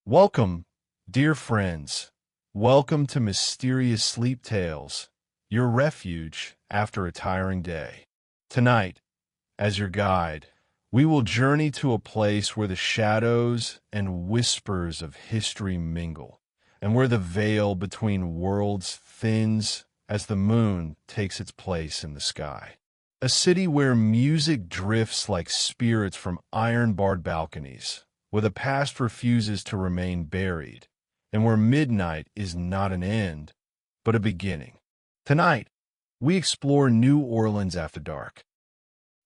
Welcome, dear friends. Welcome to Mysterious Sleep Tales, your refuge after a tiring day. Tonight, as your guide, we will journey to a place where the shadows and whispers of history mingle, and where the veil between worlds thins as the moon takes its place in the sky. A city where music drifts like spirits from iron-barred balconies, where the past refuses to remain buried, and where midnight is not an end, but a beginning. Tonight, we explore New Orleans after dark,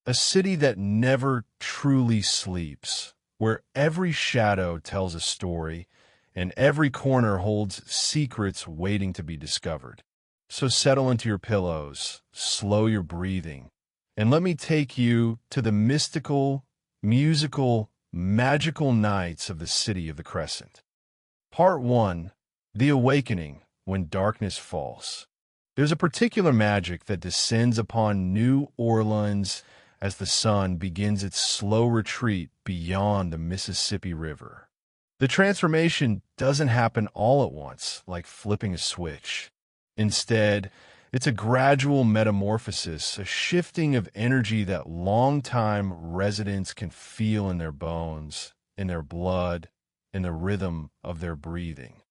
a city that never truly sleeps, where every shadow tells a story, and every corner holds secrets waiting to be discovered. So settle into your pillows, slow your breathing, and let me take you to the mystical, musical, magical nights of the city of the Crescent. Part 1. The Awakening, when darkness falls. There's a particular magic that descends upon New Orleans as the sun begins its slow retreat beyond the Mississippi River. The transformation doesn't happen all at once, like flipping a switch. Instead, it's a gradual metamorphosis, a shifting of energy that long-time residents can feel in their bones, in their blood, in the rhythm of their breathing.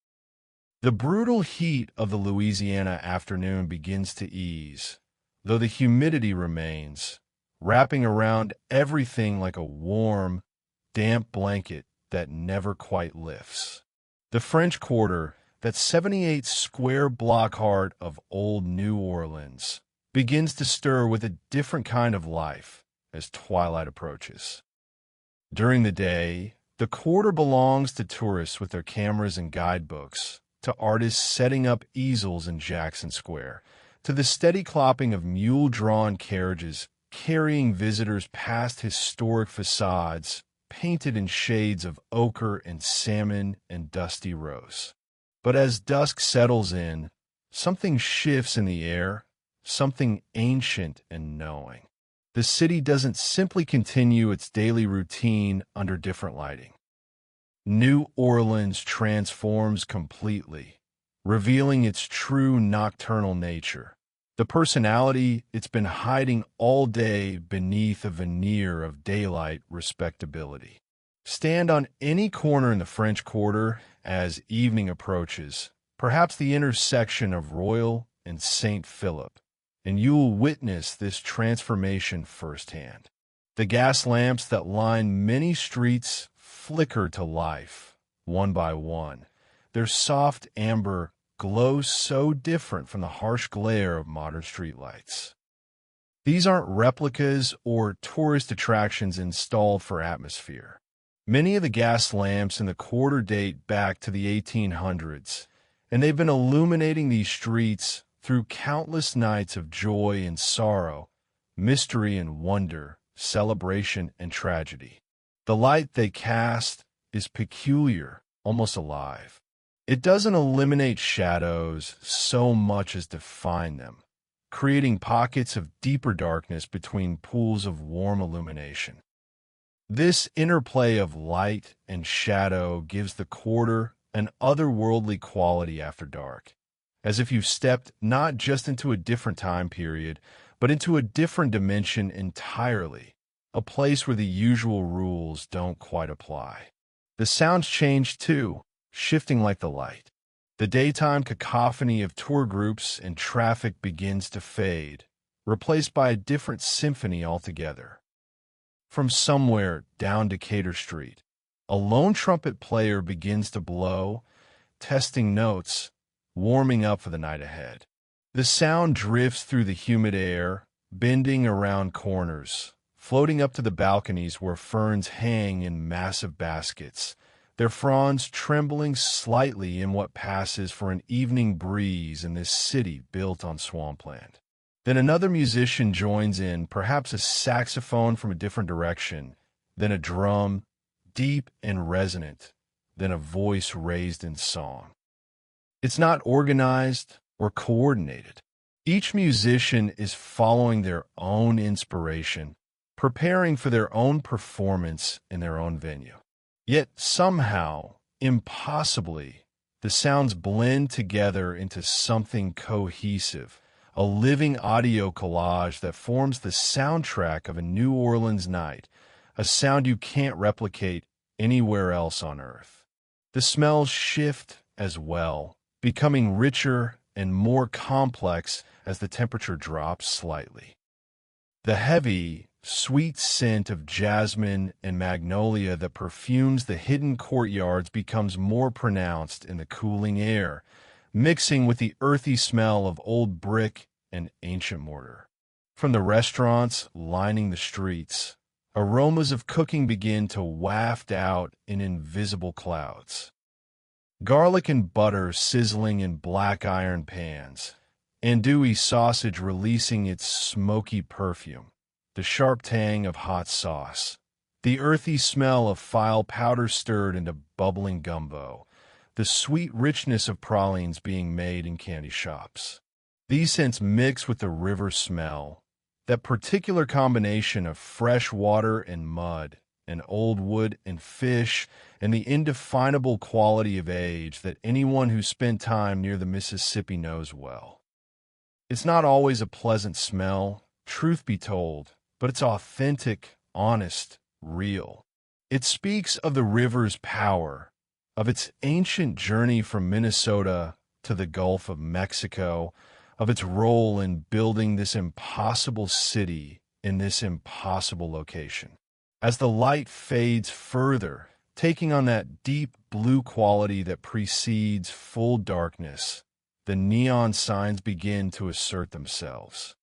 The brutal heat of the Louisiana afternoon begins to ease, though the humidity remains, wrapping around everything like a warm, damp blanket that never quite lifts. The French Quarter, that 78-square-block heart of old New Orleans, begins to stir with a different kind of life as twilight approaches. During the day, the quarter belongs to tourists with their cameras and guidebooks, to artists setting up easels in Jackson Square, to the steady clopping of mule-drawn carriages carrying visitors past historic facades painted in shades of ochre and salmon and dusty rose. But as dusk settles in, something shifts in the air, something ancient and knowing. The city doesn't simply continue its daily routine under different lighting. New Orleans transforms completely, revealing its true nocturnal nature, the personality it's been hiding all day beneath a veneer of daylight respectability. Stand on any corner in the French Quarter as evening approaches, perhaps the intersection of Royal and St. Philip, and you'll witness this transformation firsthand. The gas lamps that line many streets flicker to life, one by one. Their soft amber glows so different from the harsh glare of modern streetlights. These aren't replicas or tourist attractions installed for atmosphere. Many of the gas lamps in the quarter date back to the 1800s, and they've been illuminating these streets through countless nights of joy and sorrow, mystery and wonder, celebration and tragedy. The light they cast is peculiar, almost alive. It doesn't eliminate shadows so much as define them, creating pockets of deeper darkness between pools of warm illumination. This interplay of light and shadow gives the quarter an otherworldly quality after dark, as if you've stepped not just into a different time period, but into a different dimension entirely, a place where the usual rules don't quite apply. The sounds change too, shifting like the light. The daytime cacophony of tour groups and traffic begins to fade, replaced by a different symphony altogether. From somewhere down Decatur Street, a lone trumpet player begins to blow, testing notes, warming up for the night ahead. The sound drifts through the humid air, bending around corners, floating up to the balconies where ferns hang in massive baskets, their fronds trembling slightly in what passes for an evening breeze in this city built on swampland. Then another musician joins in, perhaps a saxophone from a different direction, then a drum, deep and resonant, then a voice raised in song. It's not organized or coordinated. Each musician is following their own inspiration, preparing for their own performance in their own venue. Yet somehow, impossibly. The sounds blend together into something cohesive, a living audio collage that forms the soundtrack of a New Orleans night, a sound you can't replicate anywhere else on Earth. The smells shift as well, becoming richer and more complex as the temperature drops slightly. The heavy, sweet scent of jasmine and magnolia that perfumes the hidden courtyards becomes more pronounced in the cooling air, mixing with the earthy smell of old brick and ancient mortar. From the restaurants lining the streets, aromas of cooking begin to waft out in invisible clouds. Garlic and butter sizzling in black iron pans, andouille sausage releasing its smoky perfume, the sharp tang of hot sauce, the earthy smell of file powder stirred into bubbling gumbo, the sweet richness of pralines being made in candy shops. These scents mix with the river smell, that particular combination of fresh water and mud, and old wood and fish, and the indefinable quality of age that anyone who spent time near the Mississippi knows well. It's not always a pleasant smell, truth be told, but it's authentic, honest, real. It speaks of the river's power, of its ancient journey from Minnesota to the Gulf of Mexico, of its role in building this impossible city in this impossible location. As the light fades further, taking on that deep blue quality that precedes full darkness, the neon signs begin to assert themselves.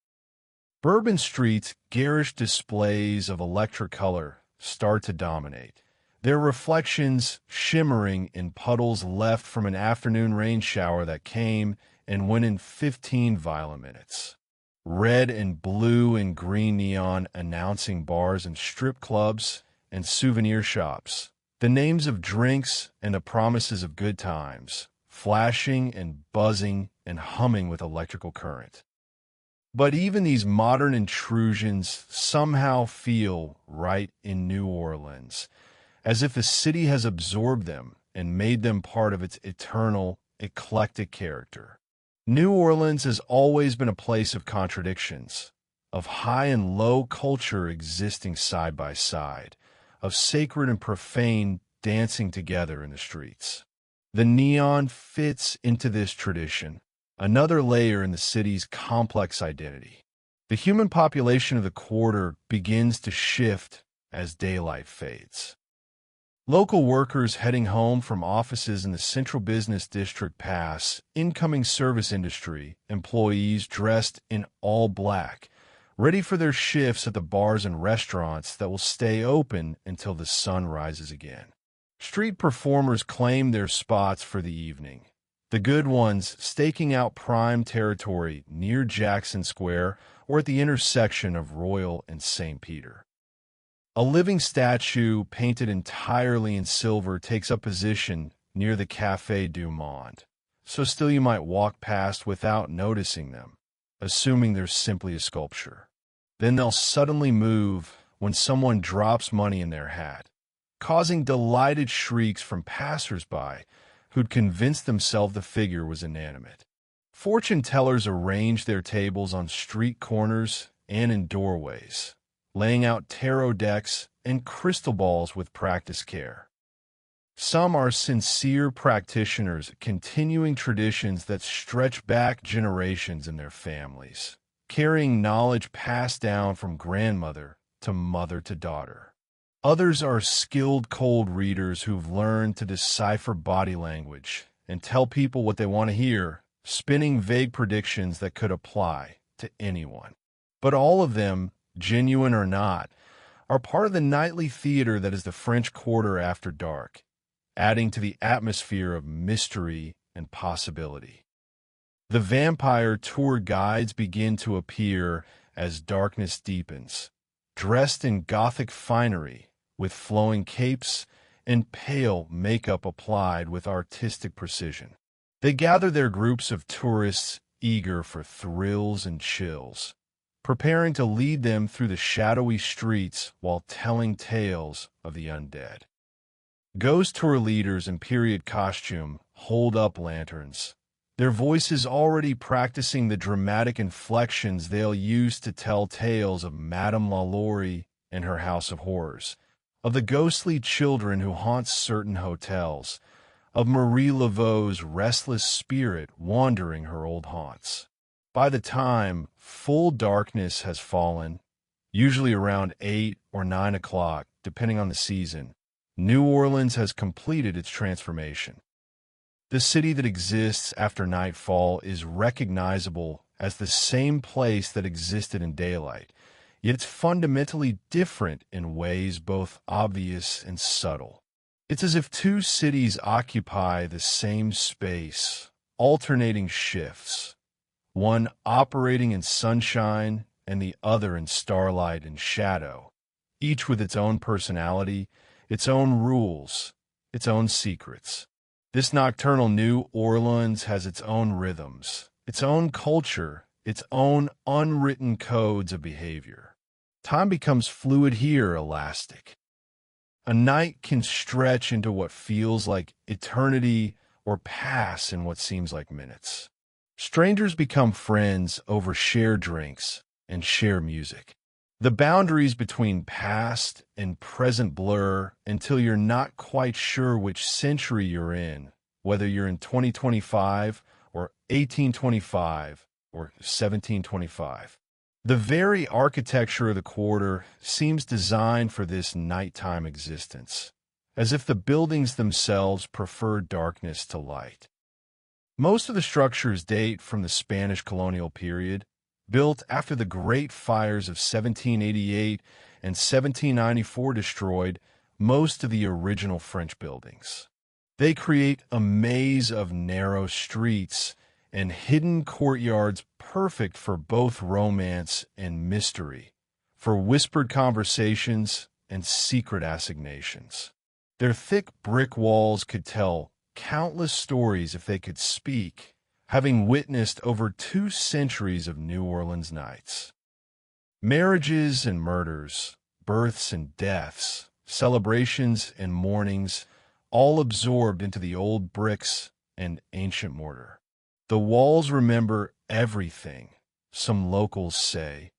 Bourbon Street's garish displays of electric color start to dominate, their reflections shimmering in puddles left from an afternoon rain shower that came and went in 15 violent minutes. Red and blue and green neon announcing bars and strip clubs and souvenir shops, the names of drinks and the promises of good times, flashing and buzzing and humming with electrical current. But even these modern intrusions somehow feel right in New Orleans, as if the city has absorbed them and made them part of its eternal, eclectic character. New Orleans has always been a place of contradictions, of high and low culture existing side by side, of sacred and profane dancing together in the streets. The neon fits into this tradition, another layer in the city's complex identity. The human population of the quarter begins to shift as daylight fades. Local workers heading home from offices in the central business district pass incoming service industry employees dressed in all black, ready for their shifts at the bars and restaurants that will stay open until the sun rises again. Street performers claim their spots for the evening, the good ones staking out prime territory near Jackson Square or at the intersection of Royal and St. Peter. A living statue painted entirely in silver takes up position near the Café du Monde, so still you might walk past without noticing them, assuming they're simply a sculpture. Then they'll suddenly move when someone drops money in their hat, causing delighted shrieks from passers-by who'd convinced themselves the figure was inanimate. Fortune tellers arrange their tables on street corners and in doorways, laying out tarot decks and crystal balls with practiced care. Some are sincere practitioners continuing traditions that stretch back generations in their families, carrying knowledge passed down from grandmother to mother to daughter. Others are skilled cold readers who've learned to decipher body language and tell people what they want to hear, spinning vague predictions that could apply to anyone. But all of them, genuine or not, are part of the nightly theater that is the French Quarter after dark, adding to the atmosphere of mystery and possibility. The vampire tour guides begin to appear as darkness deepens, dressed in Gothic finery, with flowing capes and pale makeup applied with artistic precision. They gather their groups of tourists eager for thrills and chills, preparing to lead them through the shadowy streets while telling tales of the undead. Ghost tour leaders in period costume hold up lanterns, their voices already practicing the dramatic inflections they'll use to tell tales of Madame LaLaurie and her House of Horrors, of the ghostly children who haunt certain hotels, of Marie Laveau's restless spirit wandering her old haunts. By the time full darkness has fallen, usually around 8 or 9 o'clock, depending on the season, New Orleans has completed its transformation. The city that exists after nightfall is recognizable as the same place that existed in daylight, yet it's fundamentally different in ways both obvious and subtle. It's as if two cities occupy the same space, alternating shifts, one operating in sunshine and the other in starlight and shadow, each with its own personality, its own rules, its own secrets. This nocturnal New Orleans has its own rhythms, its own culture, its own unwritten codes of behavior. Time becomes fluid here, elastic. A night can stretch into what feels like eternity or pass in what seems like minutes. Strangers become friends over shared drinks and shared music. The boundaries between past and present blur until you're not quite sure which century you're in, whether you're in 2025 or 1825 or 1725. The very architecture of the quarter seems designed for this nighttime existence, as if the buildings themselves prefer darkness to light. Most of the structures date from the Spanish colonial period, built after the great fires of 1788 and 1794 destroyed most of the original French buildings. They create a maze of narrow streets and hidden courtyards perfect for both romance and mystery, for whispered conversations and secret assignations. Their thick brick walls could tell countless stories if they could speak, having witnessed over 2 centuries of New Orleans nights. Marriages and murders, births and deaths, celebrations and mournings, all absorbed into the old bricks and ancient mortar. The walls remember everything, some locals say,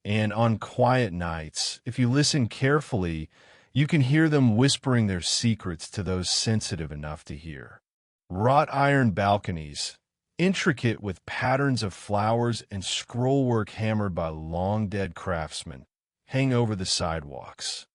and on quiet nights, if you listen carefully, you can hear them whispering their secrets to those sensitive enough to hear. Wrought iron balconies, intricate with patterns of flowers and scrollwork hammered by long-dead craftsmen, hang over the sidewalks.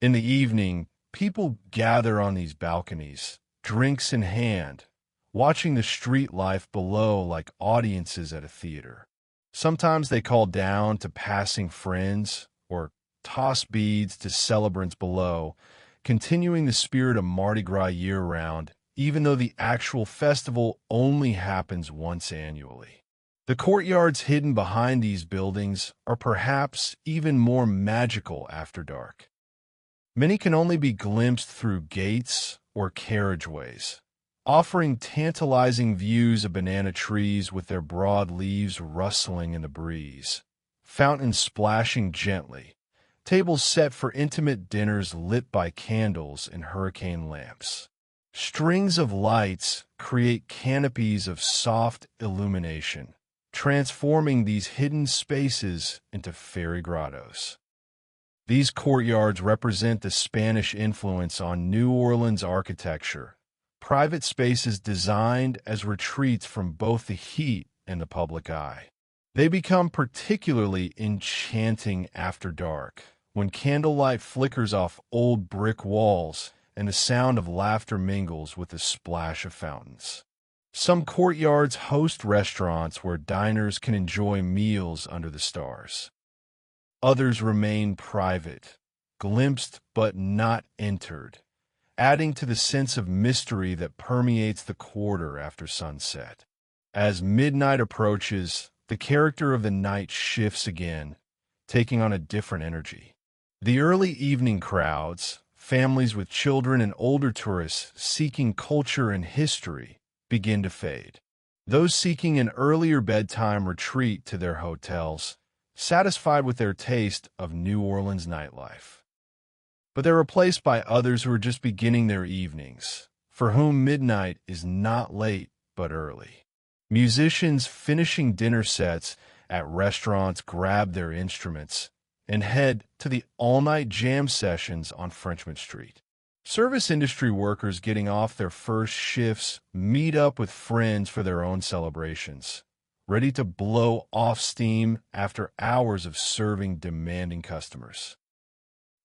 In the evening, people gather on these balconies, drinks in hand, watching the street life below like audiences at a theater. Sometimes they call down to passing friends or toss beads to celebrants below, continuing the spirit of Mardi Gras year-round, even though the actual festival only happens once annually. The courtyards hidden behind these buildings are perhaps even more magical after dark. Many can only be glimpsed through gates or carriageways, offering tantalizing views of banana trees with their broad leaves rustling in the breeze, fountains splashing gently, tables set for intimate dinners lit by candles and hurricane lamps. Strings of lights create canopies of soft illumination, transforming these hidden spaces into fairy grottos. These courtyards represent the Spanish influence on New Orleans architecture, private spaces designed as retreats from both the heat and the public eye. They become particularly enchanting after dark, when candlelight flickers off old brick walls and the sound of laughter mingles with the splash of fountains. Some courtyards host restaurants where diners can enjoy meals under the stars. Others remain private, glimpsed but not entered, adding to the sense of mystery that permeates the quarter after sunset. As midnight approaches, the character of the night shifts again, taking on a different energy. The early evening crowds, families with children and older tourists seeking culture and history, begin to fade. Those seeking an earlier bedtime retreat to their hotels, satisfied with their taste of New Orleans nightlife. but they're replaced by others who are just beginning their evenings, for whom midnight is not late but early. Musicians finishing dinner sets at restaurants grab their instruments and head to the all-night jam sessions on Frenchmen Street. Service industry workers getting off their first shifts meet up with friends for their own celebrations, ready to blow off steam after hours of serving demanding customers.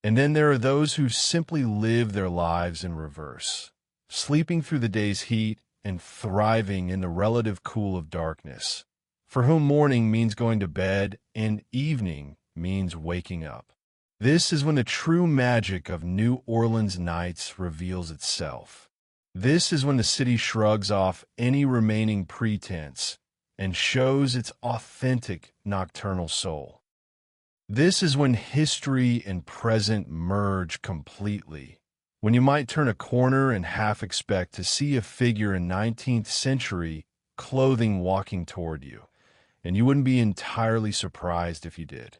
And then there are those who simply live their lives in reverse, sleeping through the day's heat and thriving in the relative cool of darkness, for whom morning means going to bed and evening means waking up. This is when the true magic of New Orleans nights reveals itself. This is when the city shrugs off any remaining pretense and shows its authentic nocturnal soul. This is when history and present merge completely, when you might turn a corner and half expect to see a figure in 19th century clothing walking toward you, and you wouldn't be entirely surprised if you did.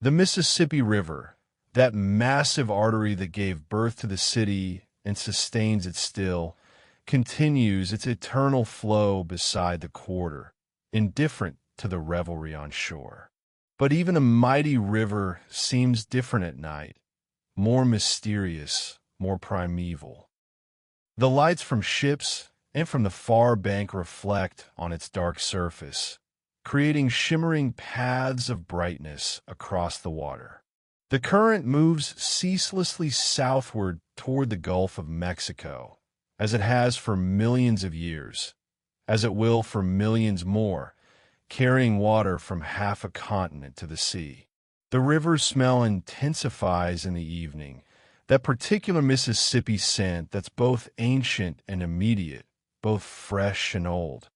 The Mississippi River, that massive artery that gave birth to the city and sustains it still, continues its eternal flow beside the quarter, indifferent to the revelry on shore. But even a mighty river seems different at night, more mysterious, more primeval. The lights from ships and from the far bank reflect on its dark surface, creating shimmering paths of brightness across the water. The current moves ceaselessly southward toward the Gulf of Mexico, as it has for millions of years, as it will for millions more, carrying water from half a continent to the sea. The river's smell intensifies in the evening, that particular Mississippi scent that's both ancient and immediate, both fresh and old.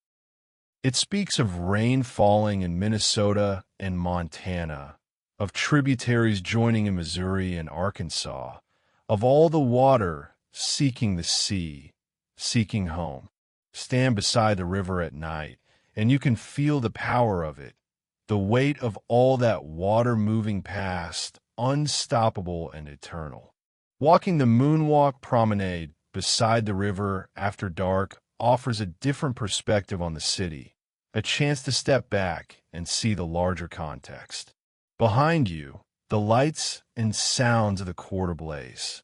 It speaks of rain falling in Minnesota and Montana, of tributaries joining in Missouri and Arkansas, of all the water seeking the sea, seeking home. Stand beside the river at night, and you can feel the power of it, the weight of all that water moving past, unstoppable and eternal. Walking the Moonwalk Promenade beside the river after dark offers a different perspective on the city, a chance to step back and see the larger context. Behind you, the lights and sounds of the quarter blaze.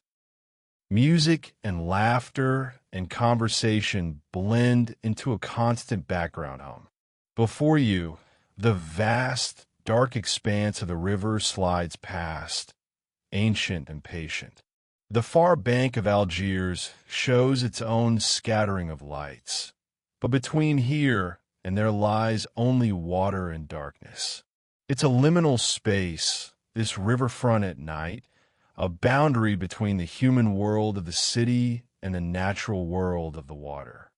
Music and laughter and conversation blend into a constant background hum. Before you, the vast, dark expanse of the river slides past, ancient and patient. The far bank of Algiers shows its own scattering of lights, but between here and there lies only water and darkness. It's a liminal space, this riverfront at night, a boundary between the human world of the city and the natural world of the water.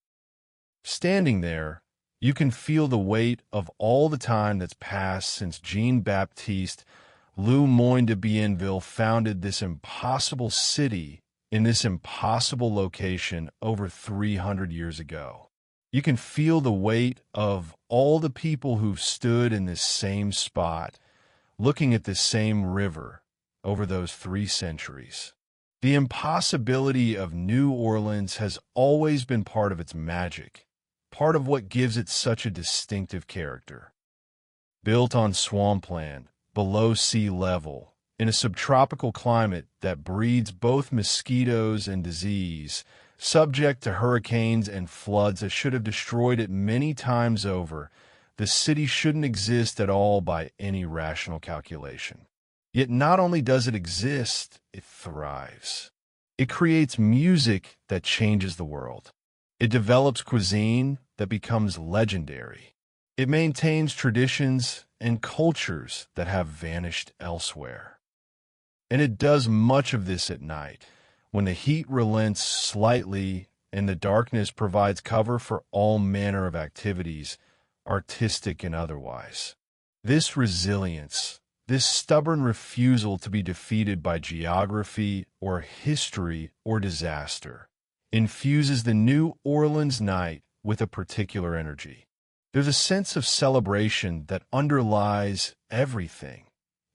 Standing there, you can feel the weight of all the time that's passed since Jean-Baptiste Le Moyne de Bienville founded this impossible city in this impossible location over 300 years ago. You can feel the weight of all the people who've stood in this same spot, looking at this same river over those 3 centuries. The impossibility of New Orleans has always been part of its magic, part of what gives it such a distinctive character. Built on swampland, below sea level, in a subtropical climate that breeds both mosquitoes and disease, subject to hurricanes and floods that should have destroyed it many times over, the city shouldn't exist at all by any rational calculation. Yet not only does it exist, it thrives. It creates music that changes the world. It develops cuisine that becomes legendary. It maintains traditions and cultures that have vanished elsewhere. And it does much of this at night, when the heat relents slightly and the darkness provides cover for all manner of activities, artistic and otherwise. This resilience, this stubborn refusal to be defeated by geography or history or disaster, infuses the New Orleans night with a particular energy. There's a sense of celebration that underlies everything,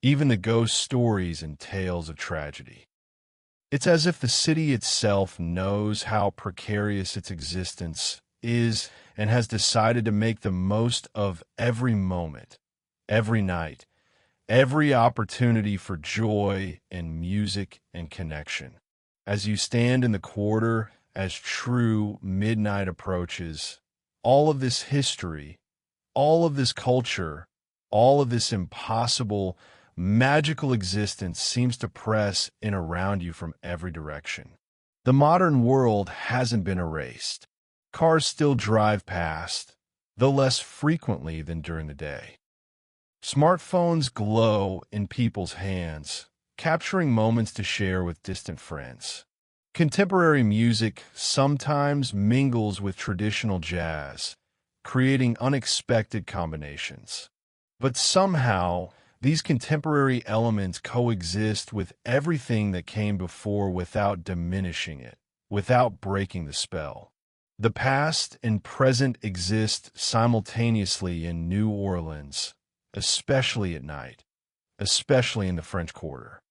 even the ghost stories and tales of tragedy. It's as if the city itself knows how precarious its existence is and has decided to make the most of every moment, every night, every opportunity for joy and music and connection. As you stand in the quarter, as true midnight approaches, all of this history, all of this culture, all of this impossible, magical existence seems to press in around you from every direction. The modern world hasn't been erased. Cars still drive past, though less frequently than during the day. Smartphones glow in people's hands, capturing moments to share with distant friends. Contemporary music sometimes mingles with traditional jazz, creating unexpected combinations. But somehow, these contemporary elements coexist with everything that came before without diminishing it, without breaking the spell. The past and present exist simultaneously in New Orleans, especially at night, especially in the French Quarter.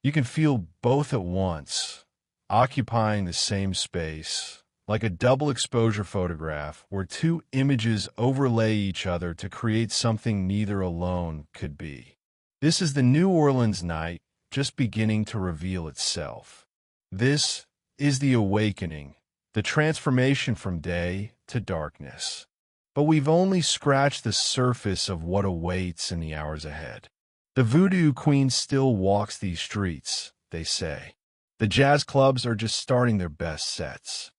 You can feel both at once, occupying the same space, like a double exposure photograph where two images overlay each other to create something neither alone could be. This is the New Orleans night just beginning to reveal itself. This is the awakening, the transformation from day to darkness. But we've only scratched the surface of what awaits in the hours ahead. The Voodoo Queen still walks these streets, they say. The jazz clubs are just starting their best sets.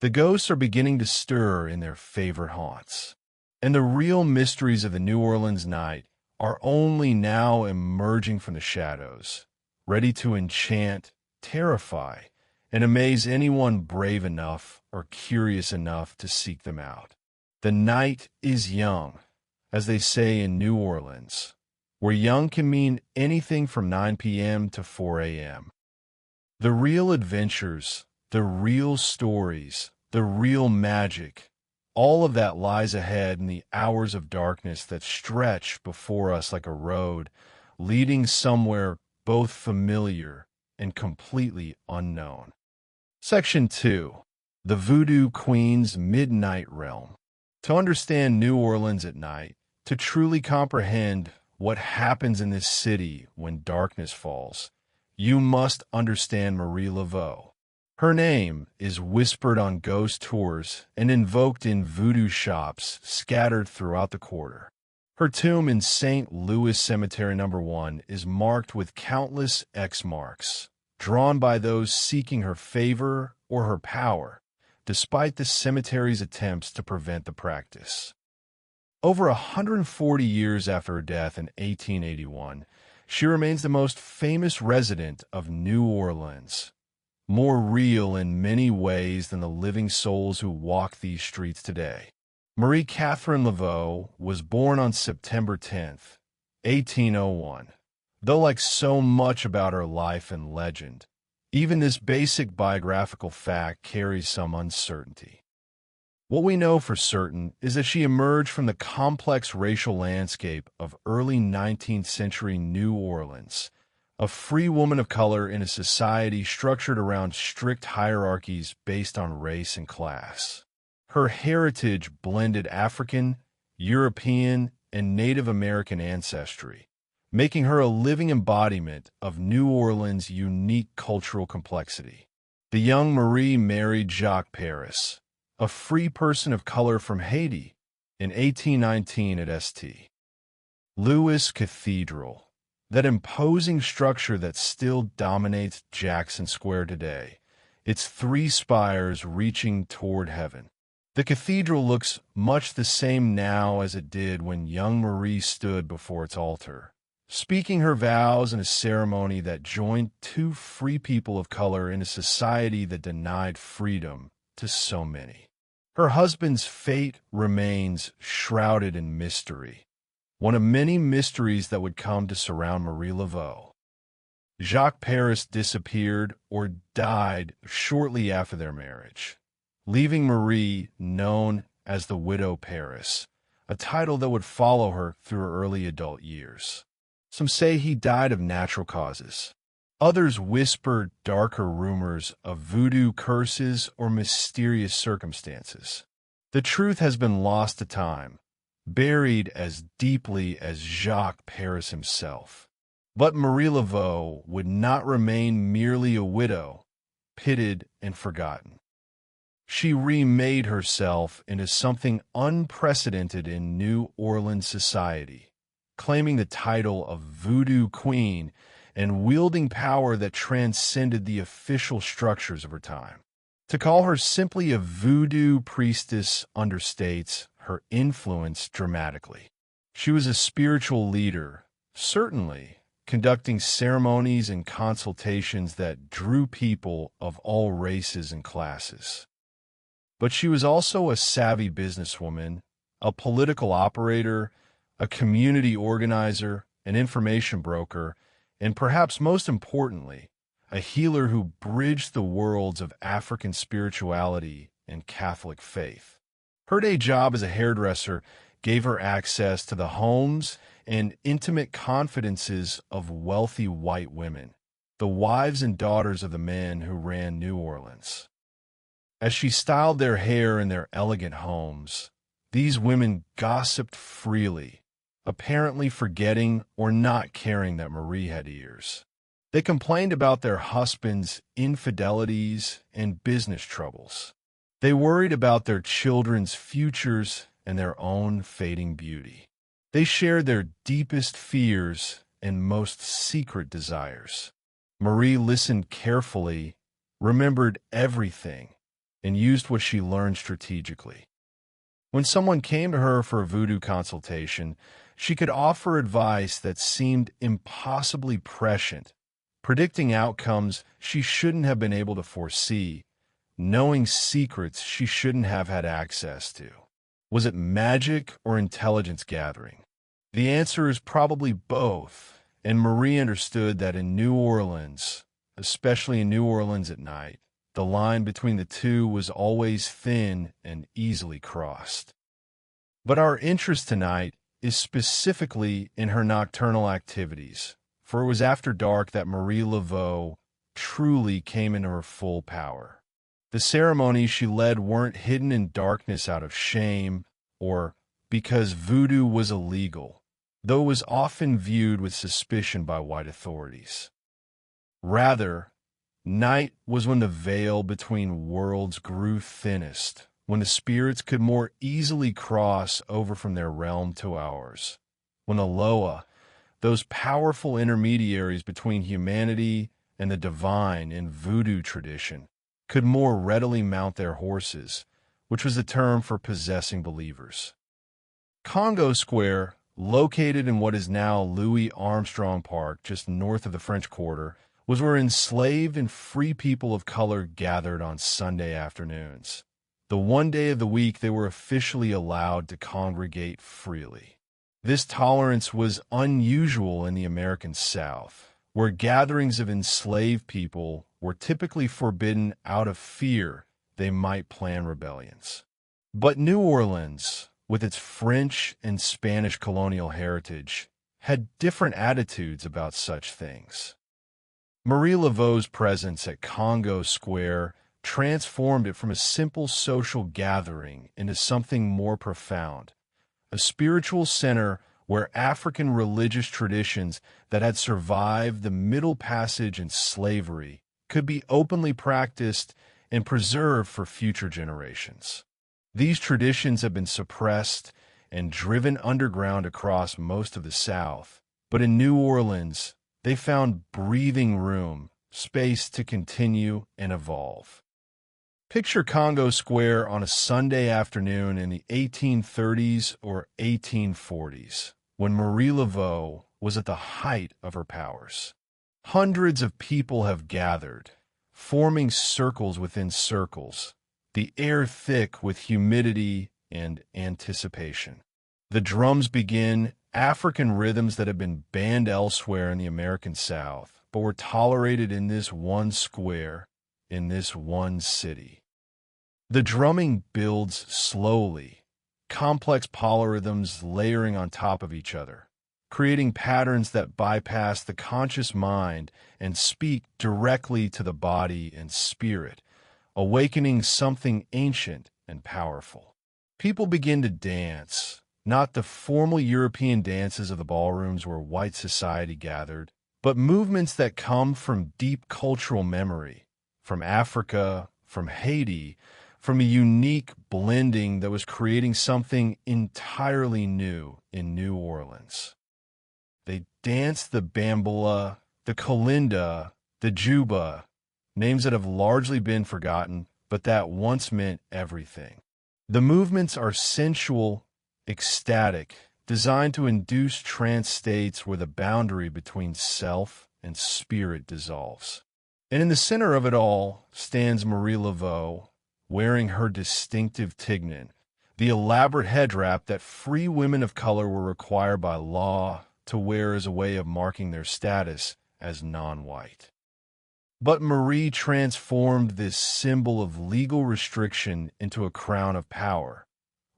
The ghosts are beginning to stir in their favorite haunts. And the real mysteries of the New Orleans night are only now emerging from the shadows, ready to enchant, terrify, and amaze anyone brave enough or curious enough to seek them out. The night is young, as they say in New Orleans, where young can mean anything from 9 p.m. to 4 a.m. The real adventures, the real stories, the real magic, all of that lies ahead in the hours of darkness that stretch before us like a road, leading somewhere both familiar and completely unknown. Section 2. The Voodoo Queen's Midnight Realm. To understand New Orleans at night, to truly comprehend what happens in this city when darkness falls, you must understand Marie Laveau. Her name is whispered on ghost tours and invoked in voodoo shops scattered throughout the quarter. Her tomb in St. Louis Cemetery No. 1 is marked with countless X marks, drawn by those seeking her favor or her power, despite the cemetery's attempts to prevent the practice. Over 140 years after her death in 1881, she remains the most famous resident of New Orleans, more real in many ways than the living souls who walk these streets today. Marie Catherine Laveau was born on September 10th, 1801. Though like so much about her life and legend, even this basic biographical fact carries some uncertainty. What we know for certain is that she emerged from the complex racial landscape of early 19th century New Orleans, a free woman of color in a society structured around strict hierarchies based on race and class. Her heritage blended African, European, and Native American ancestry, making her a living embodiment of New Orleans' unique cultural complexity. The young Marie married Jacques Paris, a free person of color from Haiti, in 1819 at St. Louis Cathedral, that imposing structure that still dominates Jackson Square today, its three spires reaching toward heaven. The cathedral looks much the same now as it did when young Marie stood before its altar, speaking her vows in a ceremony that joined two free people of color in a society that denied freedom to so many. Her husband's fate remains shrouded in mystery, one of many mysteries that would come to surround Marie Laveau. Jacques Paris disappeared or died shortly after their marriage, leaving Marie known as the Widow Paris, a title that would follow her through her early adult years. Some say he died of natural causes. Others whispered darker rumors of voodoo curses or mysterious circumstances. The truth has been lost to time, buried as deeply as Jacques Paris himself. But Marie Laveau would not remain merely a widow, pitted and forgotten. She remade herself into something unprecedented in New Orleans society, claiming the title of Voodoo Queen and wielding power that transcended the official structures of her time. To call her simply a voodoo priestess understates her influence dramatically. She was a spiritual leader, certainly, conducting ceremonies and consultations that drew people of all races and classes. But she was also a savvy businesswoman, a political operator, a community organizer, an information broker, and perhaps most importantly, a healer who bridged the worlds of African spirituality and Catholic faith. Her day job as a hairdresser gave her access to the homes and intimate confidences of wealthy white women, the wives and daughters of the men who ran New Orleans. As she styled their hair in their elegant homes, these women gossiped freely, apparently forgetting or not caring that Marie had ears. They complained about their husbands' infidelities and business troubles. They worried about their children's futures and their own fading beauty. They shared their deepest fears and most secret desires. Marie listened carefully, remembered everything, and used what she learned strategically. When someone came to her for a voodoo consultation, she could offer advice that seemed impossibly prescient, predicting outcomes she shouldn't have been able to foresee, knowing secrets she shouldn't have had access to. Was it magic or intelligence gathering? The answer is probably both, and Marie understood that in New Orleans, especially in New Orleans at night, the line between the two was always thin and easily crossed. But our interest tonight is specifically in her nocturnal activities, for it was after dark that Marie Laveau truly came into her full power. The ceremonies she led weren't hidden in darkness out of shame or because voodoo was illegal, though it was often viewed with suspicion by white authorities. Rather, night was when the veil between worlds grew thinnest, when the spirits could more easily cross over from their realm to ours, when Aloha, those powerful intermediaries between humanity and the divine in voodoo tradition, could more readily mount their horses, which was the term for possessing believers. Congo Square, located in what is now Louis Armstrong Park, just north of the French Quarter, was where enslaved and free people of color gathered on Sunday afternoons, the one day of the week they were officially allowed to congregate freely. This tolerance was unusual in the American South, where gatherings of enslaved people were typically forbidden out of fear they might plan rebellions. But New Orleans, with its French and Spanish colonial heritage, had different attitudes about such things. Marie Laveau's presence at Congo Square transformed it from a simple social gathering into something more profound, a spiritual center where African religious traditions that had survived the Middle Passage and slavery could be openly practiced and preserved for future generations. These traditions have been suppressed and driven underground across most of the South, but in New Orleans, they found breathing room, space to continue and evolve. Picture Congo Square on a Sunday afternoon in the 1830s or 1840s, when Marie Laveau was at the height of her powers. Hundreds of people have gathered, forming circles within circles, the air thick with humidity and anticipation. The drums begin, African rhythms that have been banned elsewhere in the American South, but were tolerated in this one square, in this one city. The drumming builds slowly, complex polyrhythms layering on top of each other, creating patterns that bypass the conscious mind and speak directly to the body and spirit, awakening something ancient and powerful. People begin to dance, not the formal European dances of the ballrooms where white society gathered, but movements that come from deep cultural memory, from Africa, from Haiti, from a unique blending that was creating something entirely new in New Orleans. They danced the bamboula, the kalinda, the juba, names that have largely been forgotten, but that once meant everything. The movements are sensual, ecstatic, designed to induce trance states where the boundary between self and spirit dissolves. And in the center of it all stands Marie Laveau, wearing her distinctive tignon, the elaborate head wrap that free women of color were required by law to wear as a way of marking their status as non-white. But Marie transformed this symbol of legal restriction into a crown of power,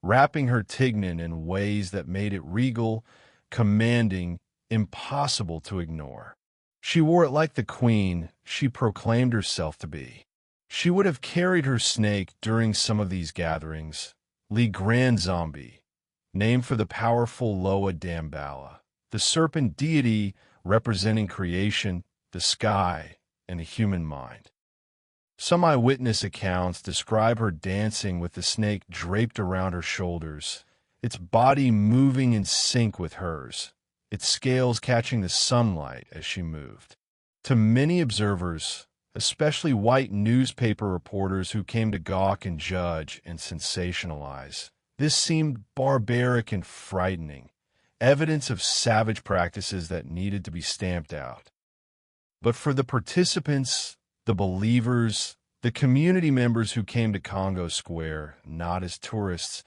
wrapping her tignon in ways that made it regal, commanding, impossible to ignore. She wore it like the queen she proclaimed herself to be. She would have carried her snake during some of these gatherings, Le Grand Zombie, named for the powerful Loa Damballa, the serpent deity representing creation, the sky, and the human mind. Some eyewitness accounts describe her dancing with the snake draped around her shoulders, its body moving in sync with hers, its scales catching the sunlight as she moved. To many observers, especially white newspaper reporters who came to gawk and judge and sensationalize, this seemed barbaric and frightening, evidence of savage practices that needed to be stamped out. But for the participants, the believers, the community members who came to Congo Square, not as tourists,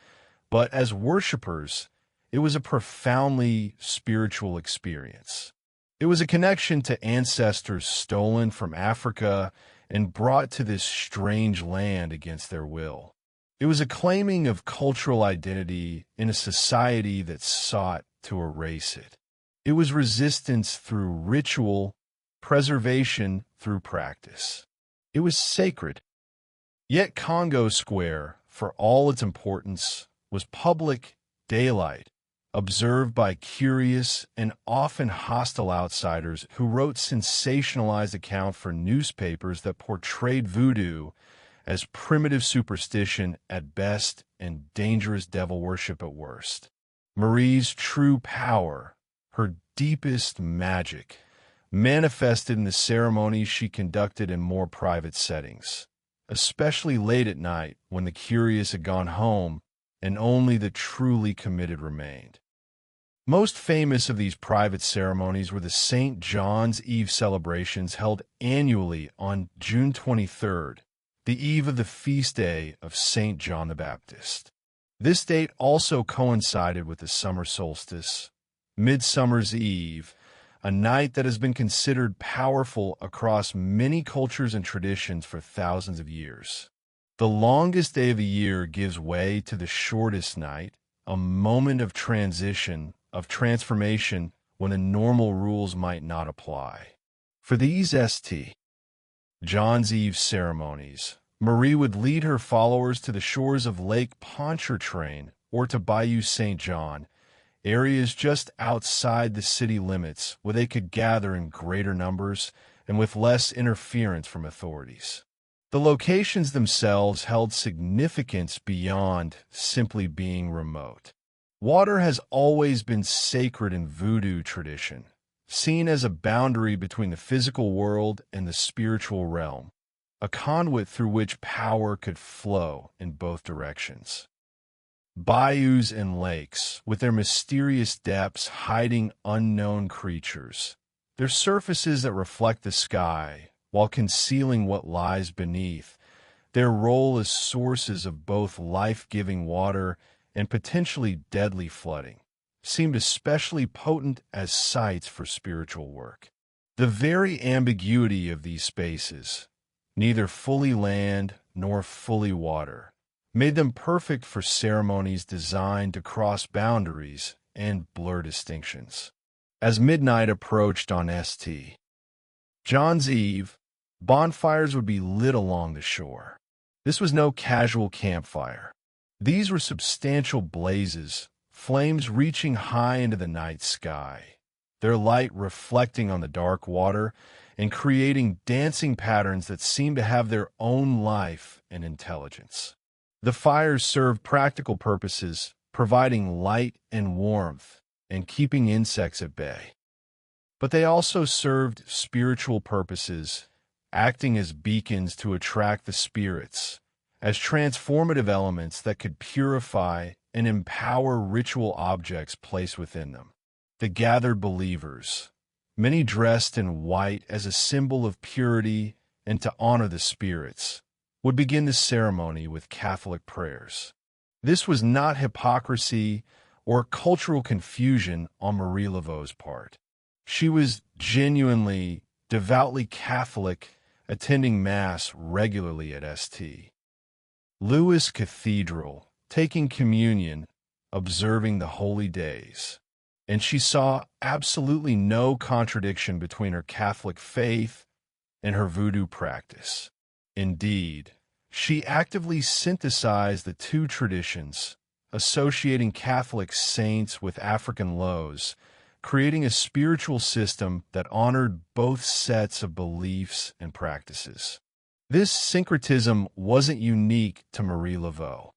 but as worshipers, it was a profoundly spiritual experience. It was a connection to ancestors stolen from Africa and brought to this strange land against their will. It was a claiming of cultural identity in a society that sought to erase it. It was resistance through ritual, preservation through practice. It was sacred. Yet Congo Square, for all its importance, was public daylight, observed by curious and often hostile outsiders who wrote sensationalized accounts for newspapers that portrayed voodoo as primitive superstition at best and dangerous devil worship at worst. Marie's true power, her deepest magic, manifested in the ceremonies she conducted in more private settings, especially late at night when the curious had gone home and only the truly committed remained. Most famous of these private ceremonies were the St. John's Eve celebrations held annually on June 23rd, the eve of the feast day of St. John the Baptist. This date also coincided with the summer solstice, Midsummer's Eve, a night that has been considered powerful across many cultures and traditions for thousands of years. The longest day of the year gives way to the shortest night, a moment of transition, of transformation when the normal rules might not apply. For these St. John's Eve ceremonies, Marie would lead her followers to the shores of Lake Pontchartrain or to Bayou St. John, areas just outside the city limits where they could gather in greater numbers and with less interference from authorities. The locations themselves held significance beyond simply being remote. Water has always been sacred in voodoo tradition, seen as a boundary between the physical world and the spiritual realm, a conduit through which power could flow in both directions. Bayous and lakes, with their mysterious depths hiding unknown creatures, their surfaces that reflect the sky while concealing what lies beneath, their role as sources of both life-giving water and potentially deadly flooding, seemed especially potent as sites for spiritual work. The very ambiguity of these spaces, neither fully land nor fully water, made them perfect for ceremonies designed to cross boundaries and blur distinctions. As midnight approached on St. John's Eve, bonfires would be lit along the shore. This was no casual campfire. These were substantial blazes, flames reaching high into the night sky, their light reflecting on the dark water and creating dancing patterns that seemed to have their own life and intelligence. The fires served practical purposes, providing light and warmth and keeping insects at bay. But they also served spiritual purposes, acting as beacons to attract the spirits, as transformative elements that could purify and empower ritual objects placed within them. The gathered believers, many dressed in white as a symbol of purity and to honor the spirits, would begin the ceremony with Catholic prayers. This was not hypocrisy or cultural confusion on Marie Laveau's part. She was genuinely, devoutly Catholic, attending Mass regularly at St. Louis Cathedral, taking communion, observing the holy days. And she saw absolutely no contradiction between her Catholic faith and her voodoo practice. Indeed, she actively synthesized the two traditions, associating Catholic saints with African lows, creating a spiritual system that honored both sets of beliefs and practices. This syncretism wasn't unique to Marie Laveau.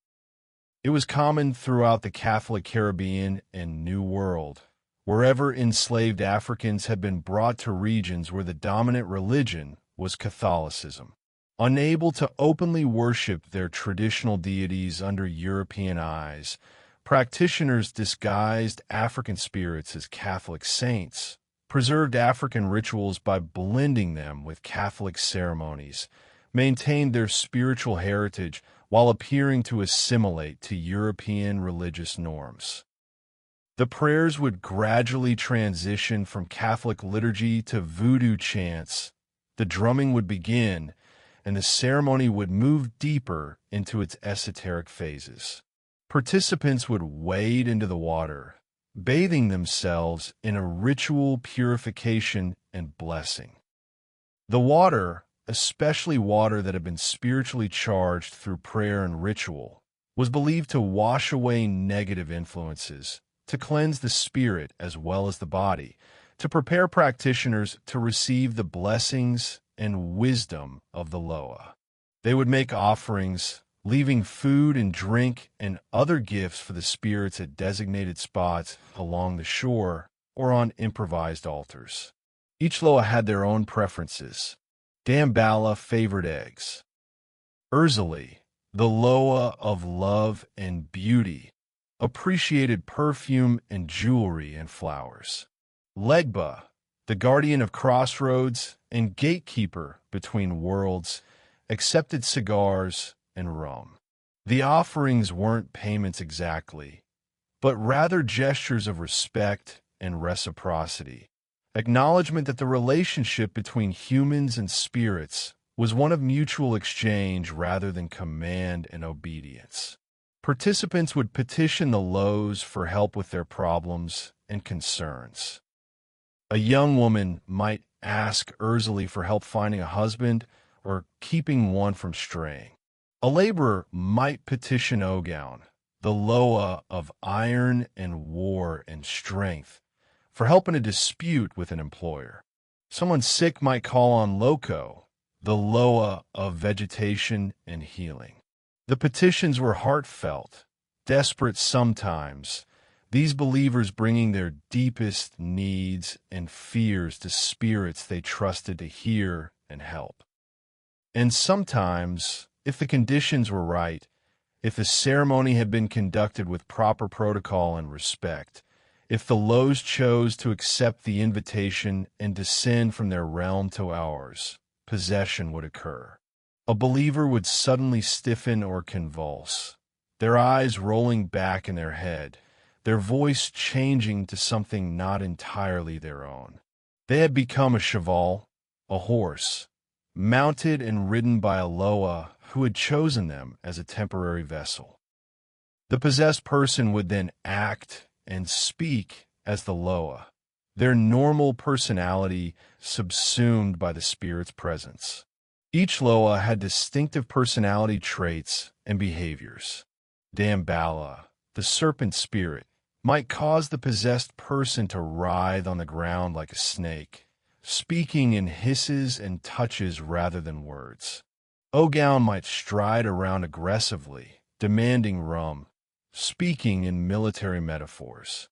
It was common throughout the Catholic Caribbean and New World, wherever enslaved Africans had been brought to regions where the dominant religion was Catholicism. Unable to openly worship their traditional deities under European eyes, practitioners disguised African spirits as Catholic saints, preserved African rituals by blending them with Catholic ceremonies, maintained their spiritual heritage while appearing to assimilate to European religious norms. The prayers would gradually transition from Catholic liturgy to voodoo chants. The drumming would begin, and the ceremony would move deeper into its esoteric phases. Participants would wade into the water, bathing themselves in a ritual purification and blessing. The water, especially water that had been spiritually charged through prayer and ritual, was believed to wash away negative influences, to cleanse the spirit as well as the body, to prepare practitioners to receive the blessings and wisdom of the Loa. They would make offerings, leaving food and drink and other gifts for the spirits at designated spots along the shore or on improvised altars. Each Loa had their own preferences. Damballa favored eggs. Urzali, the Loa of love and beauty, appreciated perfume and jewelry and flowers. Legba, the guardian of crossroads and gatekeeper between worlds, accepted cigars and rum. The offerings weren't payments exactly, but rather gestures of respect and reciprocity, acknowledgement that the relationship between humans and spirits was one of mutual exchange rather than command and obedience. Participants would petition the Lows for help with their problems and concerns. A young woman might ask Urzali for help finding a husband or keeping one from straying. A laborer might petition Ogown, the Loa of iron and war and strength, for help in a dispute with an employer. Someone sick might call on Loco, the Loa of vegetation and healing. The petitions were heartfelt, desperate sometimes, these believers bringing their deepest needs and fears to spirits they trusted to hear and help. And sometimes, if the conditions were right, if the ceremony had been conducted with proper protocol and respect, if the Lows chose to accept the invitation and descend from their realm to ours, possession would occur. A believer would suddenly stiffen or convulse, their eyes rolling back in their head, their voice changing to something not entirely their own. They had become a cheval, a horse, mounted and ridden by a Loa who had chosen them as a temporary vessel. The possessed person would then act and speak as the Loa, their normal personality subsumed by the spirit's presence. Each Loa had distinctive personality traits and behaviors. Damballa, the serpent spirit, might cause the possessed person to writhe on the ground like a snake, speaking in hisses and touches rather than words. Ogown might stride around aggressively, demanding rum, speaking in military metaphors.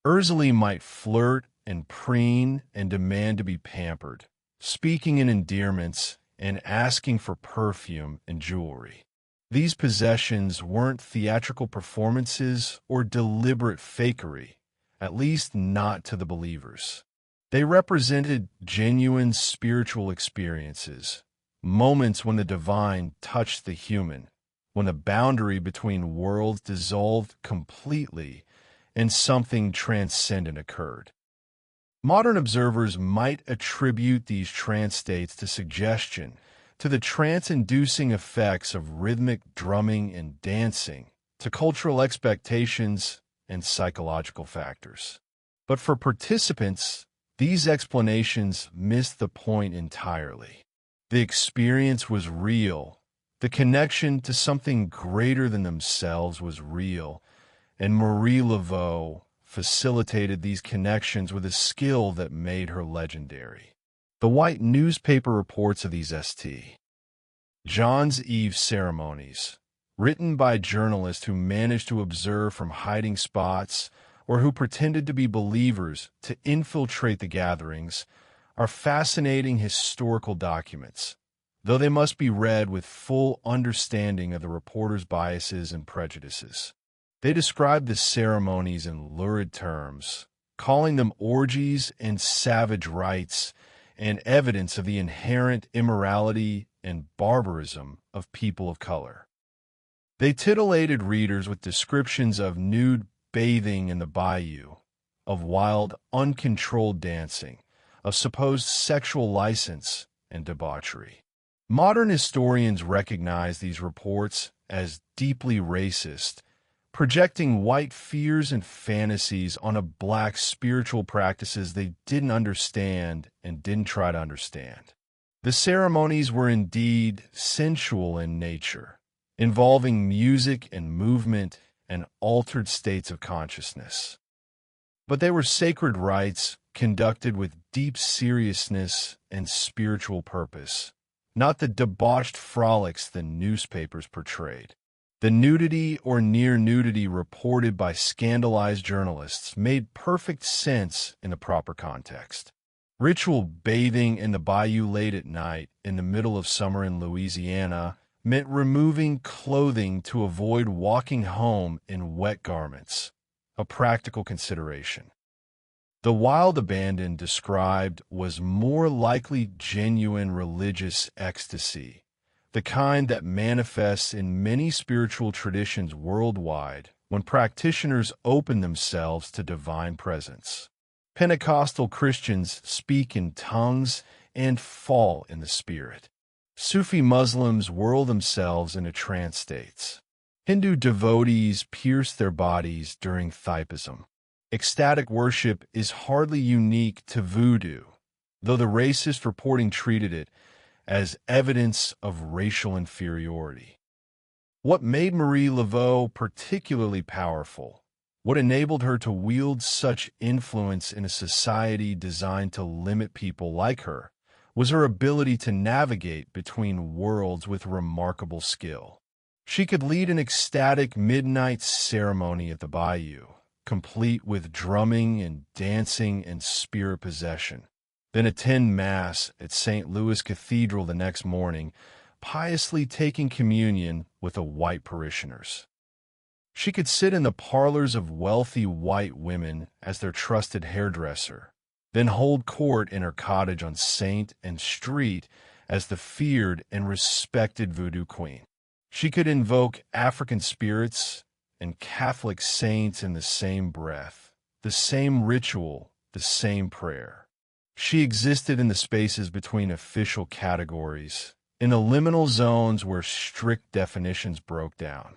Urzali might flirt and preen and demand to be pampered, speaking in endearments and asking for perfume and jewelry. These possessions weren't theatrical performances or deliberate fakery, at least not to the believers. They represented genuine spiritual experiences, moments when the divine touched the human, when the boundary between worlds dissolved completely and something transcendent occurred. Modern observers might attribute these trance states to suggestion, to the trance-inducing effects of rhythmic drumming and dancing, to cultural expectations and psychological factors. But for participants, these explanations missed the point entirely. The experience was real. The connection to something greater than themselves was real, and Marie Laveau facilitated these connections with a skill that made her legendary. The white newspaper reports of these St. John's Eve ceremonies, written by journalists who managed to observe from hiding spots or who pretended to be believers to infiltrate the gatherings, are fascinating historical documents, though they must be read with full understanding of the reporter's biases and prejudices. They describe the ceremonies in lurid terms, calling them orgies and savage rites and evidence of the inherent immorality and barbarism of people of color. They titillated readers with descriptions of nude bathing in the bayou, of wild, uncontrolled dancing, of supposed sexual license and debauchery. Modern historians recognize these reports as deeply racist, projecting white fears and fantasies on a black spiritual practices they didn't understand and didn't try to understand. The ceremonies were indeed sensual in nature, involving music and movement and altered states of consciousness. But they were sacred rites conducted with deep seriousness and spiritual purpose, not the debauched frolics the newspapers portrayed. The nudity or near nudity reported by scandalized journalists made perfect sense in the proper context. Ritual bathing in the bayou late at night in the middle of summer in Louisiana meant removing clothing to avoid walking home in wet garments, a practical consideration. The wild abandon described was more likely genuine religious ecstasy, the kind that manifests in many spiritual traditions worldwide when practitioners open themselves to divine presence. Pentecostal Christians speak in tongues and fall in the Spirit. Sufi Muslims whirl themselves into trance states. Hindu devotees pierce their bodies during Thaipism. Ecstatic worship is hardly unique to Voodoo, though the racist reporting treated it as evidence of racial inferiority. What made Marie Laveau particularly powerful, what enabled her to wield such influence in a society designed to limit people like her, was her ability to navigate between worlds with remarkable skill. She could lead an ecstatic midnight ceremony at the bayou, complete with drumming and dancing and spirit possession, then attend Mass at St. Louis Cathedral the next morning, piously taking communion with the white parishioners. She could sit in the parlors of wealthy white women as their trusted hairdresser, then hold court in her cottage on Saint and Street as the feared and respected Voodoo queen. She could invoke African spirits and Catholic saints in the same breath, the same ritual, the same prayer. She existed in the spaces between official categories, in the liminal zones where strict definitions broke down.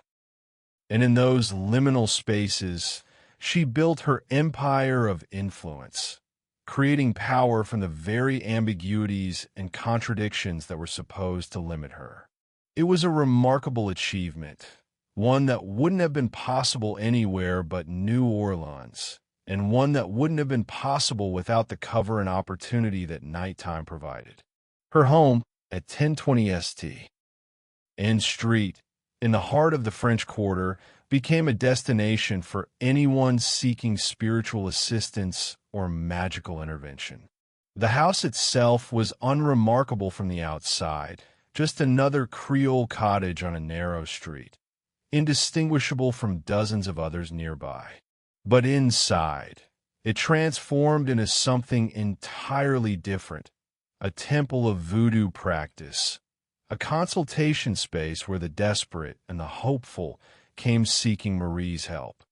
And in those liminal spaces, She built her empire of influence, creating power from the very ambiguities and contradictions that were supposed to limit her. It was a remarkable achievement, one that wouldn't have been possible anywhere but New Orleans, and one that wouldn't have been possible without the cover and opportunity that nighttime provided. Her home at 1020 St. N Street, in the heart of the French Quarter, became a destination for anyone seeking spiritual assistance or magical intervention. The house itself was unremarkable from the outside, just another Creole cottage on a narrow street, indistinguishable from dozens of others nearby. But inside, it transformed into something entirely different, a temple of voodoo practice, a consultation space where the desperate and the hopeful came seeking Marie's help.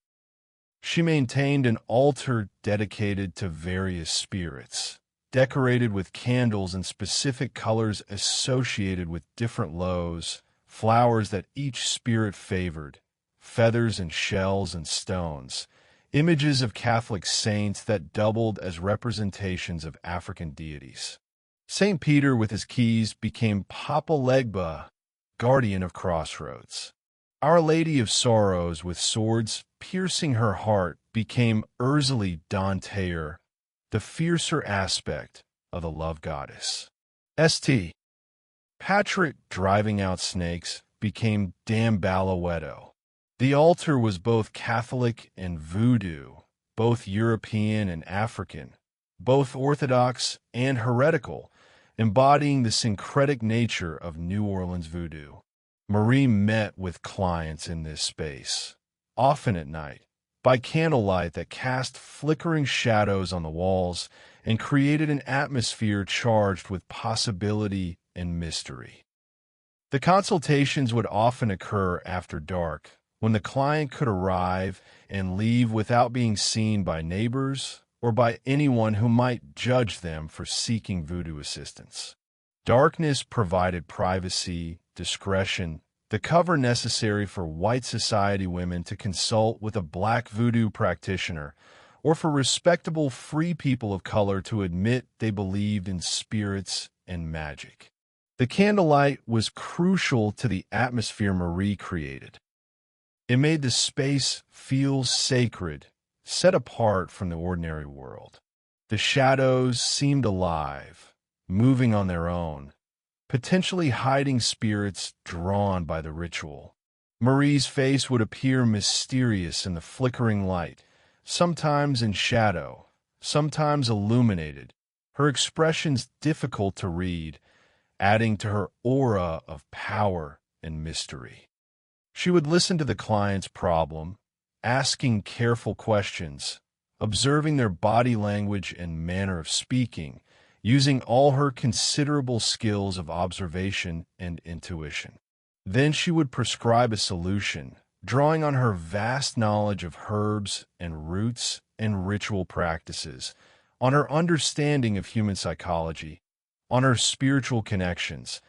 She maintained an altar dedicated to various spirits, decorated with candles in specific colors associated with different loaves, flowers that each spirit favored, feathers and shells and stones, images of Catholic saints that doubled as representations of African deities. St. Peter with his keys became Papa Legba, guardian of crossroads. Our Lady of Sorrows with swords piercing her heart became Ursula Dantaire, the fiercer aspect of the love goddess. St. Patrick driving out snakes became Dambalueto. The altar was both Catholic and voodoo, both European and African, both orthodox and heretical, embodying the syncretic nature of New Orleans voodoo. Marie met with clients in this space, often at night, by candlelight that cast flickering shadows on the walls and created an atmosphere charged with possibility and mystery. The consultations would often occur after dark, when the client could arrive and leave without being seen by neighbors or by anyone who might judge them for seeking voodoo assistance. Darkness provided privacy, discretion, the cover necessary for white society women to consult with a black voodoo practitioner, or for respectable free people of color to admit they believed in spirits and magic. The candlelight was crucial to the atmosphere Marie created. It made the space feel sacred, set apart from the ordinary world. The shadows seemed alive, moving on their own, potentially hiding spirits drawn by the ritual. Marie's face would appear mysterious in the flickering light, sometimes in shadow, sometimes illuminated, her expressions difficult to read, adding to her aura of power and mystery. She would listen to the client's problem, asking careful questions, observing their body language and manner of speaking, using all her considerable skills of observation and intuition. Then she would prescribe a solution, drawing on her vast knowledge of herbs and roots and ritual practices, on her understanding of human psychology, on her spiritual connections,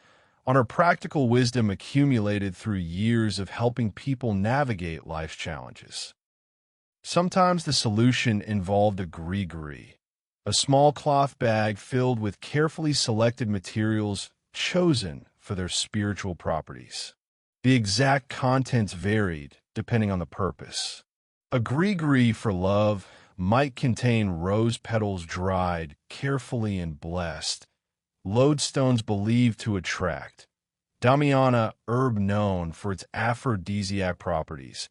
on her practical wisdom accumulated through years of helping people navigate life's challenges. Sometimes the solution involved a gree-gree, a small cloth bag filled with carefully selected materials chosen for their spiritual properties. The exact contents varied depending on the purpose. A gree-gree for love might contain rose petals dried, carefully and blessed, lodestones believed to attract, Damiana herb known for its aphrodisiac properties,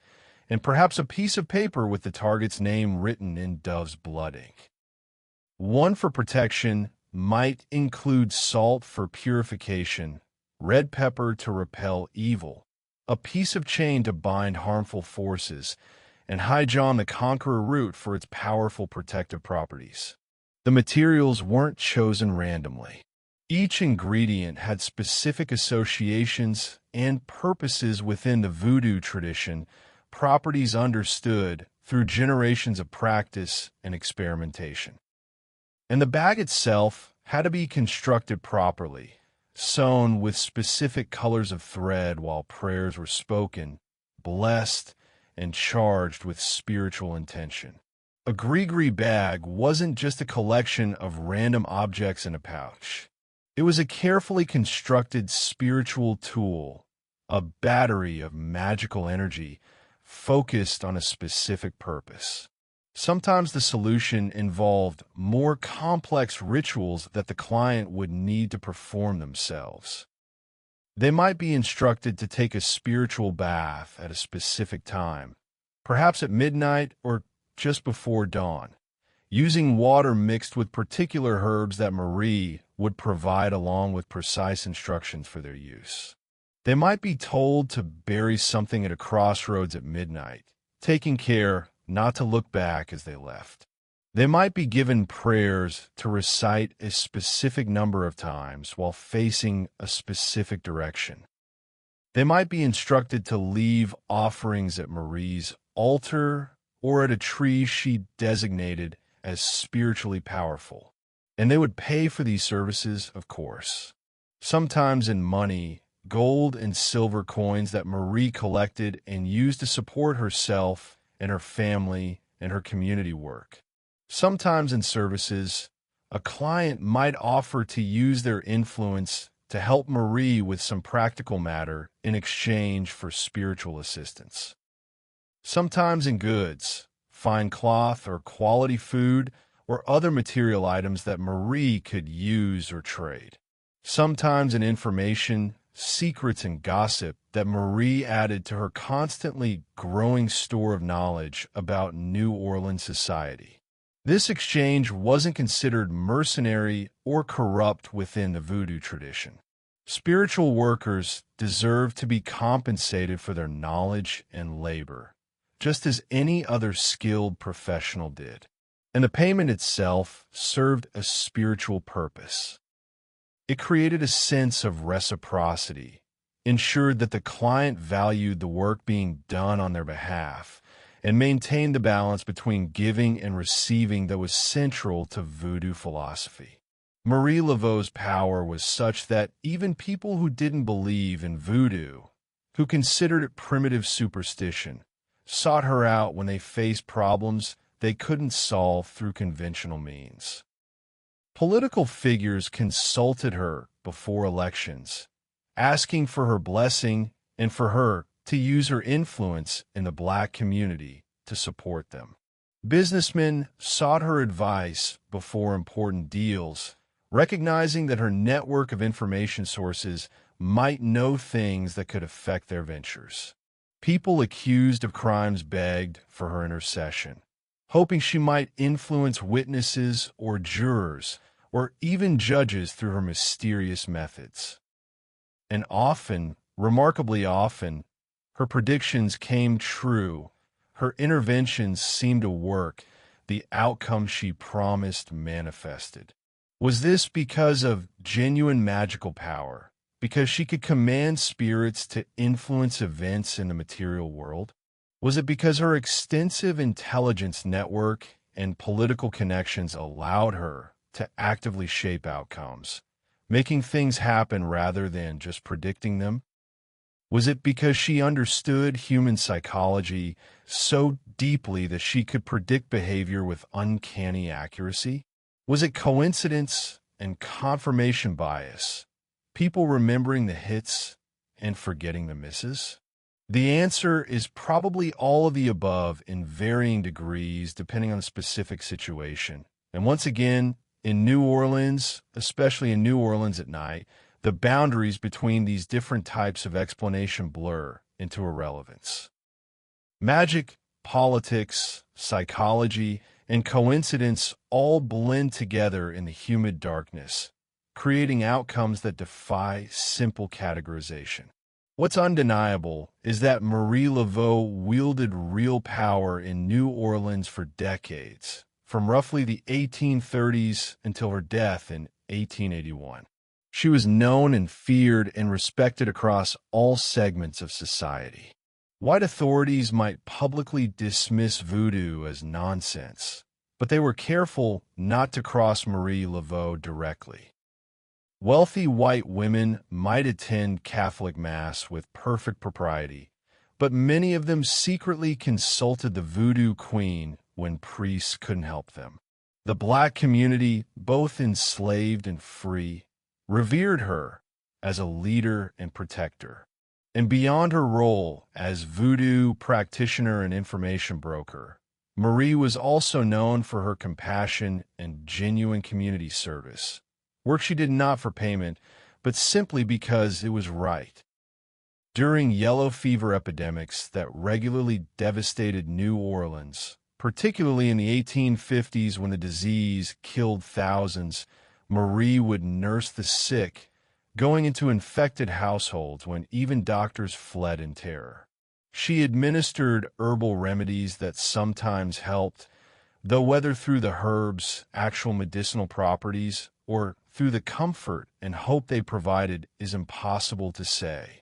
and perhaps a piece of paper with the target's name written in dove's blood ink. One for protection might include salt for purification, red pepper to repel evil, a piece of chain to bind harmful forces, and High John the Conqueror root for its powerful protective properties. The materials weren't chosen randomly. Each ingredient had specific associations and purposes within the voodoo tradition, properties understood through generations of practice and experimentation. And the bag itself had to be constructed properly, sewn with specific colors of thread while prayers were spoken, blessed, and charged with spiritual intention. A gree bag wasn't just a collection of random objects in a pouch. It was a carefully constructed spiritual tool, a battery of magical energy focused on a specific purpose. Sometimes the solution involved more complex rituals that the client would need to perform themselves. They might be instructed to take a spiritual bath at a specific time, perhaps at midnight or just before dawn, using water mixed with particular herbs that Marie would provide along with precise instructions for their use. They might be told to bury something at a crossroads at midnight, taking care not to look back as they left. They might be given prayers to recite a specific number of times while facing a specific direction. They might be instructed to leave offerings at Marie's altar or at a tree she designated as spiritually powerful. And they would pay for these services, of course, sometimes in money, gold and silver coins that Marie collected and used to support herself and her family and her community work. Sometimes in services, a client might offer to use their influence to help Marie with some practical matter in exchange for spiritual assistance. Sometimes in goods, fine cloth or quality food or other material items that Marie could use or trade. Sometimes in information, secrets, and gossip that Marie added to her constantly growing store of knowledge about New Orleans society. This exchange wasn't considered mercenary or corrupt within the Voodoo tradition. Spiritual workers deserve to be compensated for their knowledge and labor, just as any other skilled professional did. And the payment itself served a spiritual purpose. It created a sense of reciprocity, ensured that the client valued the work being done on their behalf, and maintained the balance between giving and receiving that was central to Voodoo philosophy. Marie Laveau's power was such that even people who didn't believe in Voodoo, who considered it primitive superstition, sought her out when they faced problems they couldn't solve through conventional means. Political figures consulted her before elections, asking for her blessing and for her to use her influence in the Black community to support them. Businessmen sought her advice before important deals, recognizing that her network of information sources might know things that could affect their ventures. People accused of crimes begged for her intercession, hoping she might influence witnesses or jurors or even judges through her mysterious methods. And often, remarkably often, her predictions came true. Her interventions seemed to work. The outcome she promised manifested. Was this because of genuine magical power? Because she could command spirits to influence events in the material world? Was it because her extensive intelligence network and political connections allowed her to actively shape outcomes, making things happen rather than just predicting them? Was it because she understood human psychology so deeply that she could predict behavior with uncanny accuracy? Was it coincidence and confirmation bias, people remembering the hits and forgetting the misses? The answer is probably all of the above in varying degrees depending on the specific situation. And once again, in New Orleans, especially in New Orleans at night, the boundaries between these different types of explanation blur into irrelevance. Magic, politics, psychology, and coincidence all blend together in the humid darkness, creating outcomes that defy simple categorization. What's undeniable is that Marie Laveau wielded real power in New Orleans for decades, from roughly the 1830s until her death in 1881. She was known and feared and respected across all segments of society. White authorities might publicly dismiss Voodoo as nonsense, but they were careful not to cross Marie Laveau directly. Wealthy white women might attend Catholic Mass with perfect propriety, but many of them secretly consulted the Voodoo Queen when priests couldn't help them. The black community, both enslaved and free, revered her as a leader and protector. And beyond her role as voodoo practitioner and information broker, Marie was also known for her compassion and genuine community service, work she did not for payment, but simply because it was right. During yellow fever epidemics that regularly devastated New Orleans, particularly in the 1850s when the disease killed thousands, Marie would nurse the sick, going into infected households when even doctors fled in terror. She administered herbal remedies that sometimes helped, though whether through the herbs' actual medicinal properties or through the comfort and hope they provided is impossible to say.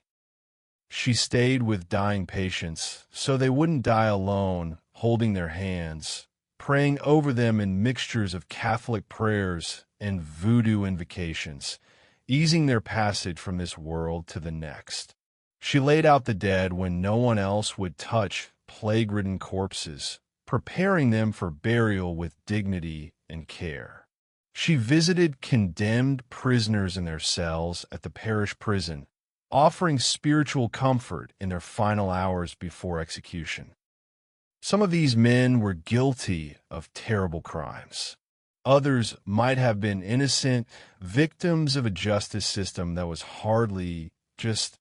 She stayed with dying patients so they wouldn't die alone, holding their hands, praying over them in mixtures of Catholic prayers and voodoo invocations, easing their passage from this world to the next. She laid out the dead when no one else would touch plague-ridden corpses, preparing them for burial with dignity and care. She visited condemned prisoners in their cells at the parish prison, offering spiritual comfort in their final hours before execution. Some of these men were guilty of terrible crimes. Others might have been innocent, victims of a justice system that was hardly just,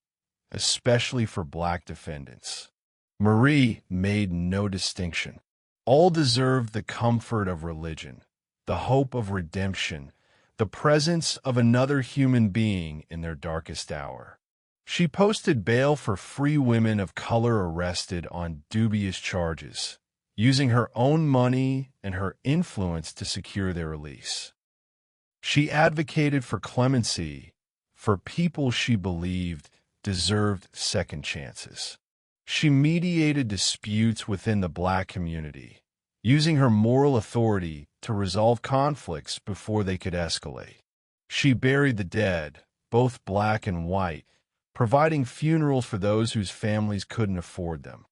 especially for black defendants. Marie made no distinction. All deserved the comfort of religion, the hope of redemption, the presence of another human being in their darkest hour. She posted bail for free women of color arrested on dubious charges, using her own money and her influence to secure their release. She advocated for clemency for people she believed deserved second chances. She mediated disputes within the black community, using her moral authority to resolve conflicts before they could escalate. She buried the dead, both black and white, providing funerals for those whose families couldn't afford them.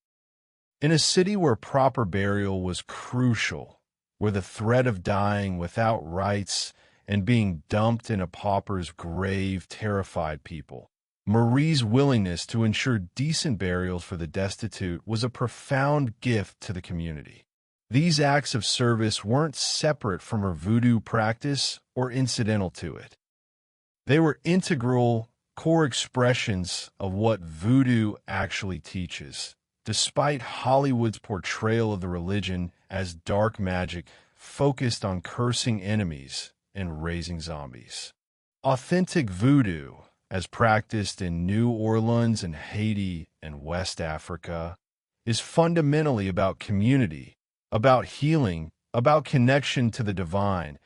In a city where proper burial was crucial, where the threat of dying without rites and being dumped in a pauper's grave terrified people, Marie's willingness to ensure decent burials for the destitute was a profound gift to the community. These acts of service weren't separate from her voodoo practice or incidental to it. They were integral, core expressions of what voodoo actually teaches, despite Hollywood's portrayal of the religion as dark magic focused on cursing enemies and raising zombies. Authentic voodoo, as practiced in New Orleans and Haiti and West Africa, is fundamentally about community, about healing, about connection to the divine,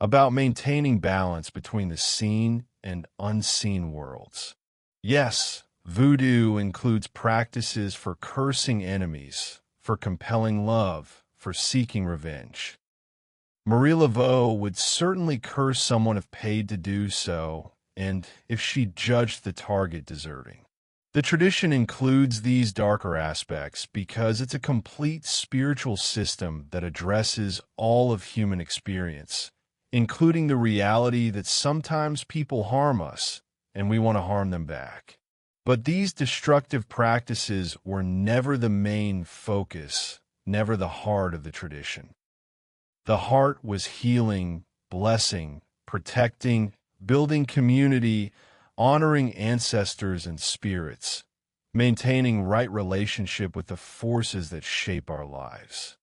about maintaining balance between the seen and unseen worlds. Yes, voodoo includes practices for cursing enemies, for compelling love, for seeking revenge. Marie Laveau would certainly curse someone if paid to do so, and if she judged the target deserving. The tradition includes these darker aspects because it's a complete spiritual system that addresses all of human experience, including the reality that sometimes people harm us and we want to harm them back. But these destructive practices were never the main focus, never the heart of the tradition. The heart was healing, blessing, protecting, building community, honoring ancestors and spirits, maintaining right relationship with the forces that shape our lives.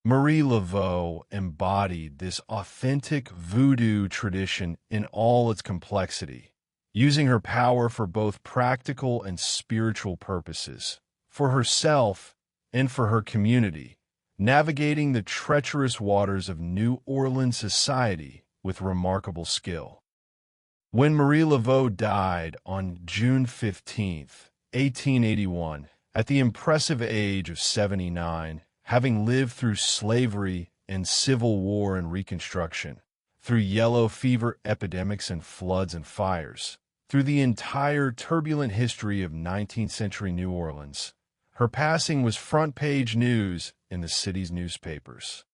Marie Laveau embodied this authentic voodoo tradition in all its complexity, using her power for both practical and spiritual purposes, for herself and for her community, navigating the treacherous waters of New Orleans society with remarkable skill. When Marie Laveau died on June 15, 1881, at the impressive age of 79, having lived through slavery and civil war and Reconstruction, through yellow fever epidemics and floods and fires, through the entire turbulent history of 19th century New Orleans, Her passing was front-page news in the city's newspapers.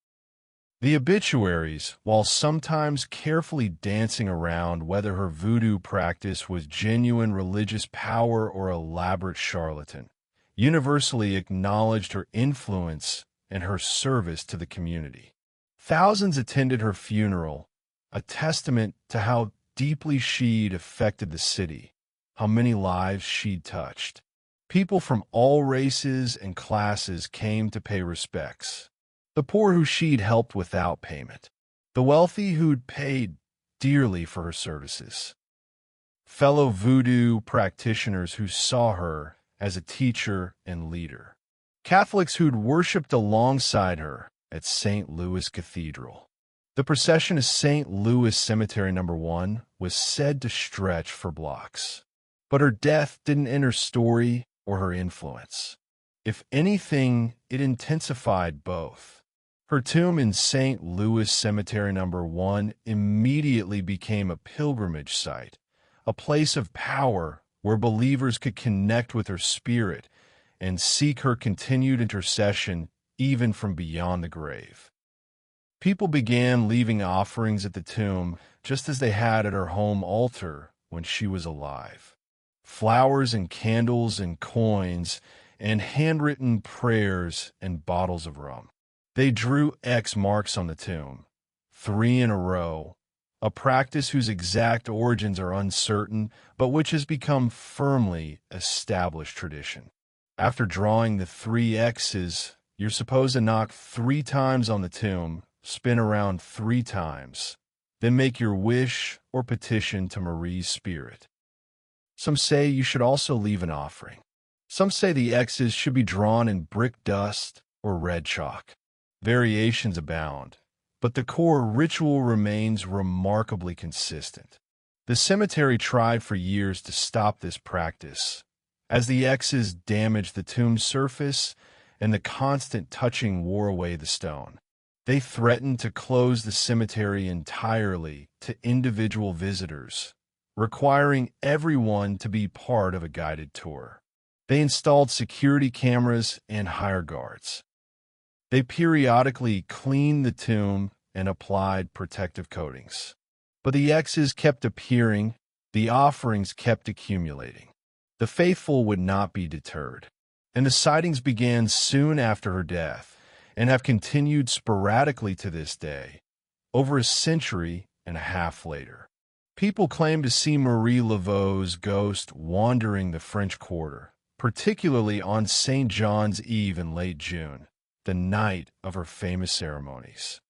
The obituaries, while sometimes carefully dancing around whether her voodoo practice was genuine religious power or elaborate charlatan, universally acknowledged her influence and her service to the community. Thousands attended her funeral, a testament to how deeply she'd affected the city, how many lives she'd touched. People from all races and classes came to pay respects. The poor who she'd helped without payment. The wealthy who'd paid dearly for her services. Fellow voodoo practitioners who saw her as a teacher and leader. Catholics who'd worshipped alongside her at St. Louis Cathedral. The procession to St. Louis Cemetery No. 1 was said to stretch for blocks. But her death didn't end her story or her influence. If anything, it intensified both. Her tomb in St. Louis Cemetery No. 1 immediately became a pilgrimage site, a place of power where believers could connect with her spirit and seek her continued intercession even from beyond the grave. People began leaving offerings at the tomb just as they had at her home altar when she was alive. Flowers and candles and coins and handwritten prayers and bottles of rum. They drew X marks on the tomb, 3 in a row, a practice whose exact origins are uncertain, but which has become firmly established tradition. After drawing the 3 X's, you're supposed to knock 3 times on the tomb, spin around 3 times, then make your wish or petition to Marie's spirit. Some say you should also leave an offering. Some say the X's should be drawn in brick dust or red chalk. Variations abound, but the core ritual remains remarkably consistent. The cemetery tried for years to stop this practice, as the X's damaged the tomb's surface and the constant touching wore away the stone. They threatened to close the cemetery entirely to individual visitors, requiring everyone to be part of a guided tour. They installed security cameras and hired guards. They periodically cleaned the tomb and applied protective coatings. But the X's kept appearing, the offerings kept accumulating. The faithful would not be deterred, and the sightings began soon after her death and have continued sporadically to this day, over a century and a half later. People claim to see Marie Laveau's ghost wandering the French Quarter, particularly on St. John's Eve in late June, the night of her famous ceremonies.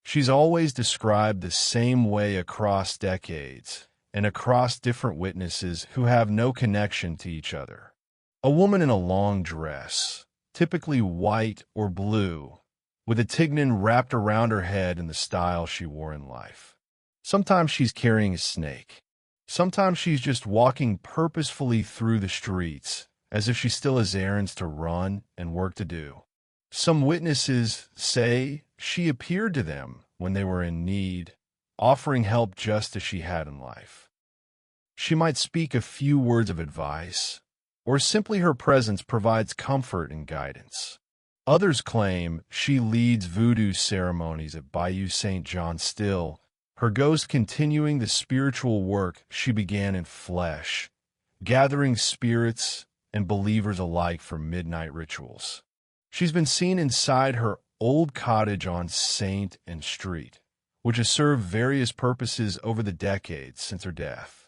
She's always described the same way across decades and across different witnesses who have no connection to each other. A woman in a long dress, typically white or blue, with a tignon wrapped around her head in the style she wore in life. Sometimes she's carrying a snake. Sometimes she's just walking purposefully through the streets, as if she still has errands to run and work to do. Some witnesses say she appeared to them when they were in need, offering help just as she had in life. She might speak a few words of advice, or simply her presence provides comfort and guidance. Others claim she leads voodoo ceremonies at Bayou St. John still, her ghost continuing the spiritual work she began in flesh, gathering spirits and believers alike for midnight rituals. She's been seen inside her old cottage on Saint and Street, which has served various purposes over the decades since her death.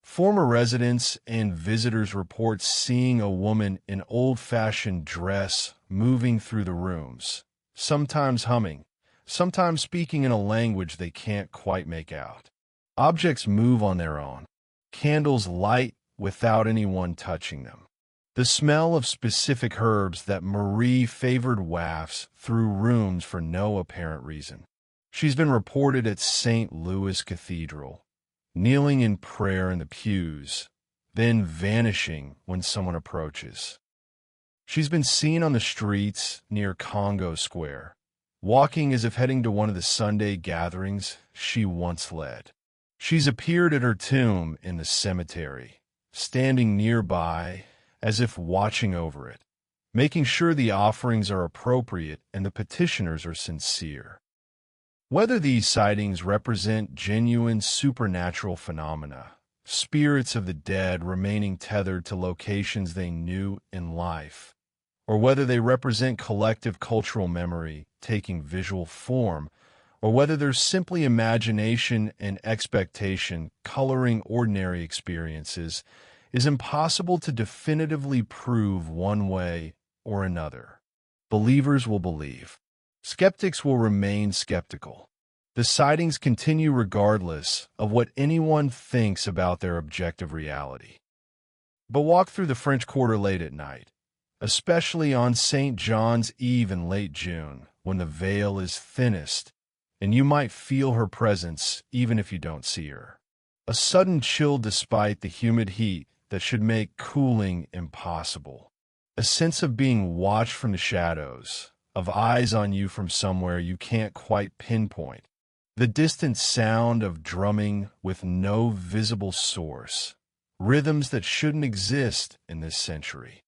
Former residents and visitors report seeing a woman in old-fashioned dress moving through the rooms, sometimes humming, sometimes speaking in a language they can't quite make out. Objects move on their own. Candles light without anyone touching them. The smell of specific herbs that Marie favored wafts through rooms for no apparent reason. She's been reported at St. Louis Cathedral, kneeling in prayer in the pews, then vanishing when someone approaches. She's been seen on the streets near Congo Square, walking as if heading to one of the Sunday gatherings she once led. She's appeared at her tomb in the cemetery, standing nearby, as if watching over it, making sure the offerings are appropriate and the petitioners are sincere. Whether these sightings represent genuine supernatural phenomena, spirits of the dead remaining tethered to locations they knew in life, or whether they represent collective cultural memory taking visual form, or whether there's simply imagination and expectation coloring ordinary experiences, is impossible to definitively prove one way or another. Believers will believe. Skeptics will remain skeptical. The sightings continue regardless of what anyone thinks about their objective reality. But walk through the French Quarter late at night, especially on St. John's Eve in late June, when the veil is thinnest, and you might feel her presence even if you don't see her. A sudden chill despite the humid heat that should make cooling impossible. A sense of being watched from the shadows, of eyes on you from somewhere you can't quite pinpoint. The distant sound of drumming with no visible source. Rhythms that shouldn't exist in this century.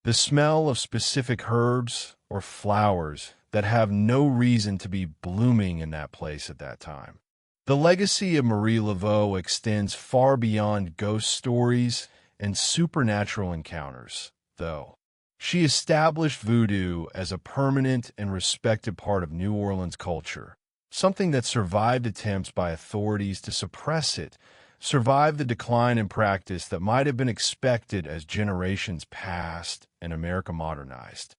The smell of specific herbs or flowers that have no reason to be blooming in that place at that time. The legacy of Marie Laveau extends far beyond ghost stories and supernatural encounters, though. She established voodoo as a permanent and respected part of New Orleans culture, something that survived attempts by authorities to suppress it, survived the decline in practice that might have been expected as generations passed and America modernized.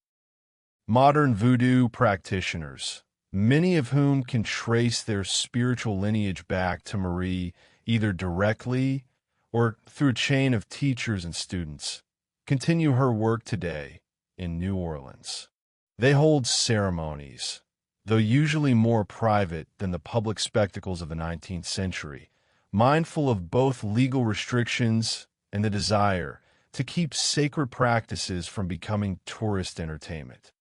Modern voodoo practitioners, many of whom can trace their spiritual lineage back to Marie either directly or through a chain of teachers and students, continue her work today in New Orleans. They hold ceremonies, though usually more private than the public spectacles of the 19th century, mindful of both legal restrictions and the desire to keep sacred practices from becoming tourist entertainment.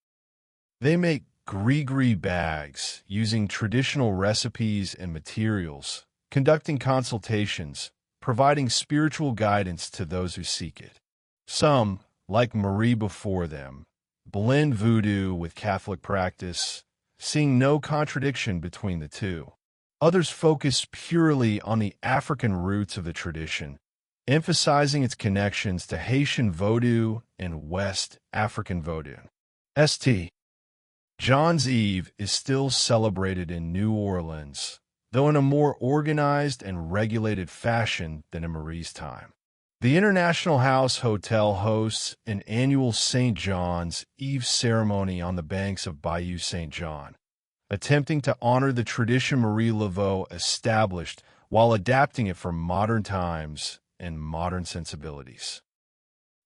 They make gree-gree bags using traditional recipes and materials, conducting consultations, providing spiritual guidance to those who seek it. Some, like Marie before them, blend voodoo with Catholic practice, seeing no contradiction between the two. Others focus purely on the African roots of the tradition, emphasizing its connections to Haitian Vodou and West African Vodou. St. John's Eve is still celebrated in New Orleans, though in a more organized and regulated fashion than in Marie's time. The International House Hotel hosts an annual St. John's Eve ceremony on the banks of Bayou St. John, attempting to honor the tradition Marie Laveau established while adapting it for modern times and modern sensibilities.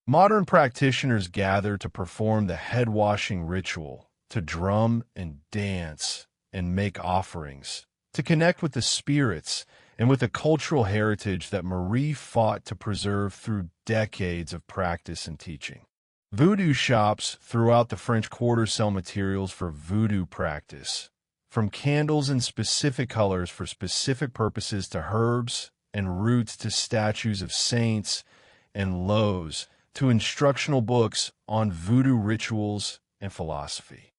Modern practitioners gather to perform the head-washing ritual, to drum and dance and make offerings, to connect with the spirits and with the cultural heritage that Marie fought to preserve through decades of practice and teaching. Voodoo shops throughout the French Quarter sell materials for voodoo practice, from candles in specific colors for specific purposes to herbs and roots to statues of saints and loaves to instructional books on voodoo rituals and philosophy.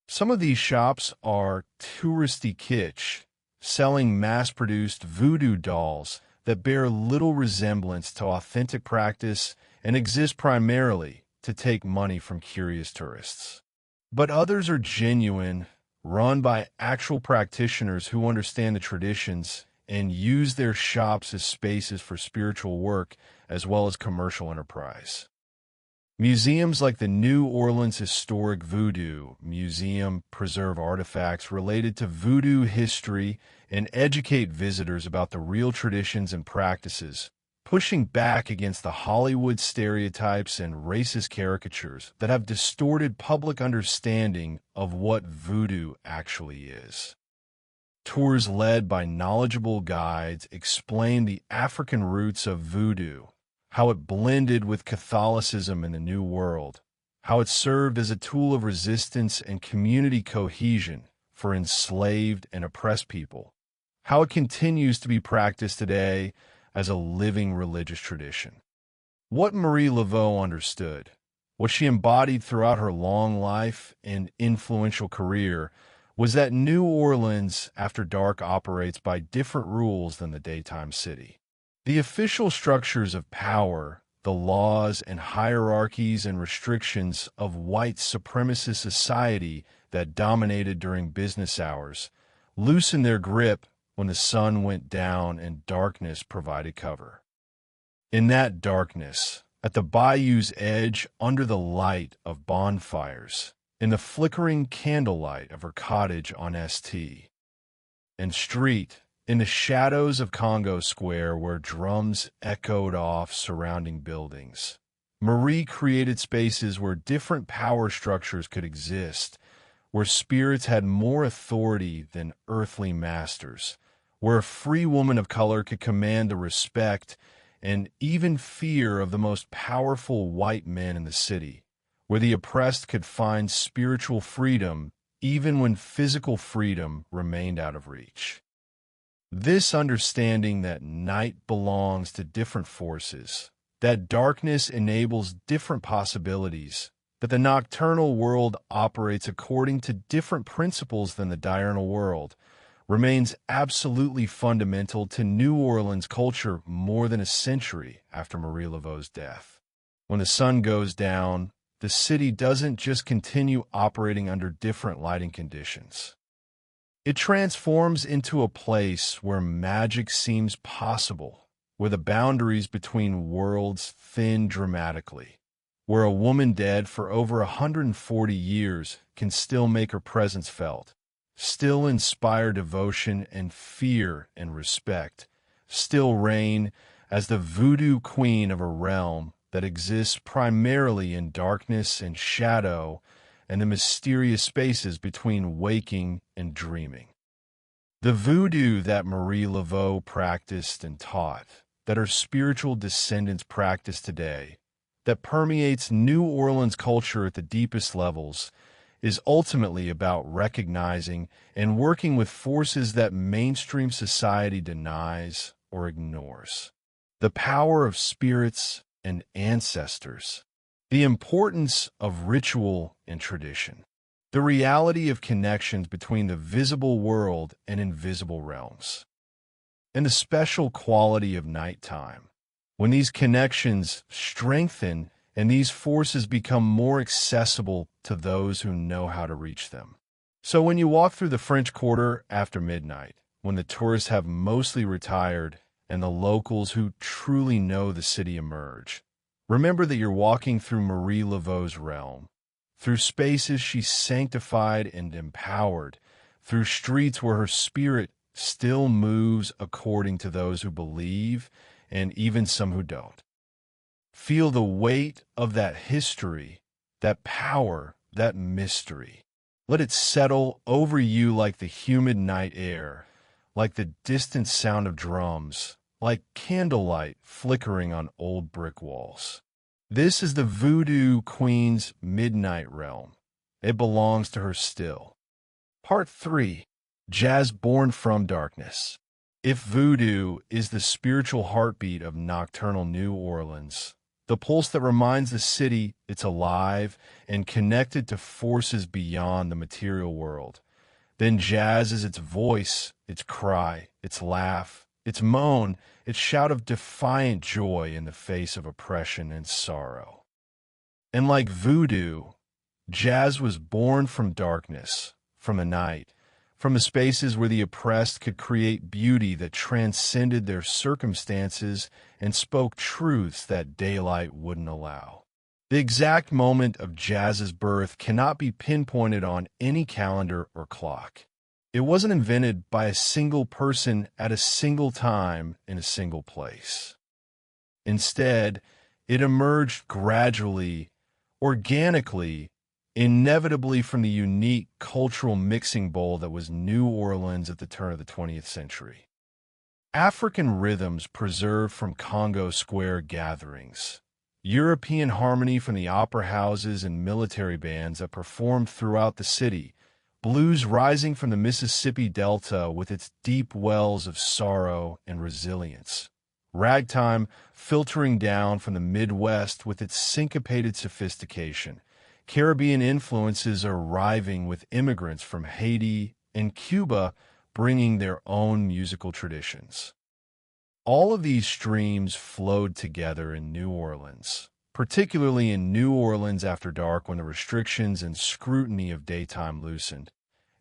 Some of these shops are touristy kitsch, selling mass-produced voodoo dolls that bear little resemblance to authentic practice and exist primarily to take money from curious tourists. But others are genuine, run by actual practitioners who understand the traditions and use their shops as spaces for spiritual work as well as commercial enterprise. Museums like the New Orleans Historic Voodoo Museum preserve artifacts related to voodoo history and educate visitors about the real traditions and practices, pushing back against the Hollywood stereotypes and racist caricatures that have distorted public understanding of what voodoo actually is. Tours led by knowledgeable guides explain the African roots of voodoo, how it blended with Catholicism in the New World, how it served as a tool of resistance and community cohesion for enslaved and oppressed people, how it continues to be practiced today as a living religious tradition. What Marie Laveau understood, what she embodied throughout her long life and influential career, was that New Orleans after dark operates by different rules than the daytime city. The official structures of power, the laws and hierarchies and restrictions of white supremacist society that dominated during business hours, loosened their grip when the sun went down and darkness provided cover. In that darkness, at the bayou's edge under the light of bonfires, in the flickering candlelight of her cottage on St. and Street, in the shadows of Congo Square where drums echoed off surrounding buildings, Marie created spaces where different power structures could exist, where spirits had more authority than earthly masters, where a free woman of color could command the respect and even fear of the most powerful white men in the city, where the oppressed could find spiritual freedom even when physical freedom remained out of reach. This understanding that night belongs to different forces, that darkness enables different possibilities, that the nocturnal world operates according to different principles than the diurnal world, remains absolutely fundamental to New Orleans culture more than a century after Marie Laveau's death. When the sun goes down, the city doesn't just continue operating under different lighting conditions. It transforms into a place where magic seems possible, where the boundaries between worlds thin dramatically, where a woman dead for over 140 years can still make her presence felt, still inspire devotion and fear and respect, still reign as the voodoo queen of a realm that exists primarily in darkness and shadow and the mysterious spaces between waking and dreaming. The voodoo that Marie Laveau practiced and taught, that her spiritual descendants practice today, that permeates New Orleans culture at the deepest levels, is ultimately about recognizing and working with forces that mainstream society denies or ignores. The power of spirits and ancestors, the importance of ritual and tradition, the reality of connections between the visible world and invisible realms, and the special quality of nighttime, when these connections strengthen and these forces become more accessible to those who know how to reach them. So when you walk through the French Quarter after midnight, when the tourists have mostly retired and the locals who truly know the city emerge, remember that you're walking through Marie Laveau's realm, through spaces she sanctified and empowered, through streets where her spirit still moves according to those who believe and even some who don't. Feel the weight of that history, that power, that mystery. Let it settle over you like the humid night air, like the distant sound of drums, like candlelight flickering on old brick walls. This is the Voodoo Queen's midnight realm. It belongs to her still. Part 3. Jazz Born from Darkness. If voodoo is the spiritual heartbeat of nocturnal New Orleans, the pulse that reminds the city it's alive and connected to forces beyond the material world, then jazz is its voice, its cry, its laugh, its moan, its shout of defiant joy in the face of oppression and sorrow. And like voodoo, jazz was born from darkness, from the night, from the spaces where the oppressed could create beauty that transcended their circumstances and spoke truths that daylight wouldn't allow. The exact moment of jazz's birth cannot be pinpointed on any calendar or clock. It wasn't invented by a single person at a single time in a single place. Instead, it emerged gradually, organically, inevitably from the unique cultural mixing bowl that was New Orleans at the turn of the 20th century. African rhythms preserved from Congo Square gatherings, European harmony from the opera houses and military bands that performed throughout the city, blues rising from the Mississippi Delta with its deep wells of sorrow and resilience, ragtime filtering down from the Midwest with its syncopated sophistication. Caribbean influences arriving with immigrants from Haiti and Cuba bringing their own musical traditions. All of these streams flowed together in New Orleans, particularly in New Orleans after dark when the restrictions and scrutiny of daytime loosened.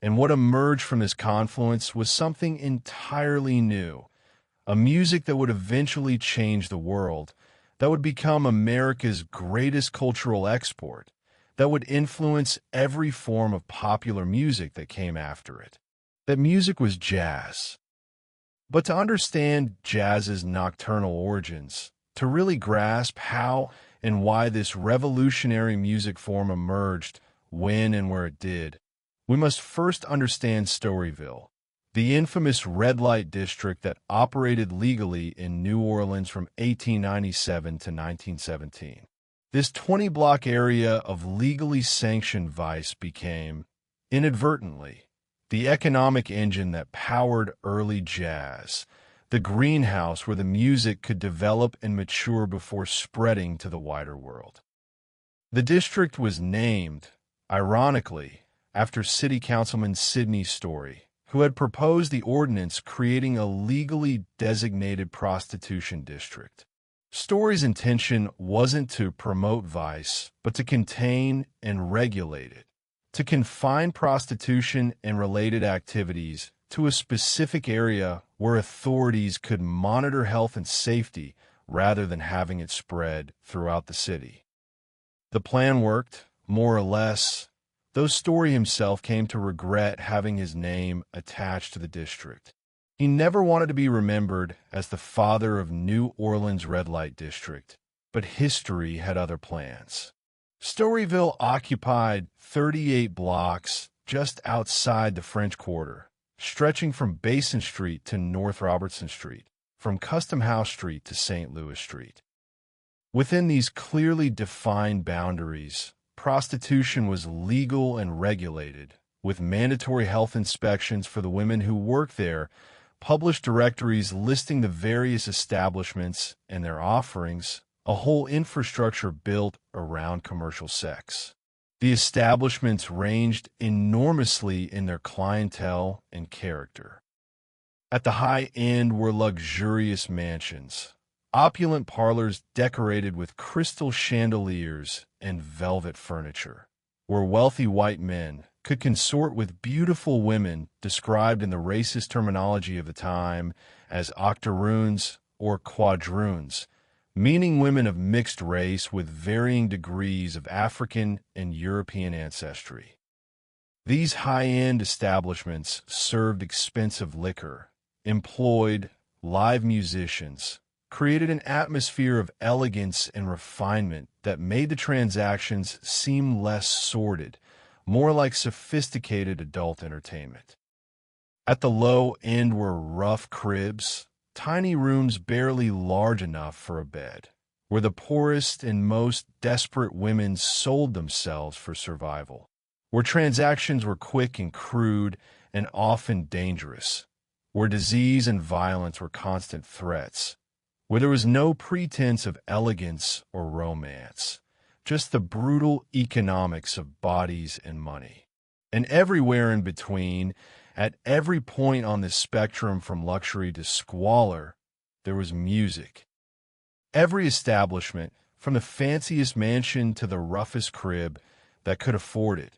And what emerged from this confluence was something entirely new, a music that would eventually change the world, that would become America's greatest cultural export, that would influence every form of popular music that came after it. That music was jazz. But to understand jazz's nocturnal origins, to really grasp how and why this revolutionary music form emerged, when and where it did, we must first understand Storyville, the infamous red light district that operated legally in New Orleans from 1897 to 1917. This 20-block area of legally sanctioned vice became, inadvertently, the economic engine that powered early jazz, the greenhouse where the music could develop and mature before spreading to the wider world. The district was named, ironically, after City Councilman Sidney Story, who had proposed the ordinance creating a legally designated prostitution district. Story's intention wasn't to promote vice, but to contain and regulate it, to confine prostitution and related activities to a specific area where authorities could monitor health and safety rather than having it spread throughout the city. The plan worked, more or less, though Story himself came to regret having his name attached to the district. He never wanted to be remembered as the father of New Orleans' red light district, but history had other plans. Storyville occupied 38 blocks just outside the French Quarter, stretching from Basin Street to North Robertson Street, from Custom House Street to St. Louis Street. Within these clearly defined boundaries, prostitution was legal and regulated, with mandatory health inspections for the women who worked there, published directories listing the various establishments and their offerings, a whole infrastructure built around commercial sex. The establishments ranged enormously in their clientele and character. At the high end were luxurious mansions, opulent parlors decorated with crystal chandeliers and velvet furniture, where wealthy white men could consort with beautiful women described in the racist terminology of the time as octoroons or quadroons, meaning women of mixed race with varying degrees of African and European ancestry. These high-end establishments served expensive liquor, employed live musicians, created an atmosphere of elegance and refinement that made the transactions seem less sordid, more like sophisticated adult entertainment. At the low end were rough cribs, tiny rooms barely large enough for a bed, where the poorest and most desperate women sold themselves for survival, where transactions were quick and crude and often dangerous, where disease and violence were constant threats, where there was no pretense of elegance or romance, just the brutal economics of bodies and money. And everywhere in between, at every point on this spectrum from luxury to squalor, there was music. Every establishment, from the fanciest mansion to the roughest crib that could afford it,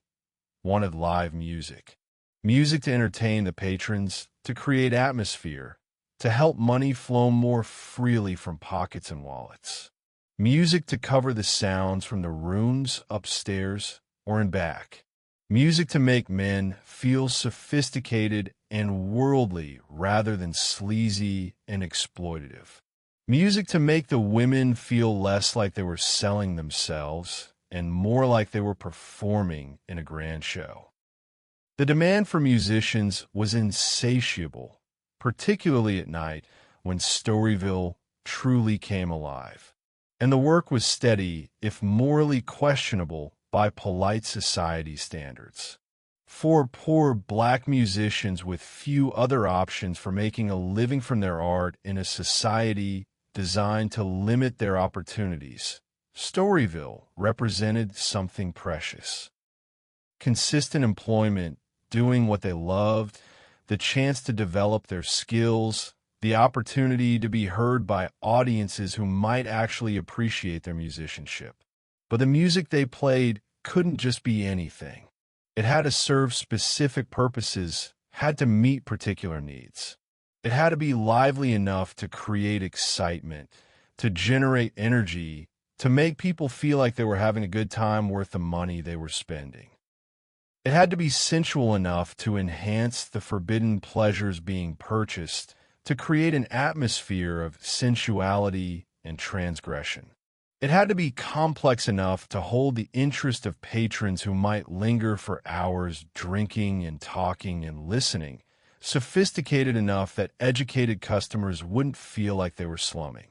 wanted live music. Music to entertain the patrons, to create atmosphere, to help money flow more freely from pockets and wallets. Music to cover the sounds from the rooms upstairs or in back. Music to make men feel sophisticated and worldly rather than sleazy and exploitative. Music to make the women feel less like they were selling themselves and more like they were performing in a grand show. The demand for musicians was insatiable, particularly at night when Storyville truly came alive. And the work was steady, if morally questionable, by polite society standards. For poor black musicians with few other options for making a living from their art in a society designed to limit their opportunities, Storyville represented something precious. Consistent employment, doing what they loved, the chance to develop their skills, the opportunity to be heard by audiences who might actually appreciate their musicianship. But the music they played couldn't just be anything. It had to serve specific purposes, had to meet particular needs. It had to be lively enough to create excitement, to generate energy, to make people feel like they were having a good time worth the money they were spending. It had to be sensual enough to enhance the forbidden pleasures being purchased, to create an atmosphere of sensuality and transgression. It had to be complex enough to hold the interest of patrons who might linger for hours drinking and talking and listening, sophisticated enough that educated customers wouldn't feel like they were slumming.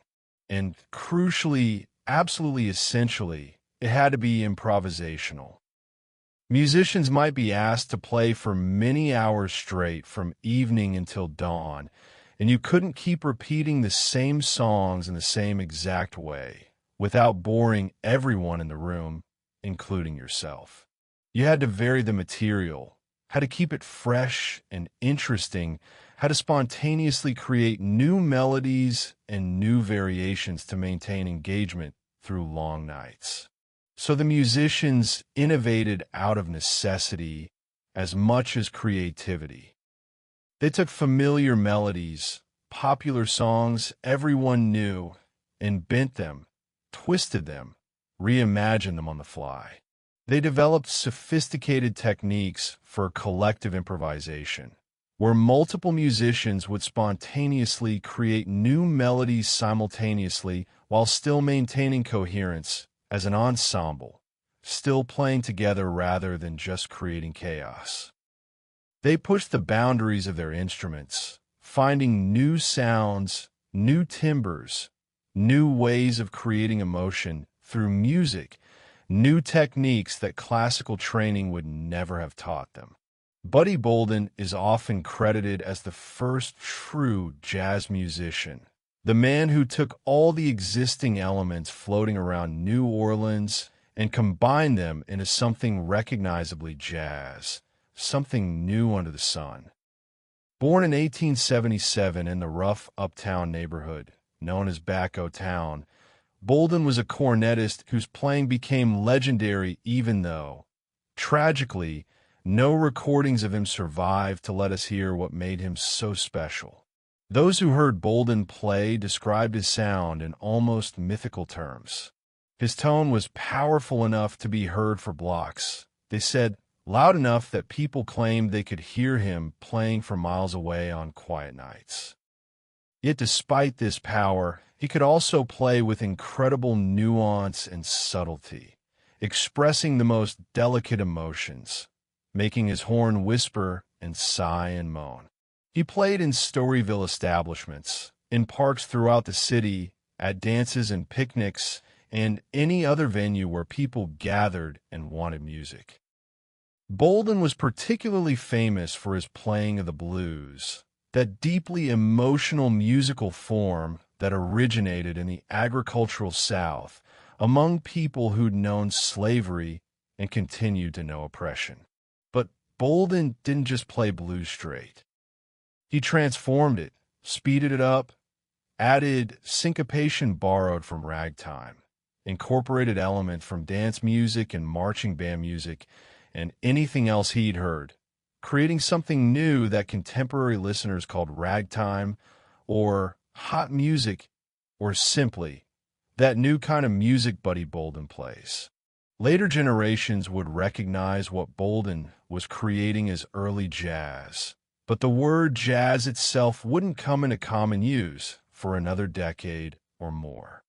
And crucially, absolutely essentially, it had to be improvisational. Musicians might be asked to play for many hours straight from evening until dawn, and you couldn't keep repeating the same songs in the same exact way without boring everyone in the room, including yourself. You had to vary the material, had to keep it fresh and interesting, had to spontaneously create new melodies and new variations to maintain engagement through long nights. So the musicians innovated out of necessity as much as creativity. They took familiar melodies, popular songs everyone knew, and bent them, twisted them, reimagined them on the fly. They developed sophisticated techniques for collective improvisation, where multiple musicians would spontaneously create new melodies simultaneously while still maintaining coherence as an ensemble, still playing together rather than just creating chaos. They pushed the boundaries of their instruments, finding new sounds, new timbres, new ways of creating emotion through music, new techniques that classical training would never have taught them. Buddy Bolden is often credited as the first true jazz musician, the man who took all the existing elements floating around New Orleans and combined them into something recognizably jazz, something new under the sun. Born in 1877 in the rough uptown neighborhood known as Backo Town, Bolden was a cornetist whose playing became legendary even though, tragically, no recordings of him survive to let us hear what made him so special. Those who heard Bolden play described his sound in almost mythical terms. His tone was powerful enough to be heard for blocks. They said, loud enough that people claimed they could hear him playing for miles away on quiet nights. Yet despite this power, he could also play with incredible nuance and subtlety, expressing the most delicate emotions, making his horn whisper and sigh and moan. He played in Storyville establishments, in parks throughout the city, at dances and picnics, and any other venue where people gathered and wanted music. Bolden was particularly famous for his playing of the blues, that deeply emotional musical form that originated in the agricultural South among people who'd known slavery and continued to know oppression. But Bolden didn't just play blues straight. He transformed it, speeded it up, added syncopation borrowed from ragtime, incorporated elements from dance music and marching band music, and anything else he'd heard, creating something new that contemporary listeners called ragtime, or hot music, or simply that new kind of music Buddy Bolden plays. Later generations would recognize what Bolden was creating as early jazz, but the word jazz itself wouldn't come into common use for another decade or more.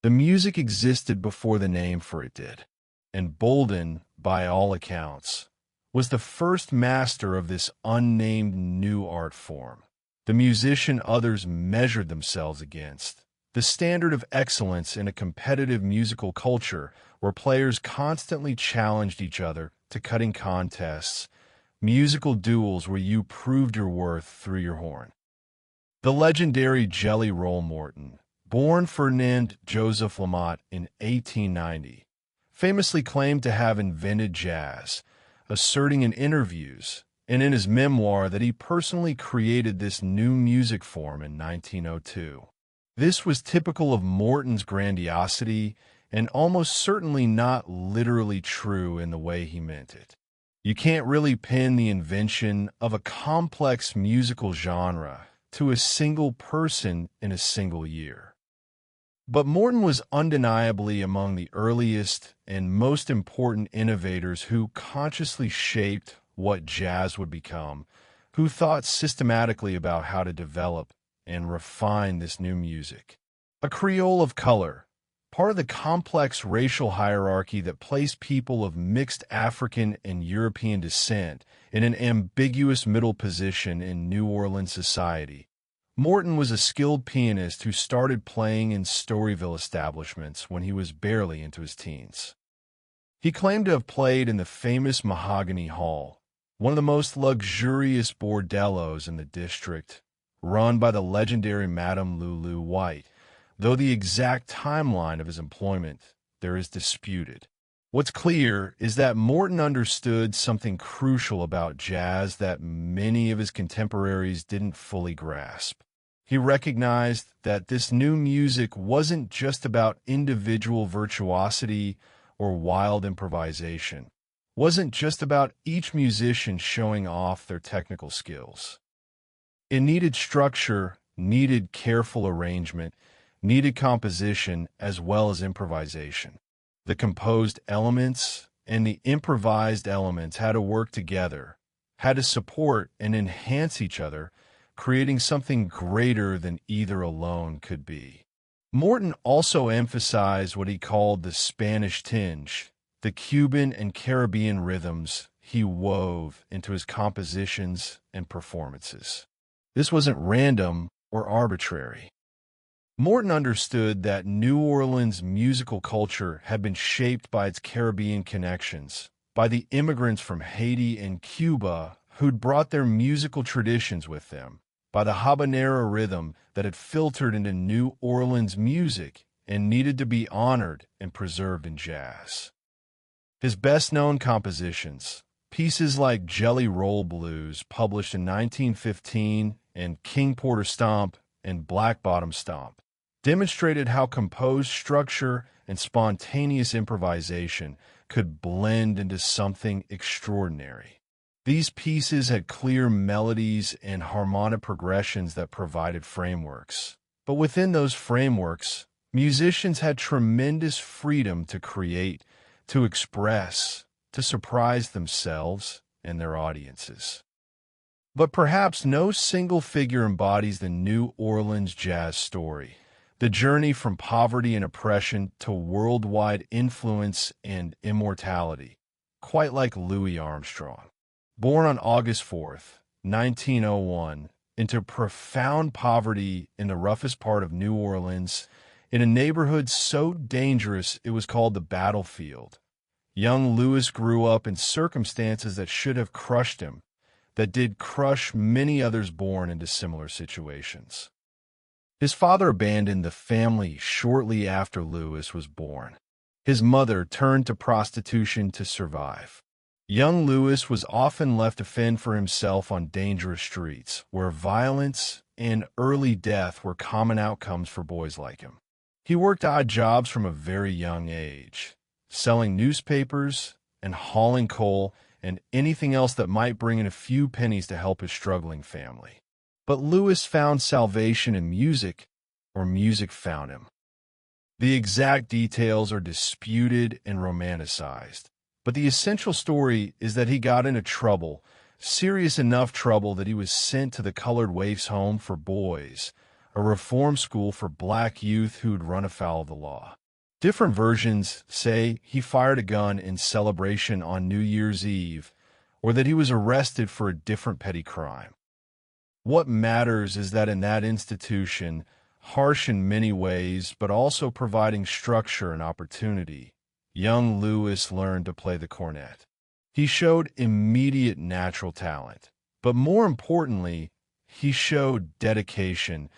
The music existed before the name for it did, and Bolden, by all accounts, was the first master of this unnamed new art form, the musician others measured themselves against, the standard of excellence in a competitive musical culture where players constantly challenged each other to cutting contests, musical duels where you proved your worth through your horn. The legendary Jelly Roll Morton, born Ferdinand Joseph Lamotte in 1890, famously claimed to have invented jazz, asserting in interviews and in his memoir that he personally created this new music form in 1902. This was typical of Morton's grandiosity and almost certainly not literally true in the way he meant it. You can't really pin the invention of a complex musical genre to a single person in a single year. But Morton was undeniably among the earliest and most important innovators who consciously shaped what jazz would become, who thought systematically about how to develop and refine this new music. A Creole of color, part of the complex racial hierarchy that placed people of mixed African and European descent in an ambiguous middle position in New Orleans society. Morton was a skilled pianist who started playing in Storyville establishments when he was barely into his teens. He claimed to have played in the famous Mahogany Hall, one of the most luxurious bordellos in the district, run by the legendary Madame Lulu White, though the exact timeline of his employment there is disputed. What's clear is that Morton understood something crucial about jazz that many of his contemporaries didn't fully grasp. He recognized that this new music wasn't just about individual virtuosity or wild improvisation, wasn't just about each musician showing off their technical skills. It needed structure, needed careful arrangement, needed composition as well as improvisation. The composed elements and the improvised elements had to work together, had to support and enhance each other, creating something greater than either alone could be. Morton also emphasized what he called the Spanish tinge, the Cuban and Caribbean rhythms he wove into his compositions and performances. This wasn't random or arbitrary. Morton understood that New Orleans' musical culture had been shaped by its Caribbean connections, by the immigrants from Haiti and Cuba who'd brought their musical traditions with them, by the habanera rhythm that had filtered into New Orleans music and needed to be honored and preserved in jazz. His best-known compositions, pieces like Jelly Roll Blues, published in 1915, and King Porter Stomp and Black Bottom Stomp, demonstrated how composed structure and spontaneous improvisation could blend into something extraordinary. These pieces had clear melodies and harmonic progressions that provided frameworks. But within those frameworks, musicians had tremendous freedom to create, to express, to surprise themselves and their audiences. But perhaps no single figure embodies the New Orleans jazz story, the journey from poverty and oppression to worldwide influence and immortality, quite like Louis Armstrong. Born on August 4th, 1901, into profound poverty in the roughest part of New Orleans, in a neighborhood so dangerous it was called the battlefield, young Louis grew up in circumstances that should have crushed him, that did crush many others born into similar situations. His father abandoned the family shortly after Louis was born. His mother turned to prostitution to survive. Young Louis was often left to fend for himself on dangerous streets, where violence and early death were common outcomes for boys like him. He worked odd jobs from a very young age, selling newspapers and hauling coal and anything else that might bring in a few pennies to help his struggling family. But Louis found salvation in music, or music found him. The exact details are disputed and romanticized, but the essential story is that he got into trouble, serious enough trouble that he was sent to the Colored Waifs Home for Boys, a reform school for black youth who'd run afoul of the law. Different versions say he fired a gun in celebration on New Year's Eve, or that he was arrested for a different petty crime. What matters is that in that institution, harsh in many ways, but also providing structure and opportunity, young Louis learned to play the cornet. He showed immediate natural talent, but more importantly, he showed dedication,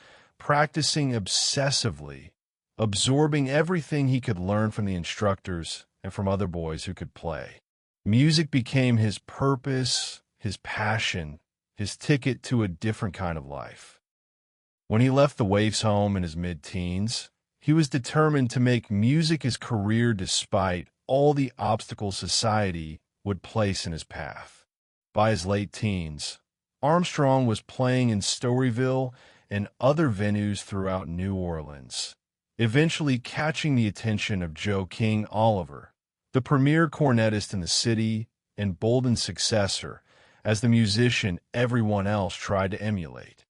practicing obsessively, absorbing everything he could learn from the instructors and from other boys who could play. Music became his purpose, his passion, his ticket to a different kind of life. When he left the Waifs' home in his mid-teens, he was determined to make music his career despite all the obstacles society would place in his path. By his late teens, Armstrong was playing in Storyville and other venues throughout New Orleans, eventually catching the attention of Joe King Oliver, the premier cornetist in the city and Bolden's successor as the musician everyone else tried to emulate.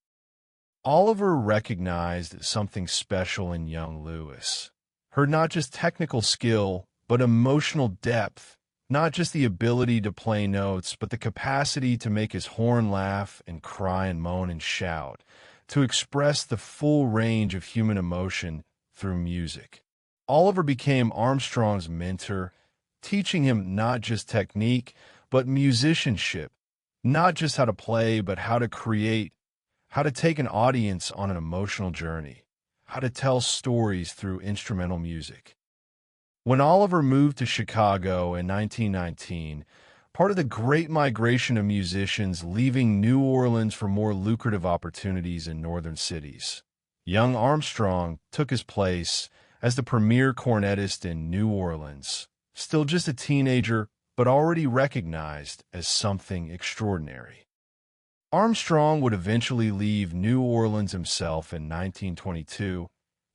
Oliver recognized something special in young Lewis, heard not just technical skill, but emotional depth, not just the ability to play notes, but the capacity to make his horn laugh and cry and moan and shout, to express the full range of human emotion through music. Oliver became Armstrong's mentor, teaching him not just technique, but musicianship, not just how to play, but how to create, how to take an audience on an emotional journey, how to tell stories through instrumental music. When Oliver moved to Chicago in 1919, part of the great migration of musicians leaving New Orleans for more lucrative opportunities in northern cities, young Armstrong took his place as the premier cornetist in New Orleans, still just a teenager, but already recognized as something extraordinary. Armstrong would eventually leave New Orleans himself in 1922,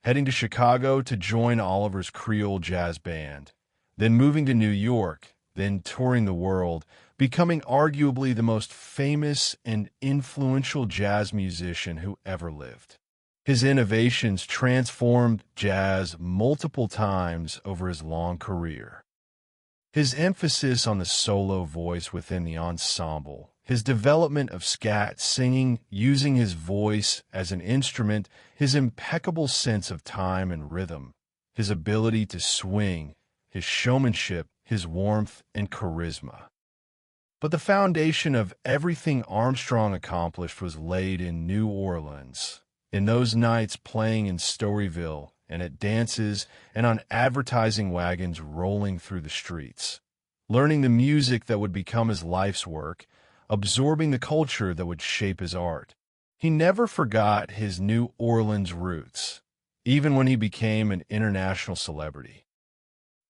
heading to Chicago to join Oliver's Creole jazz band, then moving to New York, then touring the world, becoming arguably the most famous and influential jazz musician who ever lived. His innovations transformed jazz multiple times over his long career. His emphasis on the solo voice within the ensemble, his development of scat singing using his voice as an instrument, his impeccable sense of time and rhythm, his ability to swing, his showmanship, his warmth and charisma. But the foundation of everything Armstrong accomplished was laid in New Orleans, in those nights playing in Storyville and at dances and on advertising wagons rolling through the streets, learning the music that would become his life's work, absorbing the culture that would shape his art. He never forgot his New Orleans roots, even when he became an international celebrity.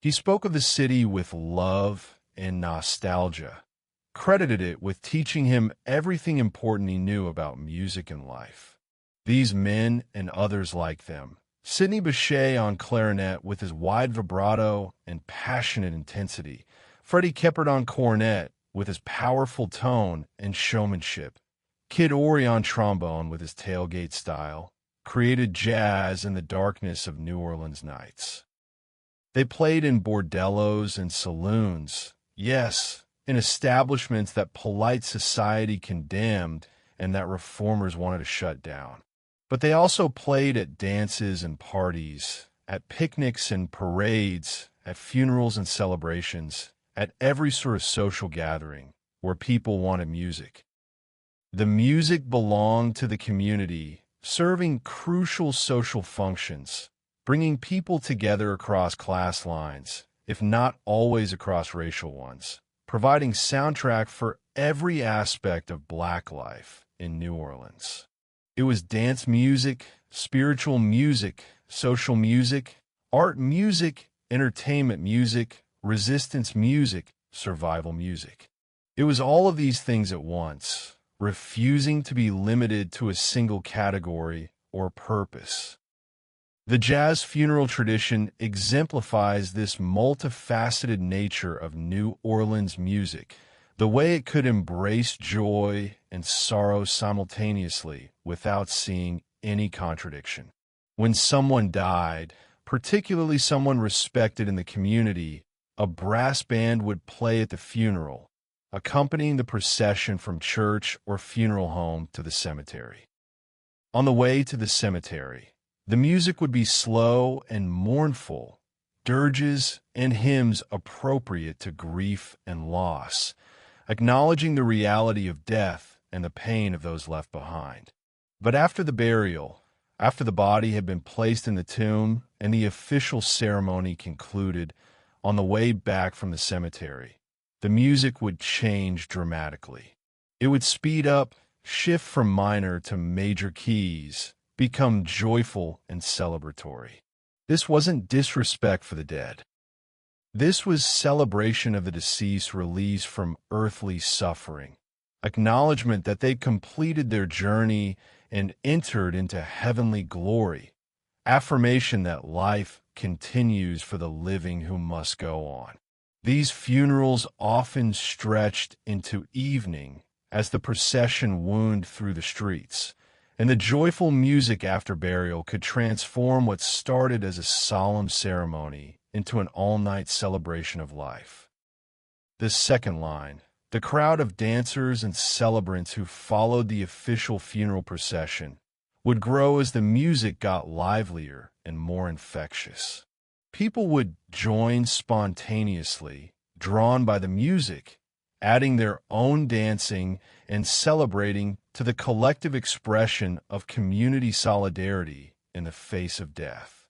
He spoke of the city with love and nostalgia, credited it with teaching him everything important he knew about music and life. These men and others like them, Sidney Bechet on clarinet with his wide vibrato and passionate intensity, Freddie Keppert on cornet with his powerful tone and showmanship, Kid Ory on trombone with his tailgate style, created jazz in the darkness of New Orleans nights. They played in bordellos and saloons, yes, in establishments that polite society condemned and that reformers wanted to shut down. But they also played at dances and parties, at picnics and parades, at funerals and celebrations, at every sort of social gathering where people wanted music. The music belonged to the community, serving crucial social functions, bringing people together across class lines, if not always across racial ones, providing soundtrack for every aspect of Black life in New Orleans. It was dance music, spiritual music, social music, art music, entertainment music, resistance music, survival music. It was all of these things at once, refusing to be limited to a single category or purpose. The jazz funeral tradition exemplifies this multifaceted nature of New Orleans music, the way it could embrace joy and sorrow simultaneously without seeing any contradiction. When someone died, particularly someone respected in the community, a brass band would play at the funeral, accompanying the procession from church or funeral home to the cemetery. On the way to the cemetery, the music would be slow and mournful, dirges and hymns appropriate to grief and loss, acknowledging the reality of death and the pain of those left behind. But after the burial, After the body had been placed in the tomb and the official ceremony concluded, on the way back from the cemetery, the music would change dramatically. It would speed up, shift from minor to major keys, become joyful and celebratory. This wasn't disrespect for the dead. This was celebration of the deceased release from earthly suffering, acknowledgement that they completed their journey and entered into heavenly glory, affirmation that life continues for the living who must go on. These funerals often stretched into evening as the procession wound through the streets, and the joyful music after burial could transform what started as a solemn ceremony into an all-night celebration of life. The second line, the crowd of dancers and celebrants who followed the official funeral procession, would grow as the music got livelier and more infectious. People would join spontaneously, drawn by the music, adding their own dancing and celebrating to the collective expression of community solidarity in the face of death.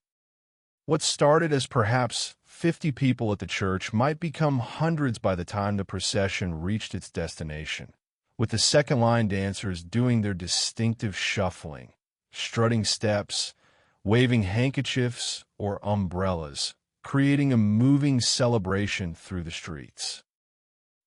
What started as perhaps 50 people at the church might become hundreds by the time the procession reached its destination, with the second-line dancers doing their distinctive shuffling, strutting steps, waving handkerchiefs or umbrellas, creating a moving celebration through the streets.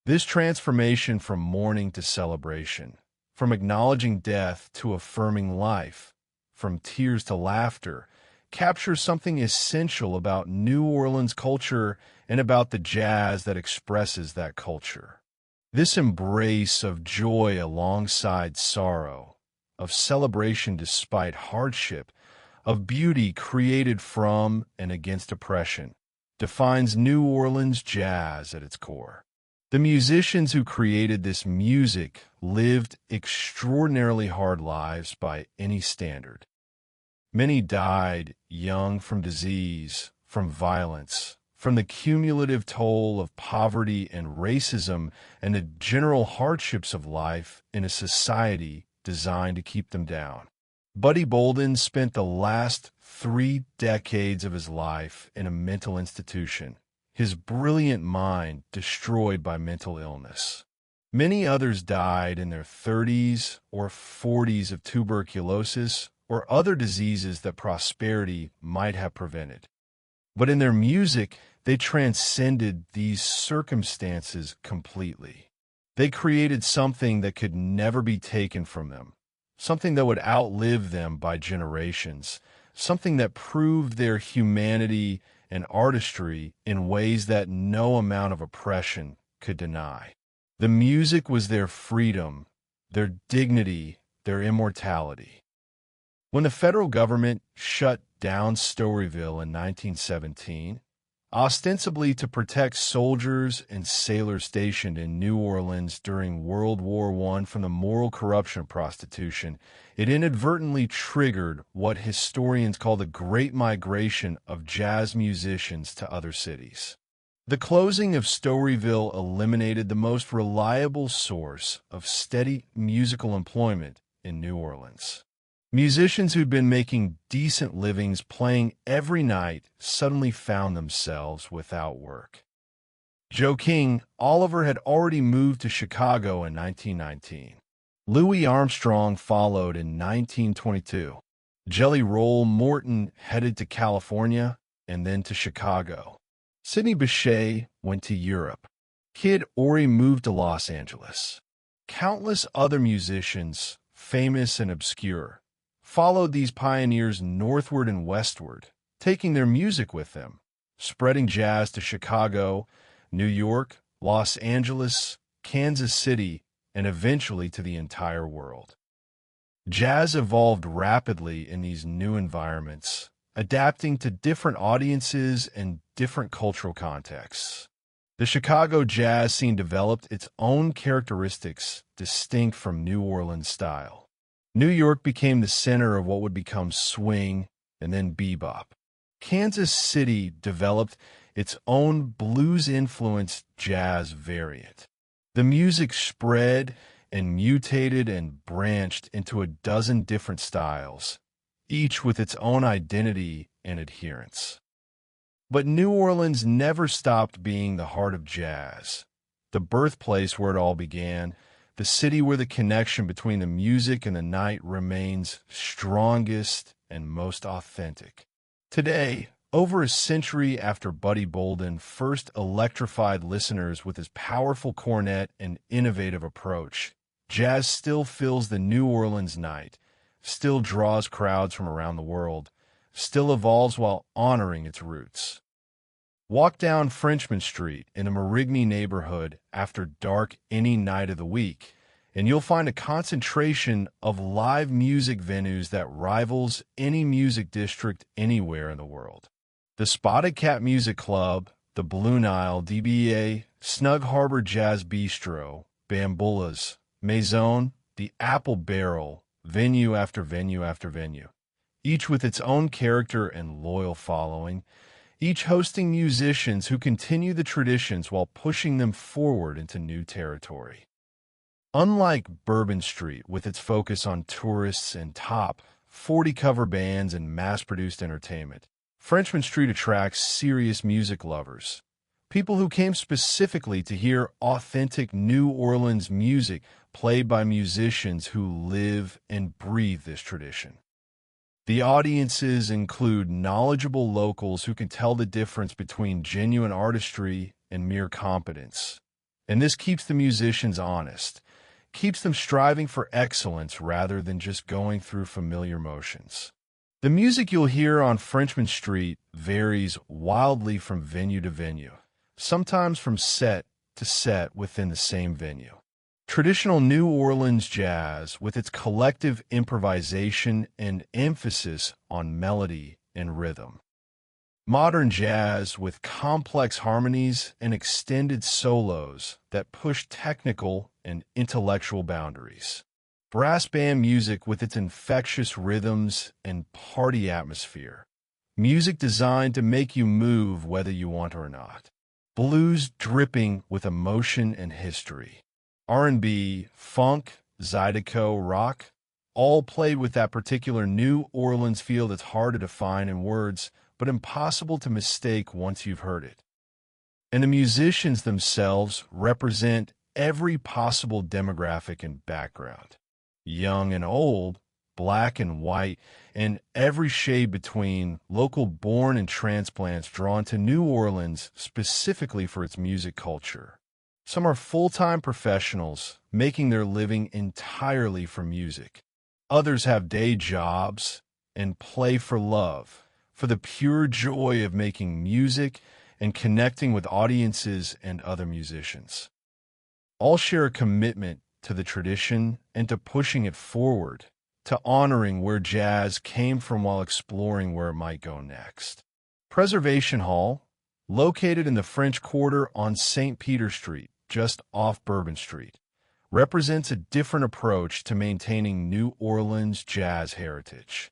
This transformation from mourning to celebration, from acknowledging death to affirming life, from tears to laughter, captures something essential about New Orleans culture and about the jazz that expresses that culture. This embrace of joy alongside sorrow, of celebration despite hardship, of beauty created from and against oppression, defines New Orleans jazz at its core. The musicians who created this music lived extraordinarily hard lives by any standard. Many died young from disease, from violence, from the cumulative toll of poverty and racism and the general hardships of life in a society designed to keep them down. Buddy Bolden spent the last 3 decades of his life in a mental institution, his brilliant mind destroyed by mental illness. Many others died in their 30s or 40s of tuberculosis or other diseases that prosperity might have prevented. But in their music, they transcended these circumstances completely. They created something that could never be taken from them, something that would outlive them by generations, something that proved their humanity and artistry in ways that no amount of oppression could deny. The music was their freedom, their dignity, their immortality. When the federal government shut down Storyville in 1917, ostensibly to protect soldiers and sailors stationed in New Orleans during World War I from the moral corruption of prostitution, it inadvertently triggered what historians call the Great Migration of jazz musicians to other cities. The closing of Storyville eliminated the most reliable source of steady musical employment in New Orleans. Musicians who'd been making decent livings playing every night suddenly found themselves without work. Joe King Oliver had already moved to Chicago in 1919. Louis Armstrong followed in 1922. Jelly Roll Morton headed to California and then to Chicago. Sidney Bechet went to Europe. Kid Ory moved to Los Angeles. Countless other musicians, famous and obscure, followed these pioneers northward and westward, taking their music with them, spreading jazz to Chicago, New York, Los Angeles, Kansas City, and eventually to the entire world. Jazz evolved rapidly in these new environments, adapting to different audiences and different cultural contexts. The Chicago jazz scene developed its own characteristics distinct from New Orleans style. New York became the center of what would become swing and then bebop. Kansas City developed its own blues-influenced jazz variant. The music spread and mutated and branched into a dozen different styles, each with its own identity and adherence. But New Orleans never stopped being the heart of jazz, the birthplace where it all began, the city where the connection between the music and the night remains strongest and most authentic. Today, over a century after Buddy Bolden first electrified listeners with his powerful cornet and innovative approach, jazz still fills the New Orleans night, still draws crowds from around the world, still evolves while honoring its roots. Walk down Frenchmen Street in a Marigny neighborhood after dark any night of the week, and you'll find a concentration of live music venues that rivals any music district anywhere in the world. The Spotted Cat Music Club, the Blue Nile DBA, Snug Harbor Jazz Bistro, Bambulas, Maison, the Apple Barrel, venue after venue after venue, each with its own character and loyal following, each hosting musicians who continue the traditions while pushing them forward into new territory. Unlike Bourbon Street, with its focus on tourists and top 40 cover bands and mass-produced entertainment, Frenchmen Street attracts serious music lovers, people who came specifically to hear authentic New Orleans music played by musicians who live and breathe this tradition. The audiences include knowledgeable locals who can tell the difference between genuine artistry and mere competence. And this keeps the musicians honest, keeps them striving for excellence rather than just going through familiar motions. The music you'll hear on Frenchmen Street varies wildly from venue to venue, sometimes from set to set within the same venue. Traditional New Orleans jazz, with its collective improvisation and emphasis on melody and rhythm. Modern jazz, with complex harmonies and extended solos that push technical and intellectual boundaries. Brass band music with its infectious rhythms and party atmosphere. Music designed to make you move whether you want or not. Blues dripping with emotion and history. R&B, funk, zydeco, rock, all played with that particular New Orleans feel that's hard to define in words, but impossible to mistake once you've heard it. And the musicians themselves represent every possible demographic and background. Young and old, black and white, and every shade between, local born and transplants drawn to New Orleans specifically for its music culture. Some are full-time professionals, making their living entirely from music. Others have day jobs and play for love, for the pure joy of making music and connecting with audiences and other musicians. All share a commitment to the tradition and to pushing it forward, to honoring where jazz came from while exploring where it might go next. Preservation Hall, located in the French Quarter on St. Peter Street, just off Bourbon Street, represents a different approach to maintaining New Orleans jazz heritage.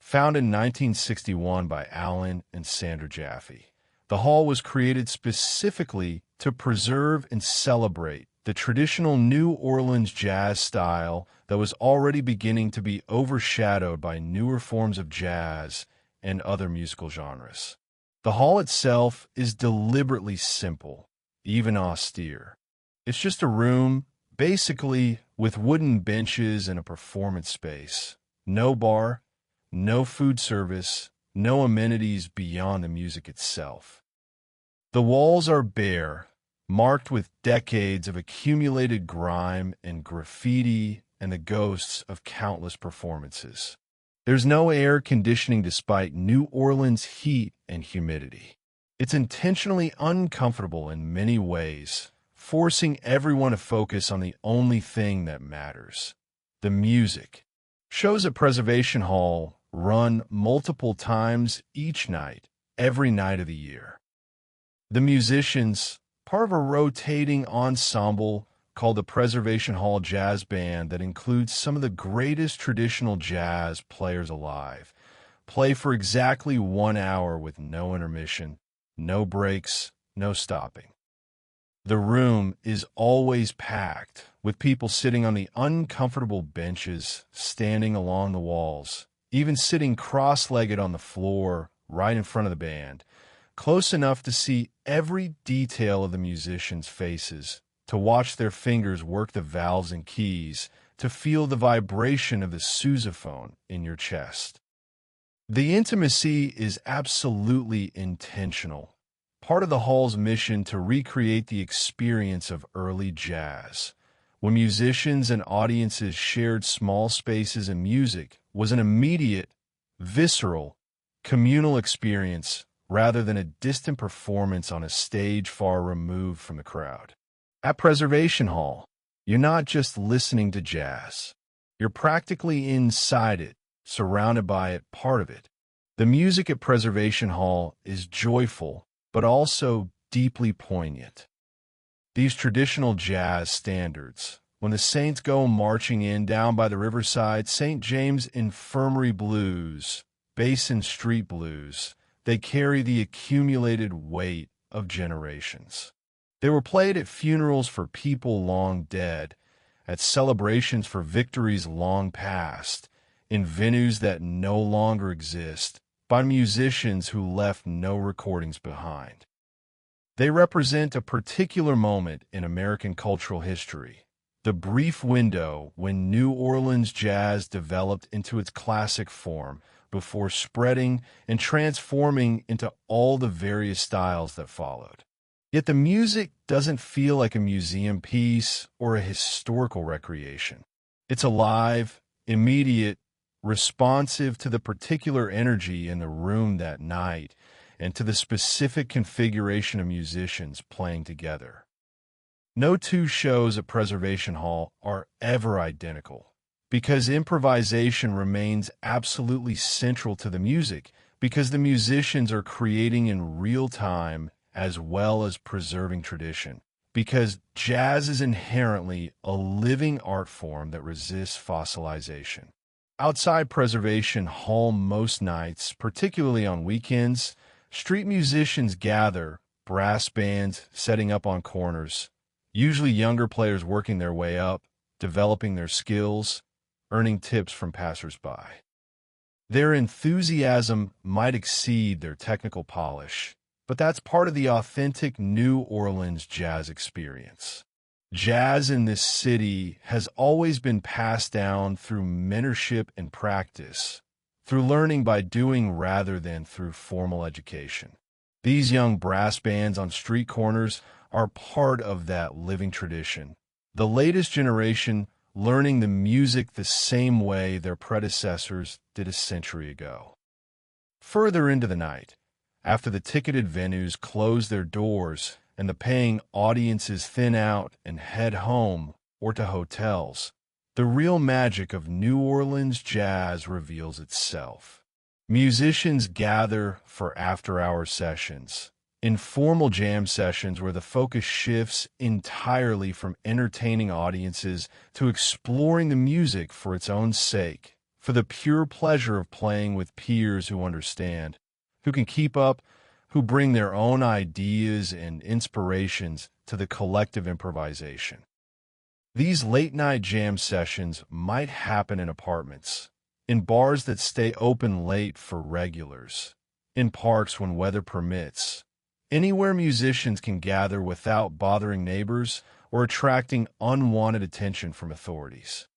Founded in 1961 by Alan and Sandra Jaffe, the hall was created specifically to preserve and celebrate the traditional New Orleans jazz style that was already beginning to be overshadowed by newer forms of jazz and other musical genres. The hall itself is deliberately simple, even austere. It's just a room, basically, with wooden benches and a performance space. No bar, no food service, no amenities beyond the music itself. The walls are bare, marked with decades of accumulated grime and graffiti and the ghosts of countless performances. There's no air conditioning despite New Orleans' heat and humidity. It's intentionally uncomfortable in many ways, forcing everyone to focus on the only thing that matters, the music. Shows at Preservation Hall run multiple times each night, every night of the year. The musicians, part of a rotating ensemble called the Preservation Hall Jazz Band that includes some of the greatest traditional jazz players alive, play for exactly 1 hour with no intermission, no breaks, no stopping. The room is always packed, with people sitting on the uncomfortable benches, standing along the walls, even sitting cross-legged on the floor right in front of the band, close enough to see every detail of the musicians' faces, to watch their fingers work the valves and keys, to feel the vibration of the sousaphone in your chest. The intimacy is absolutely intentional, part of the hall's mission to recreate the experience of early jazz, when musicians and audiences shared small spaces and music was an immediate, visceral, communal experience rather than a distant performance on a stage far removed from the crowd. At Preservation Hall, you're not just listening to jazz. You're practically inside it, surrounded by it, part of it. The music at Preservation Hall is joyful, but also deeply poignant. These traditional jazz standards, when the Saints go marching in down by the riverside, St. James Infirmary blues, Basin Street blues, they carry the accumulated weight of generations. They were played at funerals for people long dead, at celebrations for victories long past, in venues that no longer exist, by musicians who left no recordings behind. They represent a particular moment in American cultural history, the brief window when New Orleans jazz developed into its classic form before spreading and transforming into all the various styles that followed. Yet the music doesn't feel like a museum piece or a historical recreation. It's alive, immediate, responsive to the particular energy in the room that night and to the specific configuration of musicians playing together. No two shows at Preservation Hall are ever identical, because improvisation remains absolutely central to the music, because the musicians are creating in real time as well as preserving tradition, because jazz is inherently a living art form that resists fossilization. Outside Preservation Hall most nights, particularly on weekends, street musicians gather, brass bands setting up on corners, usually younger players working their way up, developing their skills, earning tips from passersby. Their enthusiasm might exceed their technical polish, but that's part of the authentic New Orleans jazz experience. Jazz in this city has always been passed down through mentorship and practice, through learning by doing rather than through formal education. These young brass bands on street corners are part of that living tradition. The latest generation learning the music the same way their predecessors did a century ago. Further into the night, after the ticketed venues close their doors and the paying audiences thin out and head home or to hotels, the real magic of New Orleans jazz reveals itself. Musicians gather for after-hour sessions, informal jam sessions where the focus shifts entirely from entertaining audiences to exploring the music for its own sake, for the pure pleasure of playing with peers who understand, who can keep up, who bring their own ideas and inspirations to the collective improvisation. These late-night jam sessions might happen in apartments, in bars that stay open late for regulars, in parks when weather permits, anywhere musicians can gather without bothering neighbors or attracting unwanted attention from authorities.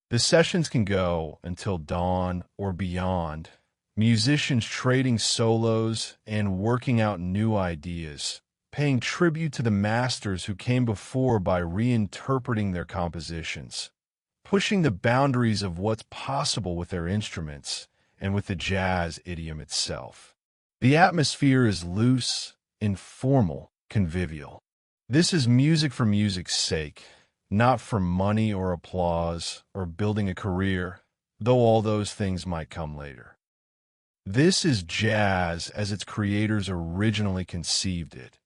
The sessions can go until dawn or beyond, musicians trading solos and working out new ideas, paying tribute to the masters who came before by reinterpreting their compositions, pushing the boundaries of what's possible with their instruments and with the jazz idiom itself. The atmosphere is loose, informal, convivial. This is music for music's sake, not for money or applause or building a career, though all those things might come later. This is jazz as its creators originally conceived it,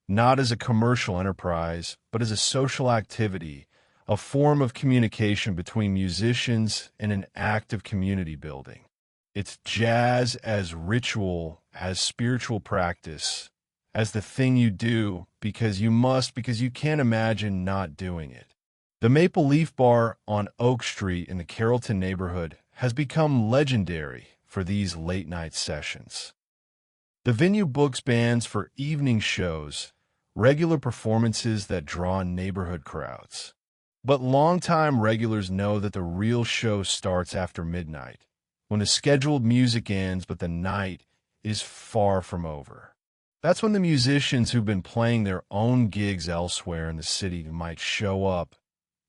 not as a commercial enterprise, but as a social activity, a form of communication between musicians and an act of community building. It's jazz as ritual, as spiritual practice, as the thing you do because you must, because you can't imagine not doing it. The Maple Leaf Bar on Oak Street in the Carrollton neighborhood has become legendary for these late-night sessions. The venue books bands for evening shows, regular performances that draw neighborhood crowds. But longtime regulars know that the real show starts after midnight, when the scheduled music ends but the night is far from over. That's when the musicians who've been playing their own gigs elsewhere in the city might show up,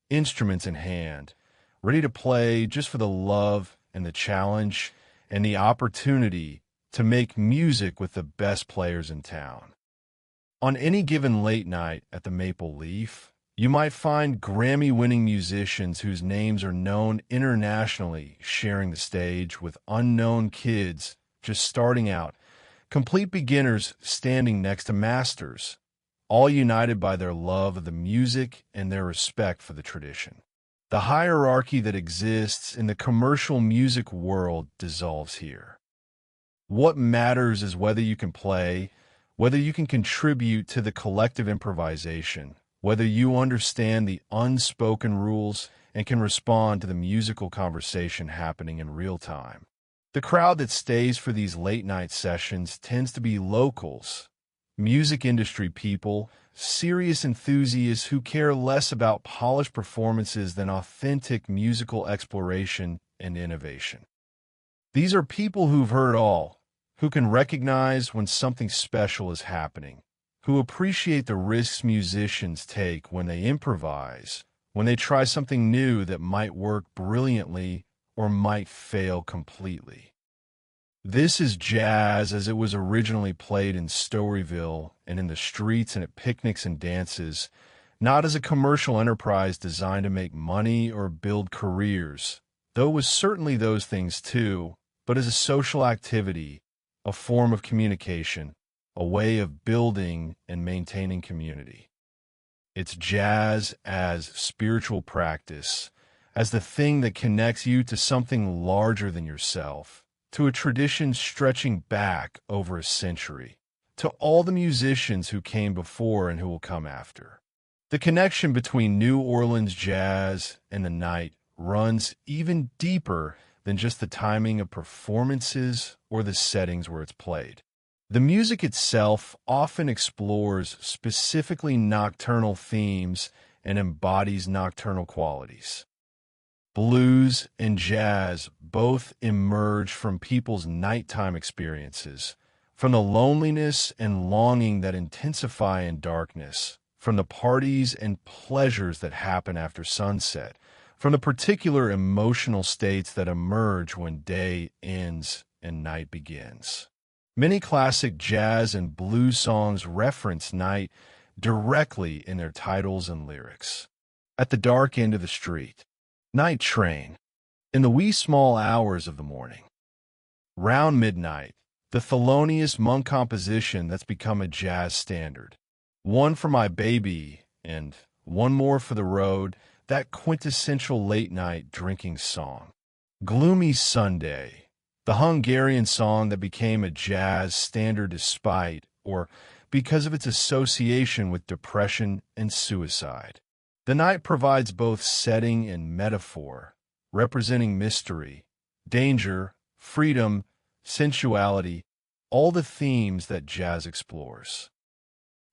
instruments in hand, ready to play just for the love and the challenge and the opportunity to make music with the best players in town. On any given late night at the Maple Leaf, you might find Grammy-winning musicians whose names are known internationally sharing the stage with unknown kids just starting out, complete beginners standing next to masters, all united by their love of the music and their respect for the tradition. The hierarchy that exists in the commercial music world dissolves here. What matters is whether you can play, whether you can contribute to the collective improvisation, whether you understand the unspoken rules and can respond to the musical conversation happening in real time. The crowd that stays for these late-night sessions tends to be locals, music industry people, serious enthusiasts who care less about polished performances than authentic musical exploration and innovation. These are people who've heard all, who can recognize when something special is happening, who appreciate the risks musicians take when they improvise, when they try something new that might work brilliantly or might fail completely. This is jazz as it was originally played in Storyville and in the streets and at picnics and dances, not as a commercial enterprise designed to make money or build careers, though it was certainly those things too, but as a social activity, a form of communication, a way of building and maintaining community. It's jazz as spiritual practice, as the thing that connects you to something larger than yourself, to a tradition stretching back over a century, to all the musicians who came before and who will come after. The connection between New Orleans jazz and the night runs even deeper than just the timing of performances or the settings where it's played. The music itself often explores specifically nocturnal themes and embodies nocturnal qualities. Blues and jazz both emerge from people's nighttime experiences, from the loneliness and longing that intensify in darkness, from the parties and pleasures that happen after sunset, from the particular emotional states that emerge when day ends and night begins. Many classic jazz and blues songs reference night directly in their titles and lyrics. At the dark end of the street, night train, in the wee small hours of the morning. Round midnight, the Thelonious Monk composition that's become a jazz standard. One for my baby and one more for the road, that quintessential late-night drinking song. Gloomy Sunday, the Hungarian song that became a jazz standard despite, or because of its association with depression and suicide. The night provides both setting and metaphor, representing mystery, danger, freedom, sensuality, all the themes that jazz explores.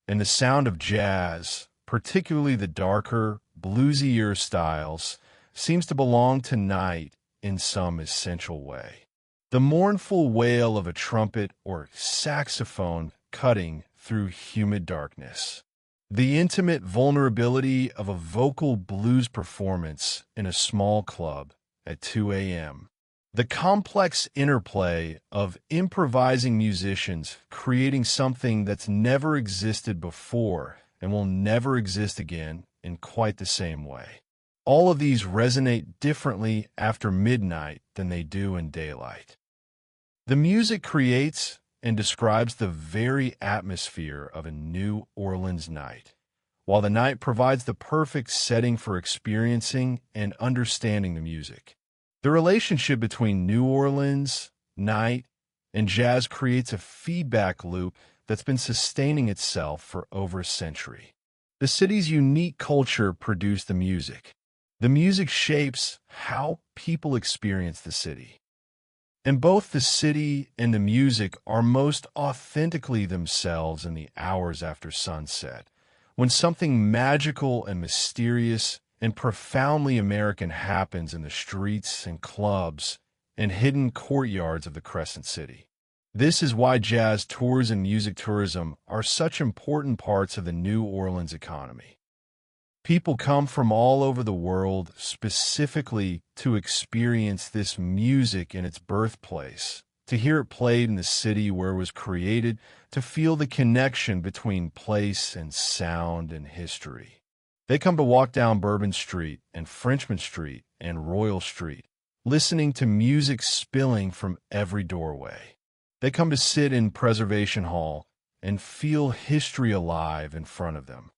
And the sound of jazz, particularly the darker, bluesier styles, seems to belong to night in some essential way. The mournful wail of a trumpet or saxophone cutting through humid darkness. The intimate vulnerability of a vocal blues performance in a small club at 2 a.m. The complex interplay of improvising musicians creating something that's never existed before and will never exist again in quite the same way. All of these resonate differently after midnight than they do in daylight. The music creates and describes the very atmosphere of a New Orleans night, while the night provides the perfect setting for experiencing and understanding the music. The relationship between New Orleans, night, and jazz creates a feedback loop that's been sustaining itself for over a century. The city's unique culture produced the music. The music shapes how people experience the city. And both the city and the music are most authentically themselves in the hours after sunset, when something magical and mysterious and profoundly American happens in the streets and clubs and hidden courtyards of the Crescent City. This is why jazz tours and music tourism are such important parts of the New Orleans economy. People come from all over the world specifically to experience this music in its birthplace, to hear it played in the city where it was created, to feel the connection between place and sound and history. They come to walk down Bourbon Street and Frenchmen Street and Royal Street, listening to music spilling from every doorway. They come to sit in Preservation Hall and feel history alive in front of them.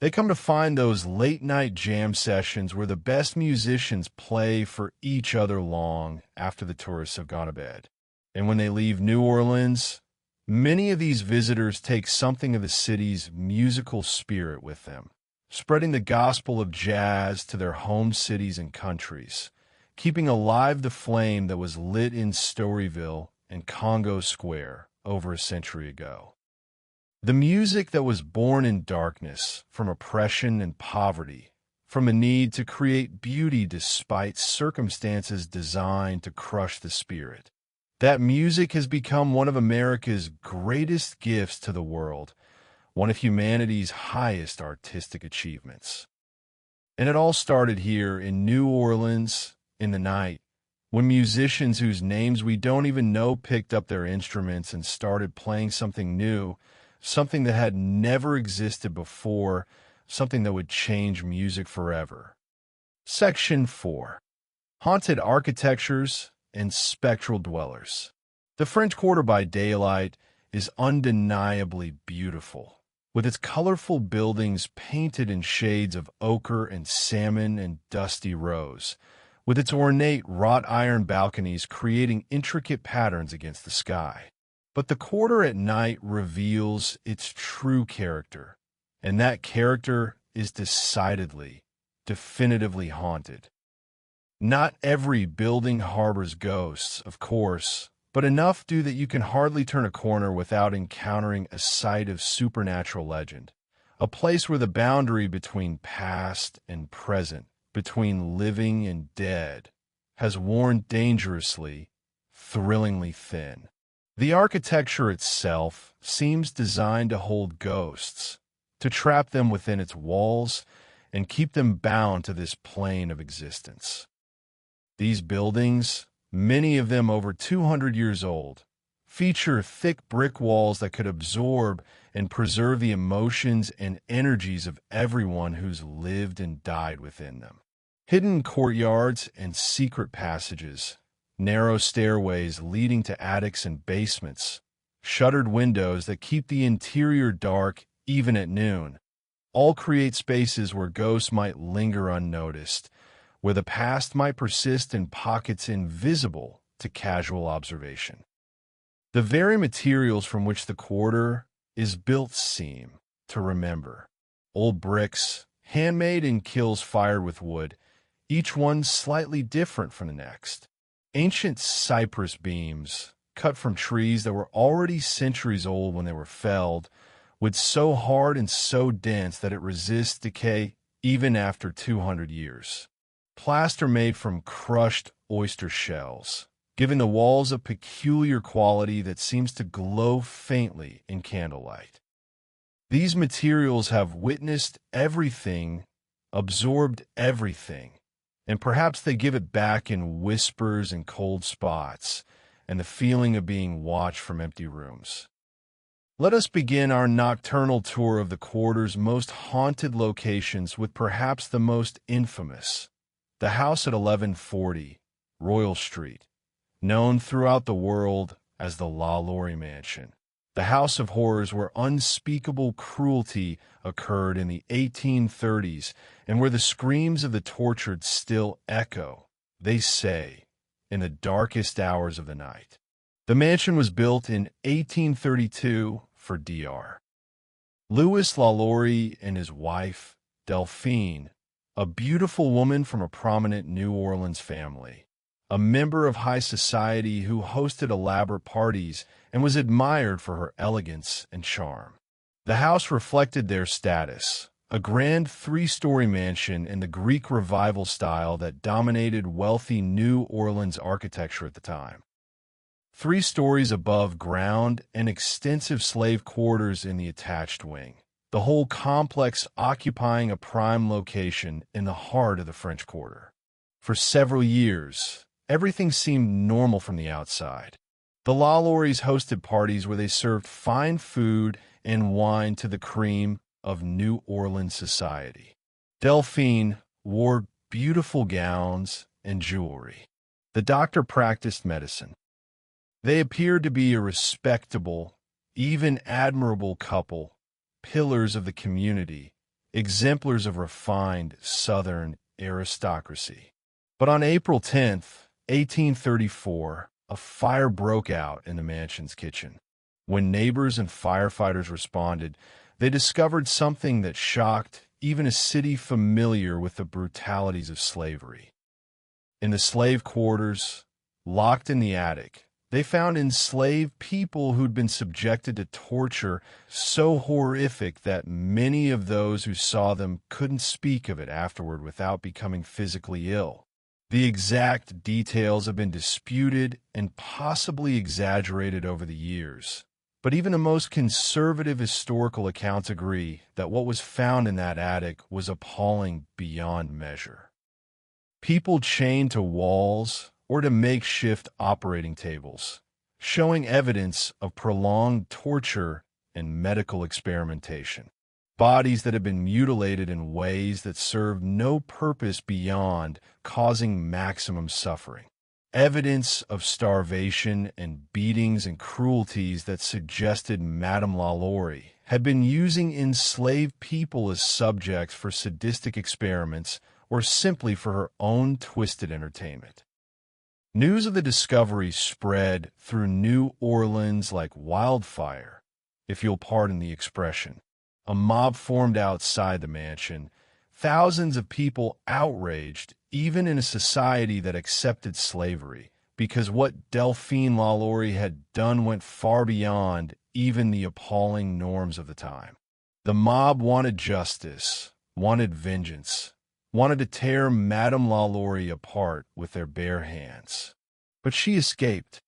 They come to find those late-night jam sessions where the best musicians play for each other long after the tourists have gone to bed. And when they leave New Orleans, many of these visitors take something of the city's musical spirit with them, spreading the gospel of jazz to their home cities and countries, keeping alive the flame that was lit in Storyville and Congo Square over a century ago. The music that was born in darkness, from oppression and poverty, from a need to create beauty despite circumstances designed to crush the spirit. That music has become one of America's greatest gifts to the world, one of humanity's highest artistic achievements. And it all started here in New Orleans in the night, when musicians whose names we don't even know picked up their instruments and started playing something new, something that had never existed before, something that would change music forever. Section 4. Haunted Architectures and Spectral Dwellers. The French Quarter by daylight is undeniably beautiful, with its colorful buildings painted in shades of ochre and salmon and dusty rose, with its ornate wrought iron balconies creating intricate patterns against the sky. But the quarter at night reveals its true character, and that character is decidedly, definitively haunted. Not every building harbors ghosts, of course, but enough do that you can hardly turn a corner without encountering a site of supernatural legend, a place where the boundary between past and present, between living and dead, has worn dangerously, thrillingly thin. The architecture itself seems designed to hold ghosts, to trap them within its walls and keep them bound to this plane of existence. These buildings, many of them over 200 years old, feature thick brick walls that could absorb and preserve the emotions and energies of everyone who's lived and died within them. Hidden courtyards and secret passages, narrow stairways leading to attics and basements, shuttered windows that keep the interior dark even at noon, all create spaces where ghosts might linger unnoticed, where the past might persist in pockets invisible to casual observation. The very materials from which the quarter is built seem to remember. Old bricks, handmade in kilns fired with wood, each one slightly different from the next. Ancient cypress beams, cut from trees that were already centuries old when they were felled, wood so hard and so dense that it resists decay even after 200 years. Plaster made from crushed oyster shells, giving the walls a peculiar quality that seems to glow faintly in candlelight. These materials have witnessed everything, absorbed everything, and perhaps they give it back in whispers and cold spots, and the feeling of being watched from empty rooms. Let us begin our nocturnal tour of the quarter's most haunted locations with perhaps the most infamous, the house at 1140 Royal Street, known throughout the world as the La Laurie Mansion, the house of horrors where unspeakable cruelty occurred in the 1830s and where the screams of the tortured still echo, they say, in the darkest hours of the night. The mansion was built in 1832 for Dr. Louis La Laurie and his wife, Delphine, a beautiful woman from a prominent New Orleans family, a member of high society who hosted elaborate parties and was admired for her elegance and charm. The house reflected their status, a grand three-story mansion in the Greek Revival style that dominated wealthy New Orleans architecture at the time. 3 stories above ground and extensive slave quarters in the attached wing, the whole complex occupying a prime location in the heart of the French Quarter. For several years, everything seemed normal from the outside. The Lalauries hosted parties where they served fine food and wine to the cream of New Orleans society. Delphine wore beautiful gowns and jewelry. The doctor practiced medicine. They appeared to be a respectable, even admirable couple, pillars of the community, exemplars of refined Southern aristocracy. But on April 10th, 1834, a fire broke out in the mansion's kitchen. When neighbors and firefighters responded, they discovered something that shocked even a city familiar with the brutalities of slavery. In the slave quarters, locked in the attic, they found enslaved people who'd been subjected to torture so horrific that many of those who saw them couldn't speak of it afterward without becoming physically ill. The exact details have been disputed and possibly exaggerated over the years, but even the most conservative historical accounts agree that what was found in that attic was appalling beyond measure. People chained to walls or to makeshift operating tables, showing evidence of prolonged torture and medical experimentation. Bodies that had been mutilated in ways that served no purpose beyond causing maximum suffering. Evidence of starvation and beatings and cruelties that suggested Madame Lalaurie had been using enslaved people as subjects for sadistic experiments or simply for her own twisted entertainment. News of the discovery spread through New Orleans like wildfire, if you'll pardon the expression. A mob formed outside the mansion, thousands of people outraged, even in a society that accepted slavery, because what Delphine Lalaurie had done went far beyond even the appalling norms of the time. The mob wanted justice, wanted vengeance, wanted to tear Madame Lalaurie apart with their bare hands. But she escaped.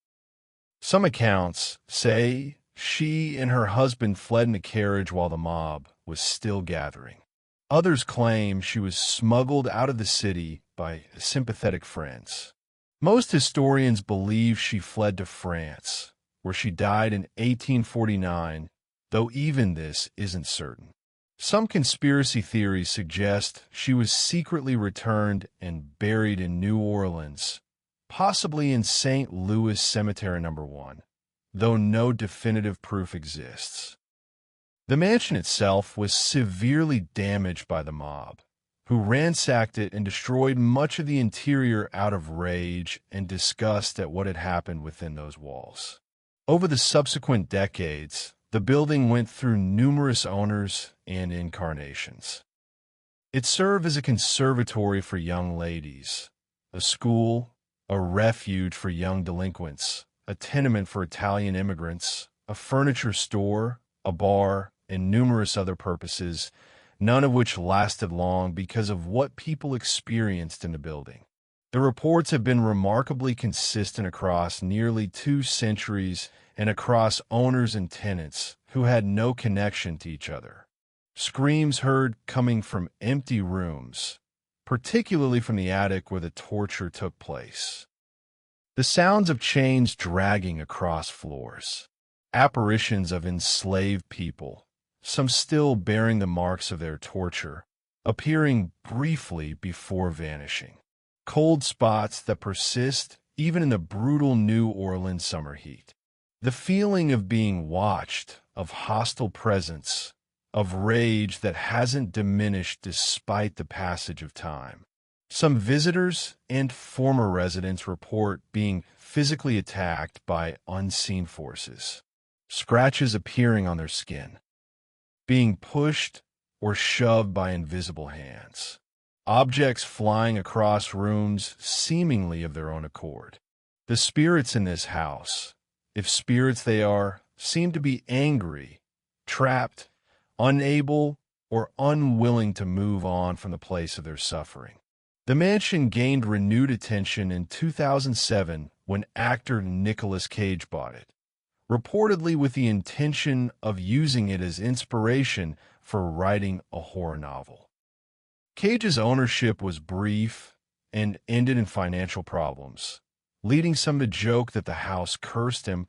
Some accounts say she and her husband fled in a carriage while the mob was still gathering. Others claim she was smuggled out of the city by sympathetic friends. Most historians believe she fled to France, where she died in 1849, though even this isn't certain. Some conspiracy theories suggest she was secretly returned and buried in New Orleans, possibly in St. Louis Cemetery No. 1, though no definitive proof exists. The mansion itself was severely damaged by the mob, who ransacked it and destroyed much of the interior out of rage and disgust at what had happened within those walls. Over the subsequent decades, the building went through numerous owners and incarnations. It served as a conservatory for young ladies, a school, a refuge for young delinquents, a tenement for Italian immigrants, a furniture store, a bar, and numerous other purposes, none of which lasted long because of what people experienced in the building. The reports have been remarkably consistent across nearly 2 centuries and across owners and tenants who had no connection to each other. Screams heard coming from empty rooms, particularly from the attic where the torture took place. The sounds of chains dragging across floors. Apparitions of enslaved people, some still bearing the marks of their torture, appearing briefly before vanishing. Cold spots that persist even in the brutal New Orleans summer heat. The feeling of being watched, of hostile presence, of rage that hasn't diminished despite the passage of time. Some visitors and former residents report being physically attacked by unseen forces, scratches appearing on their skin, being pushed or shoved by invisible hands. objects flying across rooms seemingly of their own accord. The spirits in this house, if spirits they are, seem to be angry, trapped, unable, or unwilling to move on from the place of their suffering. The mansion gained renewed attention in 2007 when actor Nicolas Cage bought it, reportedly with the intention of using it as inspiration for writing a horror novel. Cage's ownership was brief and ended in financial problems, leading some to joke that the house cursed him,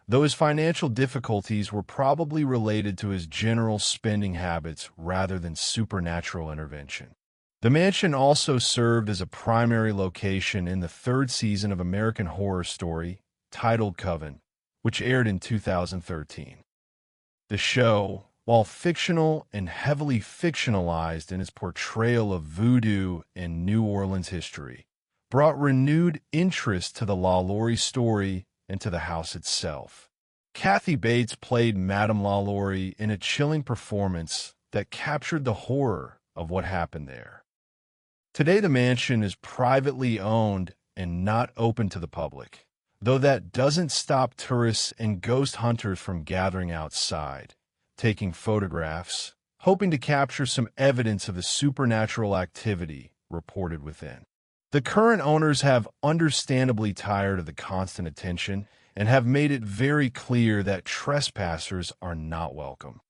though his financial difficulties were probably related to his general spending habits rather than supernatural intervention. The mansion also served as a primary location in the third season of American Horror Story, titled Coven, which aired in 2013. The show, while fictional and heavily fictionalized in its portrayal of voodoo and New Orleans history, brought renewed interest to the LaLaurie story and to the house itself. Kathy Bates played Madame LaLaurie in a chilling performance that captured the horror of what happened there. Today, the mansion is privately owned and not open to the public, though that doesn't stop tourists and ghost hunters from gathering outside, taking photographs, hoping to capture some evidence of the supernatural activity reported within. The current owners have understandably tired of the constant attention and have made it very clear that trespassers are not welcome.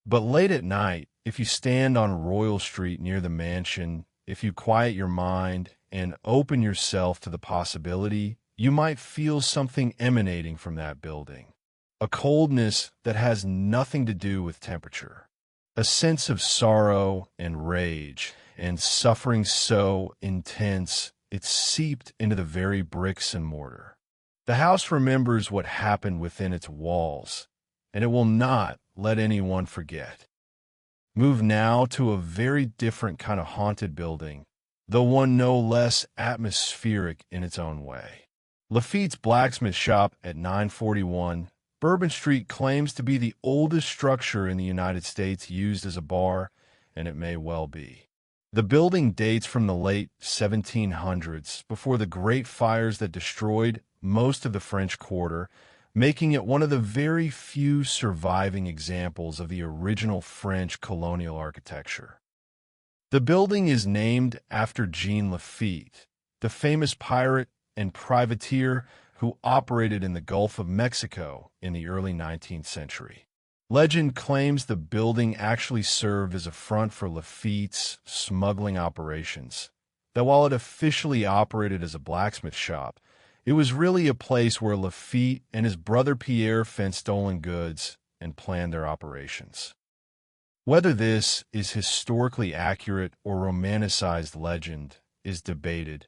But late at night, if you stand on Royal Street near the mansion, if you quiet your mind and open yourself to the possibility, you might feel something emanating from that building. A coldness that has nothing to do with temperature. A sense of sorrow and rage and suffering so intense it's seeped into the very bricks and mortar. The house remembers what happened within its walls, and it will not let anyone forget. Move now to a very different kind of haunted building, though one no less atmospheric in its own way. Lafitte's blacksmith shop at 941 Bourbon Street claims to be the oldest structure in the United States used as a bar, and it may well be. The building dates from the late 1700s, before the great fires that destroyed most of the French Quarter, making it one of the very few surviving examples of the original French colonial architecture. The building is named after Jean Lafitte, the famous pirate and privateer who operated in the Gulf of Mexico in the early 19th century. Legend claims the building actually served as a front for Lafitte's smuggling operations, that while it officially operated as a blacksmith shop, it was really a place where Lafitte and his brother Pierre fenced stolen goods and planned their operations. Whether this is historically accurate or romanticized legend is debated,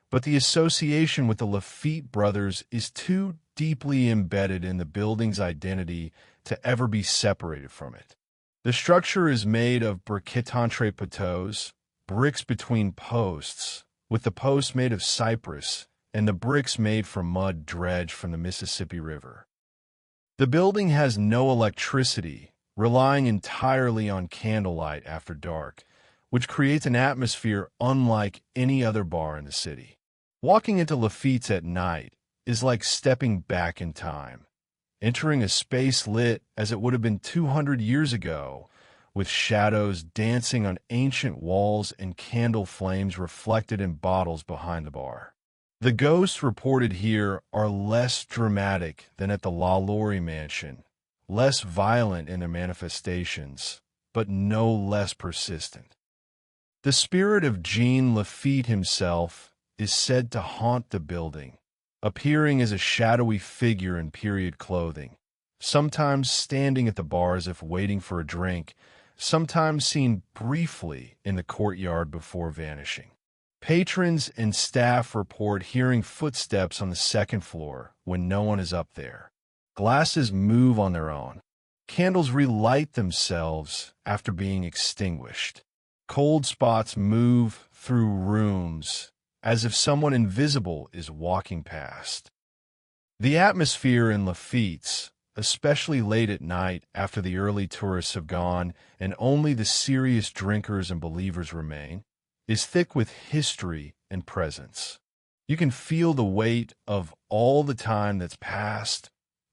but the association with the Lafitte brothers is too deeply embedded in the building's identity to ever be separated from it. The structure is made of briquettes entre poteaux, bricks between posts, with the posts made of cypress, and the bricks made from mud dredged from the Mississippi River. The building has no electricity, relying entirely on candlelight after dark, which creates an atmosphere unlike any other bar in the city. Walking into Lafitte's at night is like stepping back in time, entering a space lit as it would have been 200 years ago, with shadows dancing on ancient walls and candle flames reflected in bottles behind the bar. The ghosts reported here are less dramatic than at the LaLaurie mansion, less violent in their manifestations, but no less persistent. The spirit of Jean Lafitte himself is said to haunt the building, appearing as a shadowy figure in period clothing, sometimes standing at the bar as if waiting for a drink, sometimes seen briefly in the courtyard before vanishing. Patrons and staff report hearing footsteps on the second floor when no one is up there. Glasses move on their own. Candles relight themselves after being extinguished. Cold spots move through rooms as if someone invisible is walking past. The atmosphere in Lafitte's, especially late at night after the early tourists have gone and only the serious drinkers and believers remain, is thick with history and presence. You can feel the weight of all the time that's passed,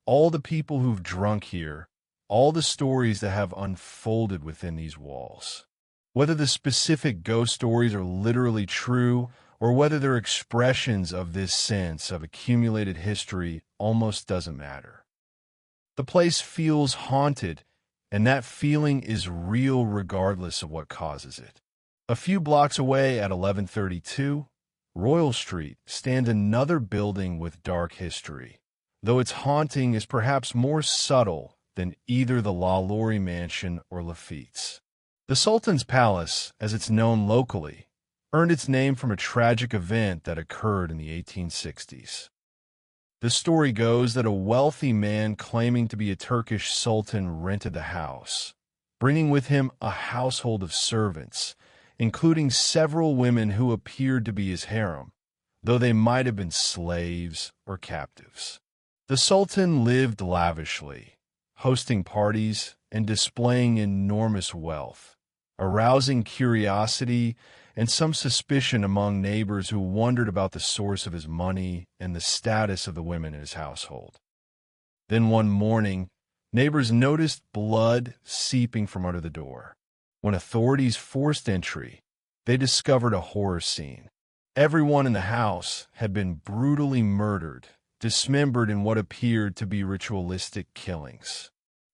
all the people who've drunk here, all the stories that have unfolded within these walls. Whether the specific ghost stories are literally true or whether they're expressions of this sense of accumulated history almost doesn't matter. The place feels haunted, and that feeling is real regardless of what causes it. A few blocks away at 1132, Royal Street stands another building with dark history, though its haunting is perhaps more subtle than either the La Laurie Mansion or Lafitte's. The Sultan's Palace, as it's known locally, earned its name from a tragic event that occurred in the 1860s. The story goes that a wealthy man claiming to be a Turkish sultan rented the house, bringing with him a household of servants, including several women who appeared to be his harem, though they might have been slaves or captives. The Sultan lived lavishly, hosting parties and displaying enormous wealth, arousing curiosity and some suspicion among neighbors who wondered about the source of his money and the status of the women in his household. Then one morning, neighbors noticed blood seeping from under the door. When authorities forced entry, they discovered a horror scene. Everyone in the house had been brutally murdered, dismembered in what appeared to be ritualistic killings.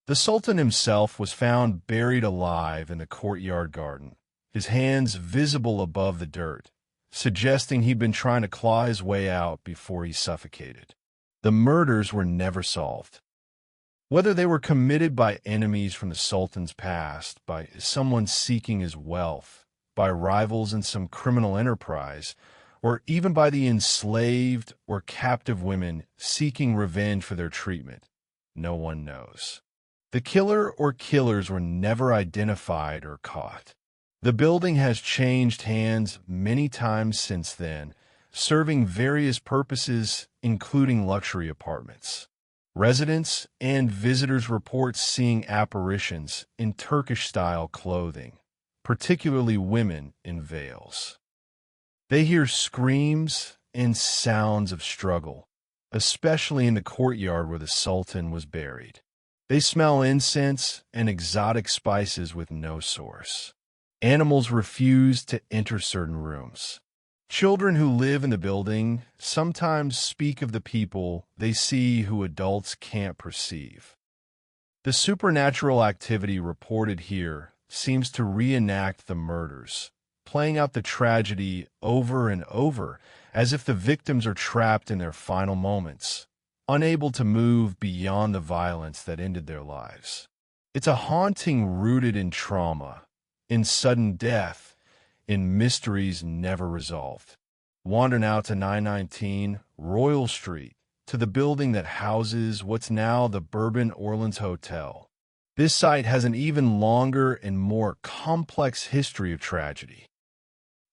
The Sultan himself was found buried alive in the courtyard garden, his hands visible above the dirt, suggesting he'd been trying to claw his way out before he suffocated. The murders were never solved. Whether they were committed by enemies from the Sultan's past, by someone seeking his wealth, by rivals in some criminal enterprise, or even by the enslaved or captive women seeking revenge for their treatment, no one knows. The killer or killers were never identified or caught. The building has changed hands many times since then, serving various purposes, including luxury apartments. Residents and visitors report seeing apparitions in Turkish-style clothing, particularly women in veils. They hear screams and sounds of struggle, especially in the courtyard where the Sultan was buried. They smell incense and exotic spices with no source. Animals refuse to enter certain rooms. Children who live in the building sometimes speak of the people they see who adults can't perceive. The supernatural activity reported here seems to reenact the murders, playing out the tragedy over and over as if the victims are trapped in their final moments, unable to move beyond the violence that ended their lives. It's a haunting rooted in trauma, in sudden death, in mysteries never resolved. Wander now to 919 Royal Street, to the building that houses what's now the Bourbon Orleans Hotel. This site has an even longer and more complex history of tragedy.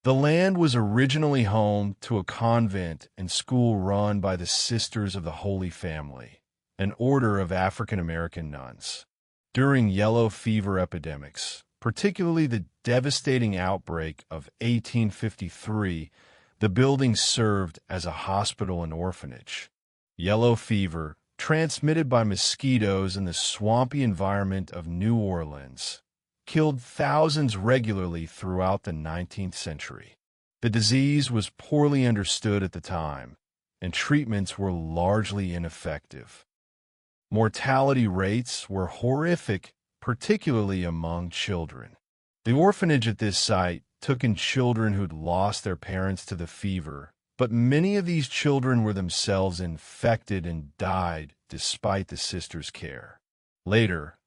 The land was originally home to a convent and school run by the Sisters of the Holy Family, an order of African-American nuns. During yellow fever epidemics, particularly the devastating outbreak of 1853, the building served as a hospital and orphanage. Yellow fever, transmitted by mosquitoes in the swampy environment of New Orleans, killed thousands regularly throughout the 19th century. The disease was poorly understood at the time, and treatments were largely ineffective. Mortality rates were horrific, particularly among children. The orphanage at this site took in children who'd lost their parents to the fever, but many of these children were themselves infected and died despite the sisters' care. Later,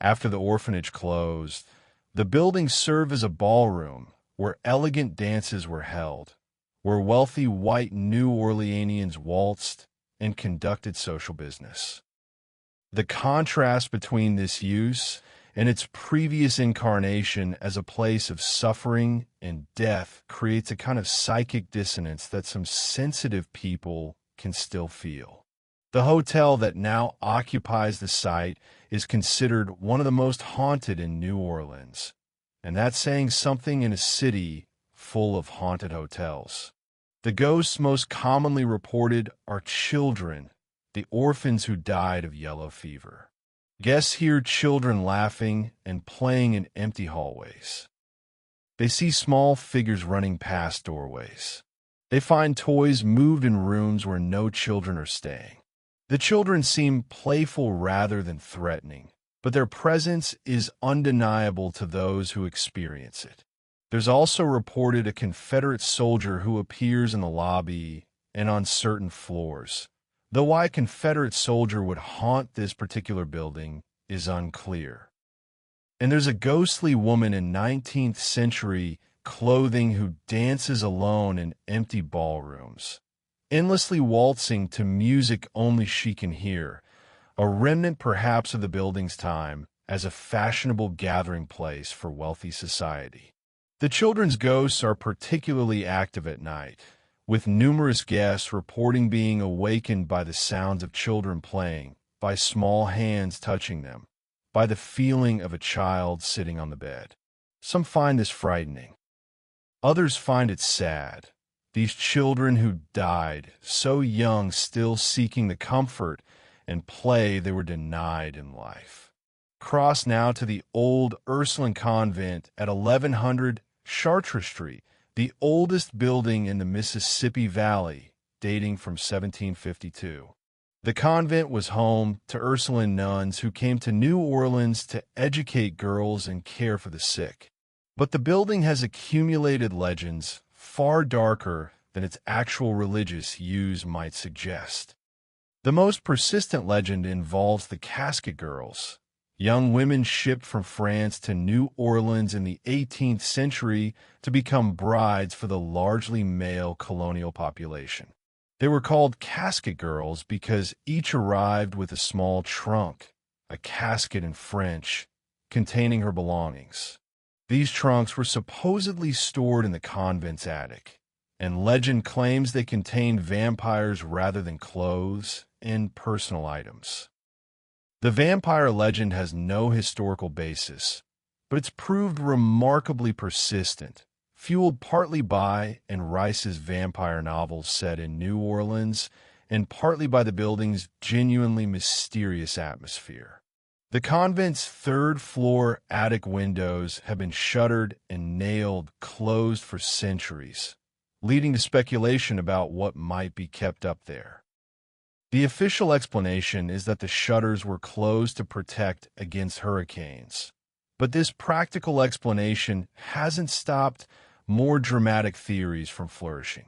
after the orphanage closed, the building served as a ballroom where elegant dances were held, where wealthy white New Orleanians waltzed and conducted social business. The contrast between this use and its previous incarnation as a place of suffering and death creates a kind of psychic dissonance that some sensitive people can still feel. The hotel that now occupies the site is considered one of the most haunted in New Orleans, and that's saying something in a city full of haunted hotels. The ghosts most commonly reported are children, the orphans who died of yellow fever. Guests hear children laughing and playing in empty hallways. They see small figures running past doorways. They find toys moved in rooms where no children are staying. The children seem playful rather than threatening, but their presence is undeniable to those who experience it. There's also reported a Confederate soldier who appears in the lobby and on certain floors. Though why a Confederate soldier would haunt this particular building is unclear. And there's a ghostly woman in 19th century clothing who dances alone in empty ballrooms, endlessly waltzing to music only she can hear, a remnant perhaps of the building's time as a fashionable gathering place for wealthy society. The children's ghosts are particularly active at night, with numerous guests reporting being awakened by the sounds of children playing, by small hands touching them, by the feeling of a child sitting on the bed. Some find this frightening. Others find it sad. These children who died so young, still seeking the comfort and play they were denied in life. Cross now to the old Ursuline convent at 1100 Chartres Street, the oldest building in the Mississippi Valley, dating from 1752. The convent was home to Ursuline nuns who came to New Orleans to educate girls and care for the sick. But the building has accumulated legends far darker than its actual religious use might suggest. The most persistent legend involves the casket girls, young women shipped from France to New Orleans in the 18th century to become brides for the largely male colonial population. They were called casket girls because each arrived with a small trunk, a casket in French, containing her belongings. These trunks were supposedly stored in the convent's attic, and legend claims they contained vampires rather than clothes and personal items. The vampire legend has no historical basis, but it's proved remarkably persistent, fueled partly by Anne Rice's vampire novels set in New Orleans and partly by the building's genuinely mysterious atmosphere. The convent's third-floor attic windows have been shuttered and nailed closed for centuries, leading to speculation about what might be kept up there. The official explanation is that the shutters were closed to protect against hurricanes, but this practical explanation hasn't stopped more dramatic theories from flourishing.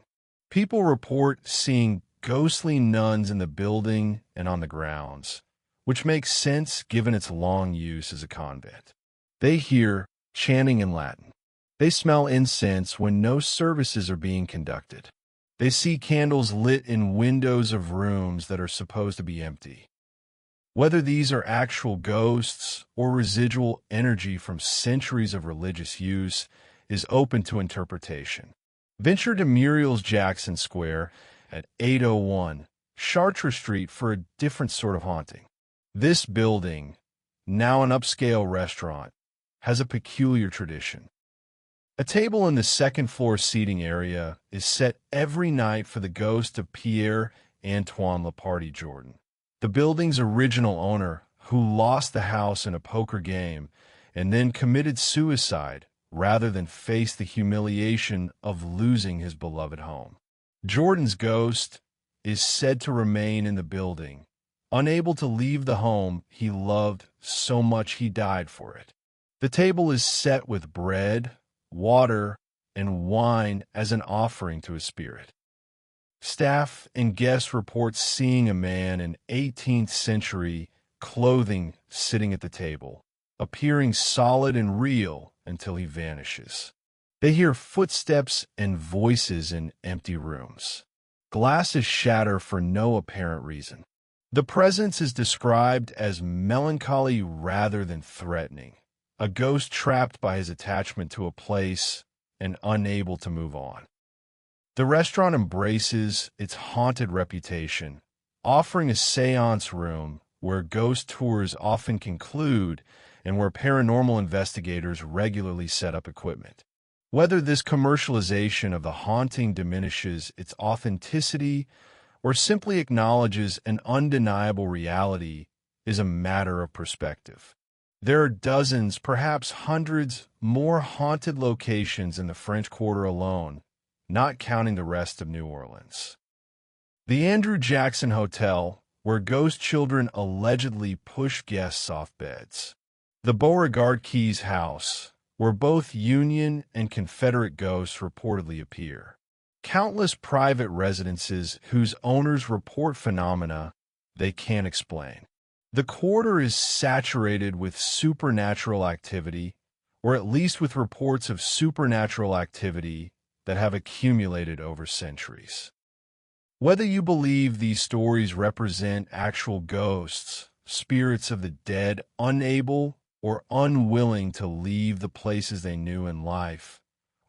People report seeing ghostly nuns in the building and on the grounds, which makes sense given its long use as a convent. They hear chanting in Latin. They smell incense when no services are being conducted. They see candles lit in windows of rooms that are supposed to be empty. Whether these are actual ghosts or residual energy from centuries of religious use is open to interpretation. Venture to Muriel's Jackson Square at 801 Chartres Street for a different sort of haunting. This building, now an upscale restaurant, has a peculiar tradition. A table in the second-floor seating area is set every night for the ghost of Pierre-Antoine Leparty Jordan, the building's original owner who lost the house in a poker game and then committed suicide rather than face the humiliation of losing his beloved home. Jordan's ghost is said to remain in the building, unable to leave the home he loved so much he died for it. The table is set with bread, water, and wine as an offering to his spirit. Staff and guests report seeing a man in 18th century clothing sitting at the table, appearing solid and real until he vanishes. They hear footsteps and voices in empty rooms. Glasses shatter for no apparent reason. The presence is described as melancholy rather than threatening, a ghost trapped by his attachment to a place and unable to move on. The restaurant embraces its haunted reputation, offering a seance room where ghost tours often conclude and where paranormal investigators regularly set up equipment. Whether this commercialization of the haunting diminishes its authenticity or simply acknowledges an undeniable reality is a matter of perspective. There are dozens, perhaps hundreds, more haunted locations in the French Quarter alone, not counting the rest of New Orleans. The Andrew Jackson Hotel, where ghost children allegedly push guests off beds. The Beauregard Keys House, where both Union and Confederate ghosts reportedly appear. Countless private residences whose owners report phenomena they can't explain. The quarter is saturated with supernatural activity, or at least with reports of supernatural activity that have accumulated over centuries. Whether you believe these stories represent actual ghosts, spirits of the dead unable or unwilling to leave the places they knew in life,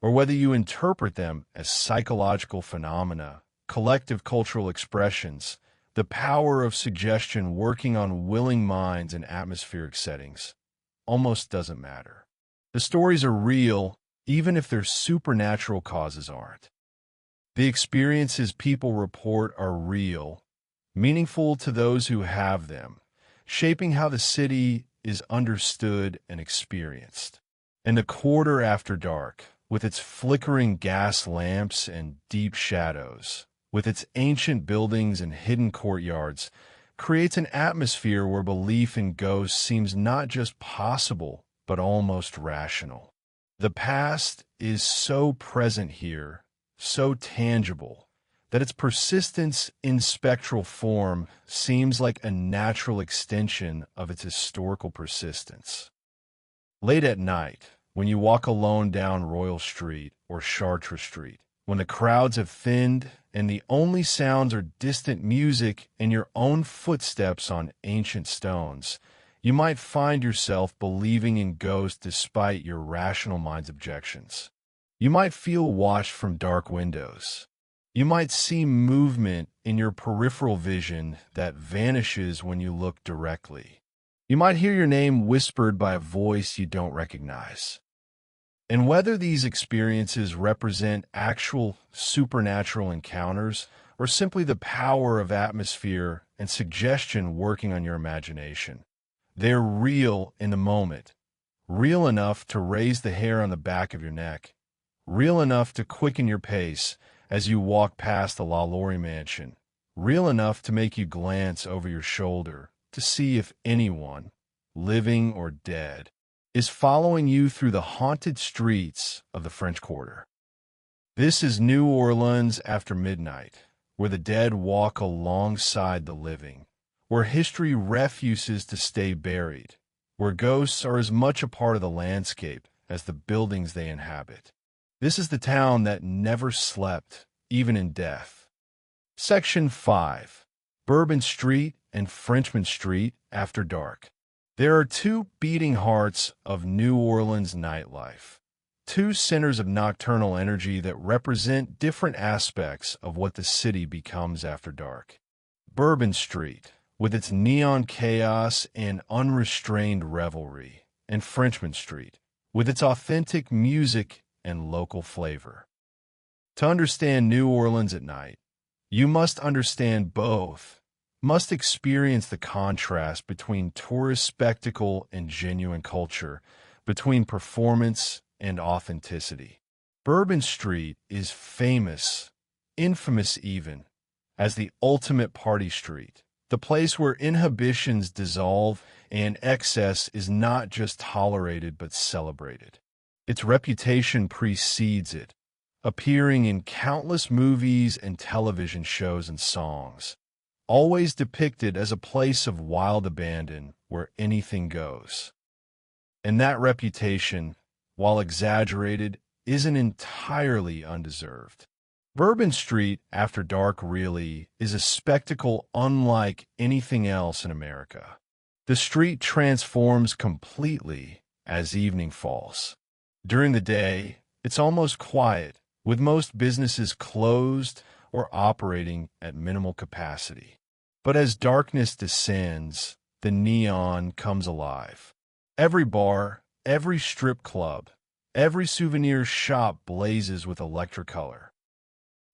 or whether you interpret them as psychological phenomena, collective cultural expressions, the power of suggestion working on willing minds in atmospheric settings, almost doesn't matter. The stories are real, even if their supernatural causes aren't. The experiences people report are real, meaningful to those who have them, shaping how the city is understood and experienced. And the quarter after dark, with its flickering gas lamps and deep shadows, with its ancient buildings and hidden courtyards, creates an atmosphere where belief in ghosts seems not just possible, but almost rational. The past is so present here, so tangible, that its persistence in spectral form seems like a natural extension of its historical persistence. Late at night, when you walk alone down Royal Street or Chartres Street, when the crowds have thinned and the only sounds are distant music and your own footsteps on ancient stones, you might find yourself believing in ghosts despite your rational mind's objections. You might feel watched from dark windows. You might see movement in your peripheral vision that vanishes when you look directly. You might hear your name whispered by a voice you don't recognize. And whether these experiences represent actual supernatural encounters or simply the power of atmosphere and suggestion working on your imagination, they're real in the moment, real enough to raise the hair on the back of your neck, real enough to quicken your pace as you walk past the La Laurie mansion, real enough to make you glance over your shoulder to see if anyone, living or dead, is following you through the haunted streets of the French Quarter. This is New Orleans after midnight, where the dead walk alongside the living, where history refuses to stay buried, where ghosts are as much a part of the landscape as the buildings they inhabit. This is the town that never slept, even in death. Section 5. Bourbon Street and Frenchmen Street after dark. There are two beating hearts of New Orleans nightlife, two centers of nocturnal energy that represent different aspects of what the city becomes after dark. Bourbon Street, with its neon chaos and unrestrained revelry, and Frenchmen Street, with its authentic music and local flavor. To understand New Orleans at night, you must understand both, must experience the contrast between tourist spectacle and genuine culture, between performance and authenticity. Bourbon Street is famous, infamous even, as the ultimate party street, the place where inhibitions dissolve and excess is not just tolerated but celebrated. Its reputation precedes it, appearing in countless movies and television shows and songs, always depicted as a place of wild abandon where anything goes. And that reputation, while exaggerated, isn't entirely undeserved. Bourbon Street after dark really is a spectacle unlike anything else in America. The street transforms completely as evening falls. During the day, it's almost quiet, with most businesses closed or operating at minimal capacity. But as darkness descends, the neon comes alive. Every bar, every strip club, Every souvenir shop blazes with electricolor.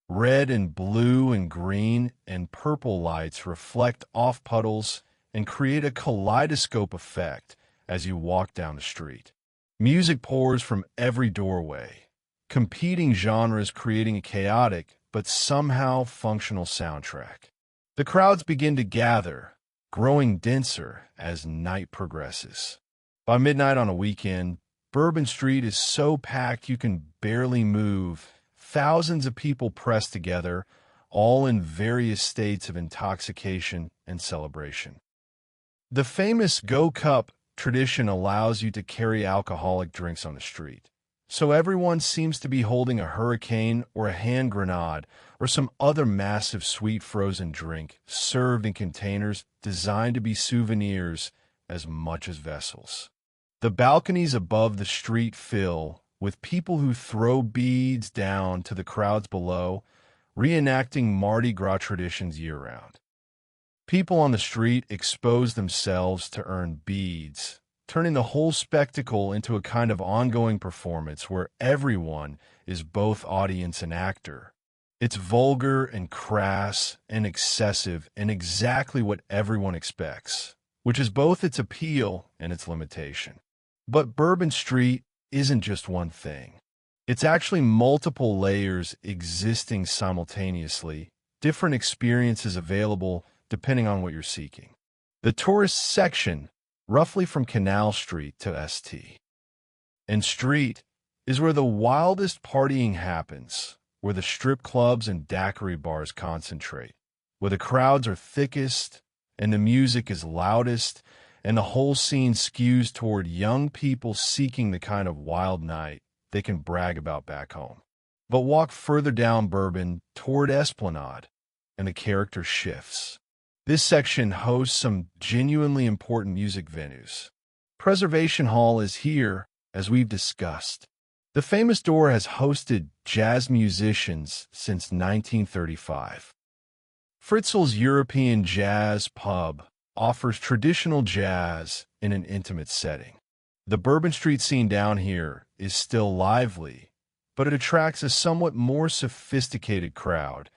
Red and blue and green and purple lights reflect off puddles and create a kaleidoscope effect as you walk down the street. Music pours from every doorway, competing genres creating a chaotic but somehow functional soundtrack. The crowds begin to gather, growing denser as night progresses. By midnight on a weekend, Bourbon Street is so packed you can barely move. Thousands of people pressed together, all in various states of intoxication and celebration. The famous Go Cup tradition allows you to carry alcoholic drinks on the street. So everyone seems to be holding a hurricane or a hand grenade or some other massive sweet frozen drink served in containers designed to be souvenirs as much as vessels. The balconies above the street fill with people who throw beads down to the crowds below, reenacting Mardi Gras traditions year-round. People on the street expose themselves to earn beads, turning the whole spectacle into a kind of ongoing performance where everyone is both audience and actor. It's vulgar and crass and excessive and exactly what everyone expects, which is both its appeal and its limitation. But Bourbon Street isn't just one thing. It's actually multiple layers existing simultaneously, different experiences available depending on what you're seeking. The tourist section, roughly from Canal Street to St. and Street, is where the wildest partying happens, where the strip clubs and daiquiri bars concentrate, where the crowds are thickest and the music is loudest, and the whole scene skews toward young people seeking the kind of wild night they can brag about back home. But walk further down Bourbon toward Esplanade, and the character shifts. This section hosts some genuinely important music venues. Preservation Hall is here, as we've discussed. The famous door has hosted jazz musicians since 1935. Fritzl's European Jazz Pub offers traditional jazz in an intimate setting. The Bourbon Street scene down here is still lively, but it attracts a somewhat more sophisticated crowd,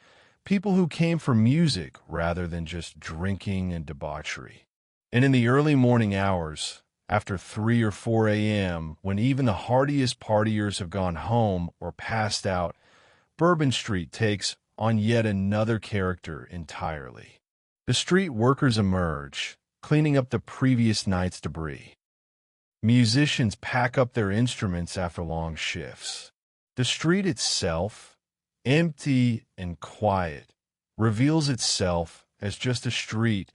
people who came for music rather than just drinking and debauchery. And in the early morning hours, after 3 or 4 a.m., when even the hardiest partiers have gone home or passed out, Bourbon Street takes on yet another character entirely. The street workers emerge, cleaning up the previous night's debris. Musicians pack up their instruments after long shifts. The street itself, empty and quiet, reveals itself as just a street,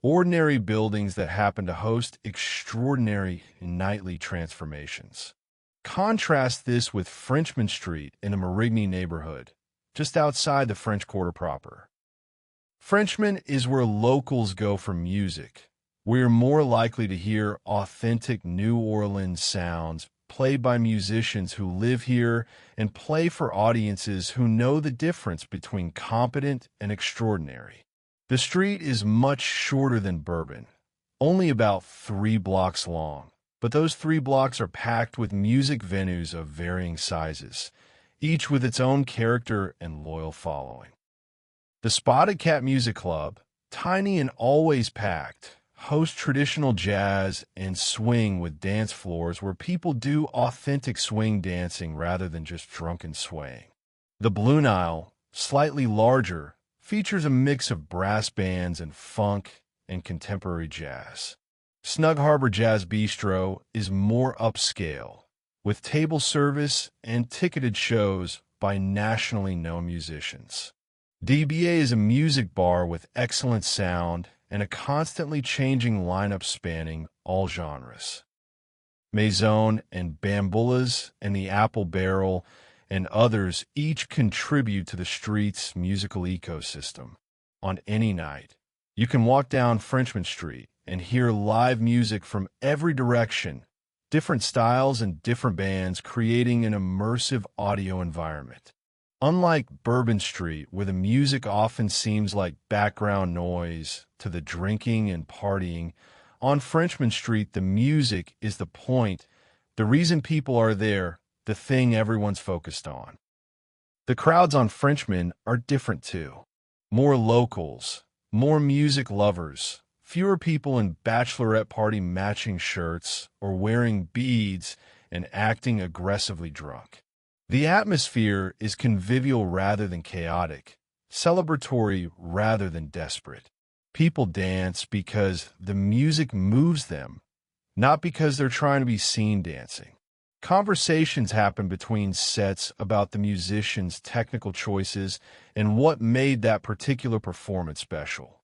ordinary buildings that happen to host extraordinary nightly transformations. Contrast this with Frenchmen Street in the Marigny neighborhood, just outside the French Quarter proper. Frenchmen is where locals go for music. We are more likely to hear authentic New Orleans sounds played by musicians who live here and play for audiences who know the difference between competent and extraordinary. The street is much shorter than Bourbon, only about 3 blocks long, but those 3 blocks are packed with music venues of varying sizes, each with its own character and loyal following. The Spotted Cat Music Club, tiny and always packed, hosts traditional jazz and swing with dance floors where people do authentic swing dancing rather than just drunken swaying. The Blue Nile, slightly larger, features a mix of brass bands and funk and contemporary jazz. Snug Harbor Jazz Bistro is more upscale, with table service and ticketed shows by nationally known musicians. DBA is a music bar with excellent sound and a constantly changing lineup spanning all genres. Maison and Bambulas and the Apple Barrel and others each contribute to the street's musical ecosystem. On any night, you can walk down Frenchmen Street and hear live music from every direction, different styles and different bands creating an immersive audio environment. Unlike Bourbon Street, where the music often seems like background noise to the drinking and partying, on Frenchmen Street the music is the point, the reason people are there, the thing everyone's focused on. The crowds on Frenchmen are different too. More locals, more music lovers, fewer people in bachelorette party matching shirts or wearing beads and acting aggressively drunk. The atmosphere is convivial rather than chaotic, celebratory rather than desperate. People dance because the music moves them, not because they're trying to be seen dancing. Conversations happen between sets about the musician's technical choices and what made that particular performance special.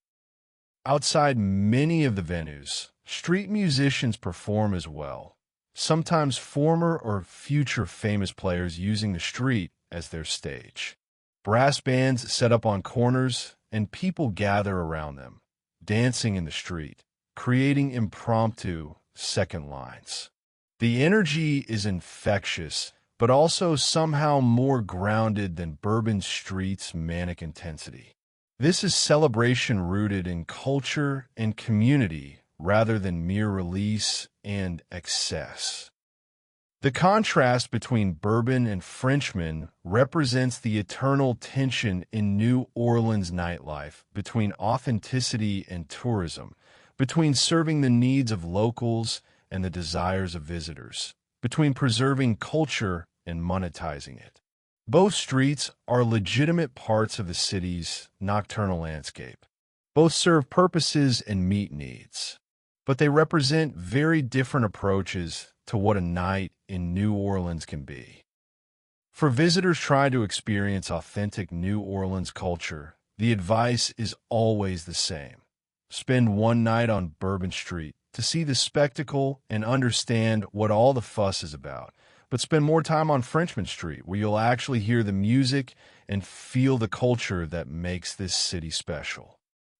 Outside many of the venues, street musicians perform as well, sometimes former or future famous players using the street as their stage. Brass bands set up on corners, and people gather around them, dancing in the street, creating impromptu second lines. The energy is infectious, but also somehow more grounded than Bourbon Street's manic intensity. This is celebration rooted in culture and community rather than mere release and excess. The contrast between Bourbon and Frenchmen represents the eternal tension in New Orleans nightlife between authenticity and tourism, between serving the needs of locals and the desires of visitors, between preserving culture and monetizing it. Both streets are legitimate parts of the city's nocturnal landscape. Both serve purposes and meet needs, but they represent very different approaches to what a night in New Orleans can be. For visitors trying to experience authentic New Orleans culture, the advice is always the same. Spend one night on Bourbon Street to see the spectacle and understand what all the fuss is about, but spend more time on Frenchmen Street, where you'll actually hear the music and feel the culture that makes this city special.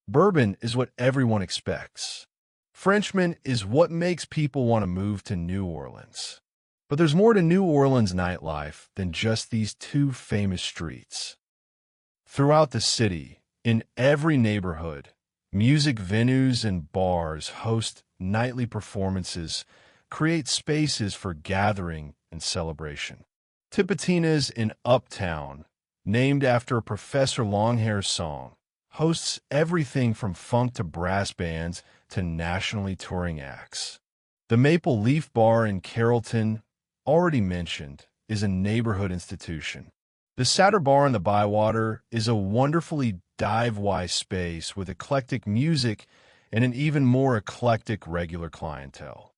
Bourbon is what everyone expects. Frenchmen is what makes people want to move to New Orleans. But there's more to New Orleans nightlife than just these two famous streets. Throughout the city, in every neighborhood, music venues and bars host nightly performances, create spaces for gathering and celebration. Tipitina's in Uptown, named after a Professor Longhair's song, hosts everything from funk to brass bands to nationally touring acts. The Maple Leaf Bar in Carrollton, already mentioned, is a neighborhood institution. The Satyr Bar in the Bywater is a wonderfully dive-wise space with eclectic music and an even more eclectic regular clientele.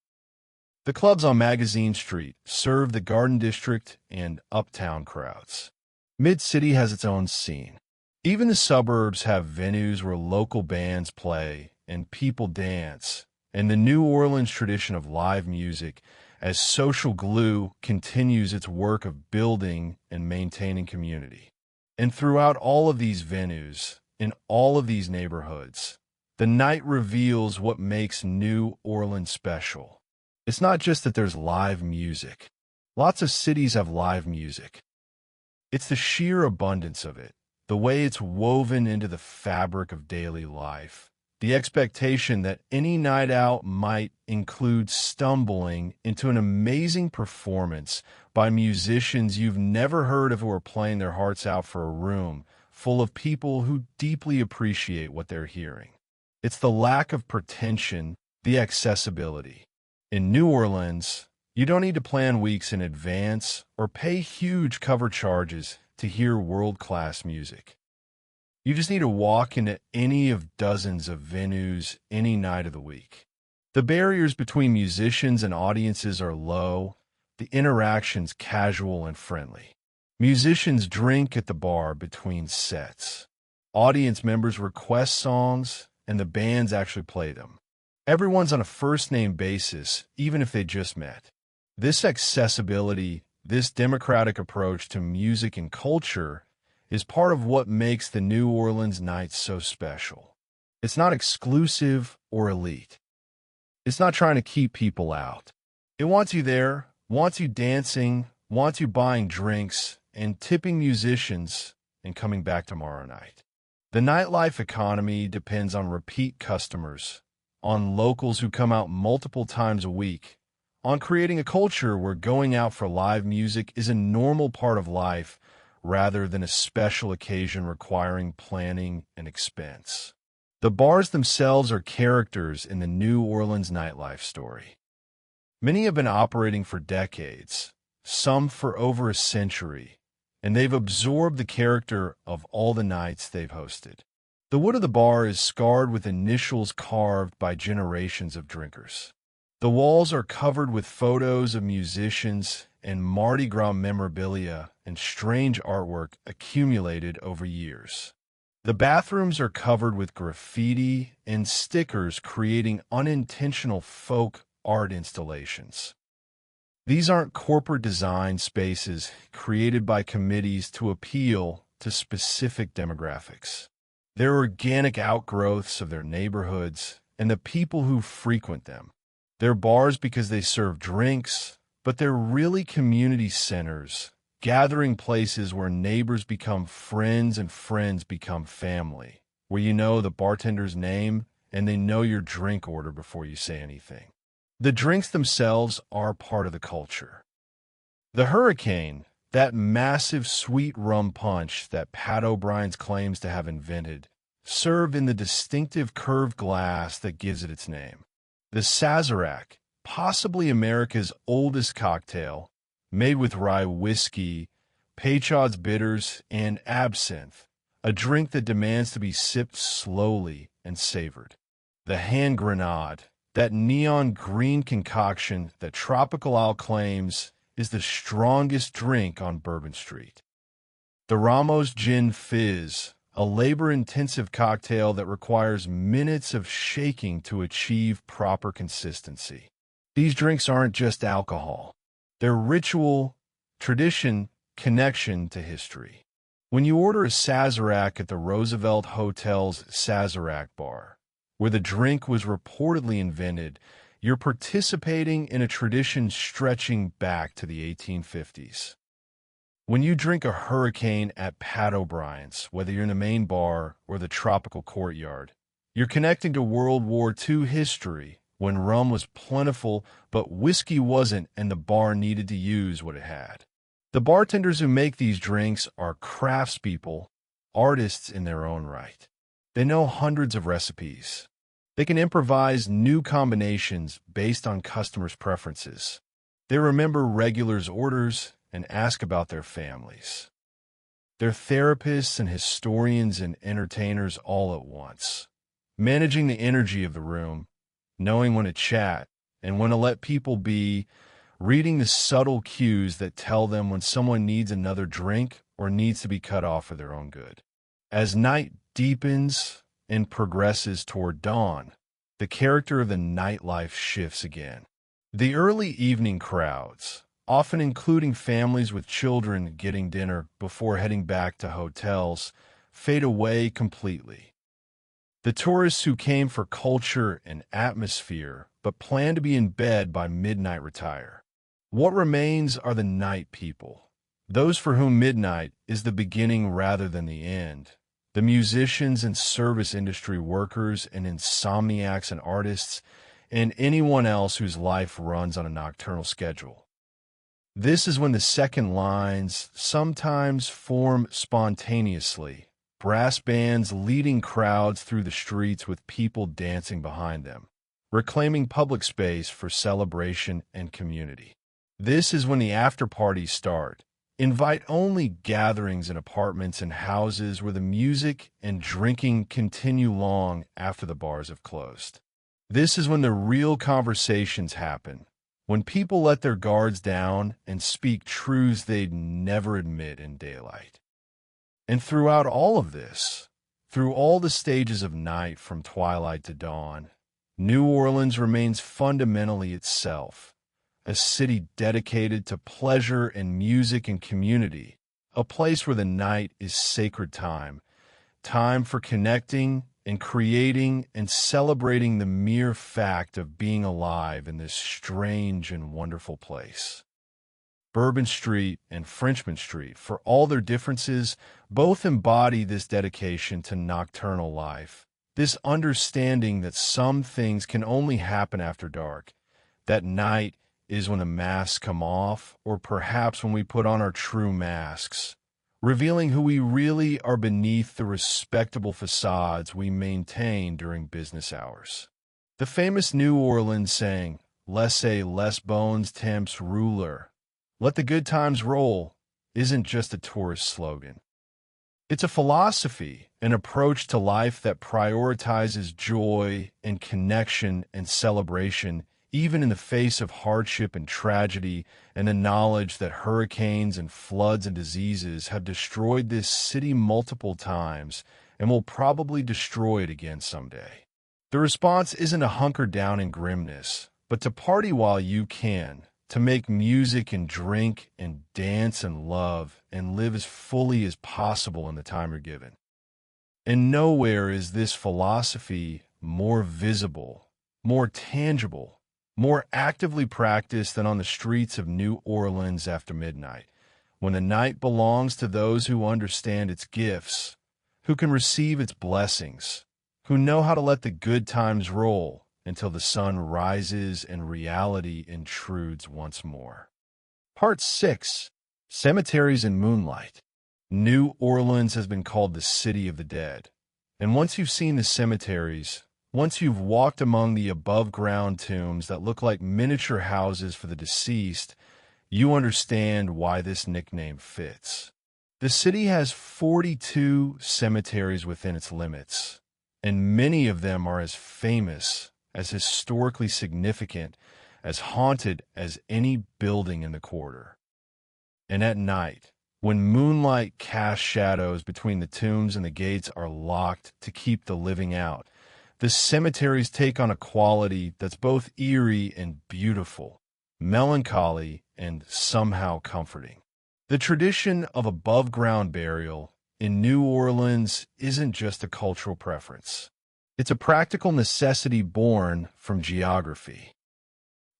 The clubs on Magazine Street serve the Garden District and Uptown crowds. Mid-City has its own scene. Even the suburbs have venues where local bands play and people dance, and the New Orleans tradition of live music as social glue continues its work of building and maintaining community. And throughout all of these venues, in all of these neighborhoods, the night reveals what makes New Orleans special. It's not just that there's live music. Lots of cities have live music. It's the sheer abundance of it, the way it's woven into the fabric of daily life, the expectation that any night out might include stumbling into an amazing performance by musicians you've never heard of who are playing their hearts out for a room full of people who deeply appreciate what they're hearing. It's the lack of pretension, the accessibility. In New Orleans, you don't need to plan weeks in advance or pay huge cover charges to hear world-class music. You just need to walk into any of dozens of venues any night of the week. The barriers between musicians and audiences are low, the interactions casual and friendly. Musicians drink at the bar between sets. Audience members request songs, and the bands actually play them. Everyone's on a first-name basis, even if they just met. This accessibility, this democratic approach to music and culture is part of what makes the New Orleans night so special. It's not exclusive or elite. It's not trying to keep people out. It wants you there, wants you dancing, wants you buying drinks, and tipping musicians and coming back tomorrow night. The nightlife economy depends on repeat customers, on locals who come out multiple times a week, on creating a culture where going out for live music is a normal part of life rather than a special occasion requiring planning and expense. The bars themselves are characters in the New Orleans nightlife story. Many have been operating for decades, some for over a century, and they've absorbed the character of all the nights they've hosted. The wood of the bar is scarred with initials carved by generations of drinkers. The walls are covered with photos of musicians and Mardi Gras memorabilia and strange artwork accumulated over years. The bathrooms are covered with graffiti and stickers creating unintentional folk art installations. These aren't corporate design spaces created by committees to appeal to specific demographics. They're organic outgrowths of their neighborhoods and the people who frequent them. They're bars because they serve drinks, but they're really community centers, gathering places where neighbors become friends and friends become family, where you know the bartender's name and they know your drink order before you say anything. The drinks themselves are part of the culture. The Hurricane, that massive sweet rum punch that Pat O'Brien's claims to have invented, served in the distinctive curved glass that gives it its name. The Sazerac, possibly America's oldest cocktail, made with rye whiskey, Peychaud's bitters, and absinthe, a drink that demands to be sipped slowly and savored. The Hand Grenade, that neon green concoction that Tropical Isle claims is the strongest drink on Bourbon Street. The Ramos Gin Fizz, a labor-intensive cocktail that requires minutes of shaking to achieve proper consistency. These drinks aren't just alcohol. They're ritual, tradition, connection to history. When you order a Sazerac at the Roosevelt Hotel's Sazerac Bar, where the drink was reportedly invented, you're participating in a tradition stretching back to the 1850s. When you drink a Hurricane at Pat O'Brien's, whether you're in the main bar or the tropical courtyard, you're connecting to World War II history when rum was plentiful but whiskey wasn't and the bar needed to use what it had. The bartenders who make these drinks are craftspeople, artists in their own right. They know hundreds of recipes. They can improvise new combinations based on customers' preferences. They remember regulars' orders and ask about their families. They're therapists and historians and entertainers all at once, managing the energy of the room, knowing when to chat and when to let people be, reading the subtle cues that tell them when someone needs another drink or needs to be cut off for their own good. As night deepens and progresses toward dawn, the character of the nightlife shifts again. The early evening crowds, often including families with children getting dinner before heading back to hotels, fade away completely. The tourists who came for culture and atmosphere but plan to be in bed by midnight retire. What remains are the night people, those for whom midnight is the beginning rather than the end, the musicians and service industry workers and insomniacs and artists, and anyone else whose life runs on a nocturnal schedule. This is when the second lines sometimes form spontaneously, brass bands leading crowds through the streets with people dancing behind them, reclaiming public space for celebration and community. This is when the after-parties start, invite-only gatherings in apartments and houses where the music and drinking continue long after the bars have closed. This is when the real conversations happen, when people let their guards down and speak truths they'd never admit in daylight. And throughout all of this, through all the stages of night from twilight to dawn, New Orleans remains fundamentally itself, a city dedicated to pleasure and music and community, a place where the night is sacred time, time for connecting and creating and celebrating the mere fact of being alive in this strange and wonderful place. Bourbon Street and Frenchmen Street, for all their differences, both embody this dedication to nocturnal life, this understanding that some things can only happen after dark, that night is when the masks come off, or perhaps when we put on our true masks, revealing who we really are beneath the respectable facades we maintain during business hours. The famous New Orleans saying, "Laissez les bons temps rouler," let the good times roll, isn't just a tourist slogan. It's a philosophy, an approach to life that prioritizes joy and connection and celebration, even in the face of hardship and tragedy, and the knowledge that hurricanes and floods and diseases have destroyed this city multiple times and will probably destroy it again someday. The response isn't to hunker down in grimness, but to party while you can, to make music and drink and dance and love and live as fully as possible in the time you're given. And nowhere is this philosophy more visible, more tangible, more actively practiced than on the streets of New Orleans after midnight, when the night belongs to those who understand its gifts, who can receive its blessings, who know how to let the good times roll until the sun rises and reality intrudes once more. Part 6. Cemeteries and Moonlight. New Orleans has been called the City of the Dead. And once you've seen the cemeteries, once you've walked among the above-ground tombs that look like miniature houses for the deceased, you understand why this nickname fits. The city has 42 cemeteries within its limits, and many of them are as famous, as historically significant, as haunted as any building in the quarter. And at night, when moonlight casts shadows between the tombs and the gates are locked to keep the living out, the cemeteries take on a quality that's both eerie and beautiful, melancholy and somehow comforting. The tradition of above-ground burial in New Orleans isn't just a cultural preference. It's a practical necessity born from geography.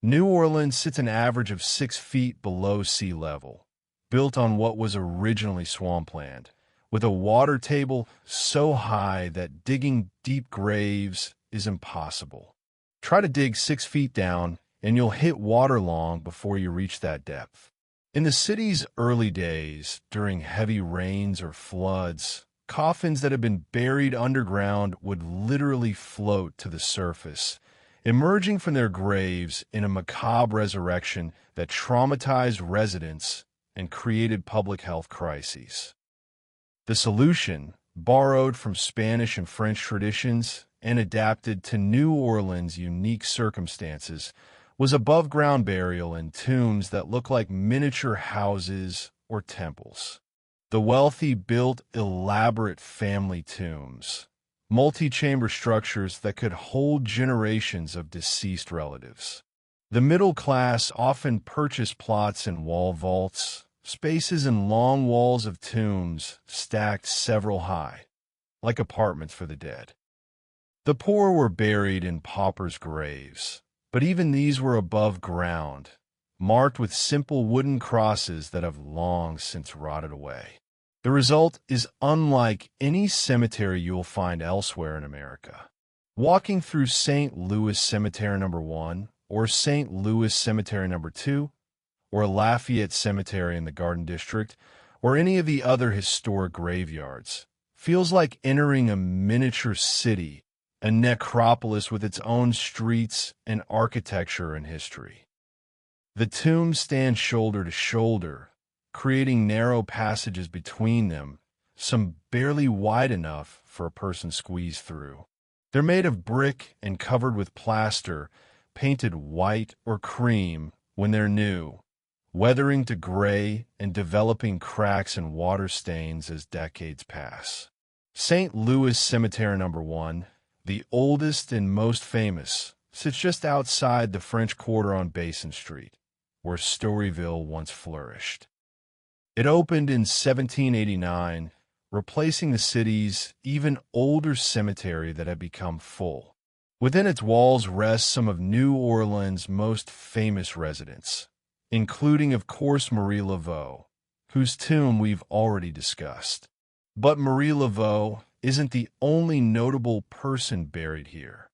New Orleans sits an average of 6 feet below sea level, built on what was originally swampland, with a water table so high that digging deep graves is impossible. Try to dig 6 feet down, and you'll hit water long before you reach that depth. In the city's early days, during heavy rains or floods, coffins that had been buried underground would literally float to the surface, emerging from their graves in a macabre resurrection that traumatized residents and created public health crises. The solution, borrowed from Spanish and French traditions and adapted to New Orleans' unique circumstances, was above-ground burial in tombs that look like miniature houses or temples. The wealthy built elaborate family tombs, multi-chamber structures that could hold generations of deceased relatives. The middle class often purchased plots in wall vaults, spaces in long walls of tombs stacked several high, like apartments for the dead. The poor were buried in paupers' graves, but even these were above ground, marked with simple wooden crosses that have long since rotted away. The result is unlike any cemetery you will find elsewhere in America. Walking through St. Louis Cemetery No. 1, or St. Louis Cemetery No. 2, or Lafayette Cemetery in the Garden District, or any of the other historic graveyards, feels like entering a miniature city, a necropolis with its own streets and architecture and history. The tombs stand shoulder to shoulder, creating narrow passages between them, some barely wide enough for a person squeezed through. They're made of brick and covered with plaster, painted white or cream when they're new, weathering to gray and developing cracks and water stains as decades pass. St. Louis Cemetery No. 1, the oldest and most famous, sits just outside the French Quarter on Basin Street, where Storyville once flourished. It opened in 1789, replacing the city's even older cemetery that had become full. Within its walls rest some of New Orleans' most famous residents, including, of course, Marie Laveau, whose tomb we've already discussed. But Marie Laveau isn't the only notable person buried here.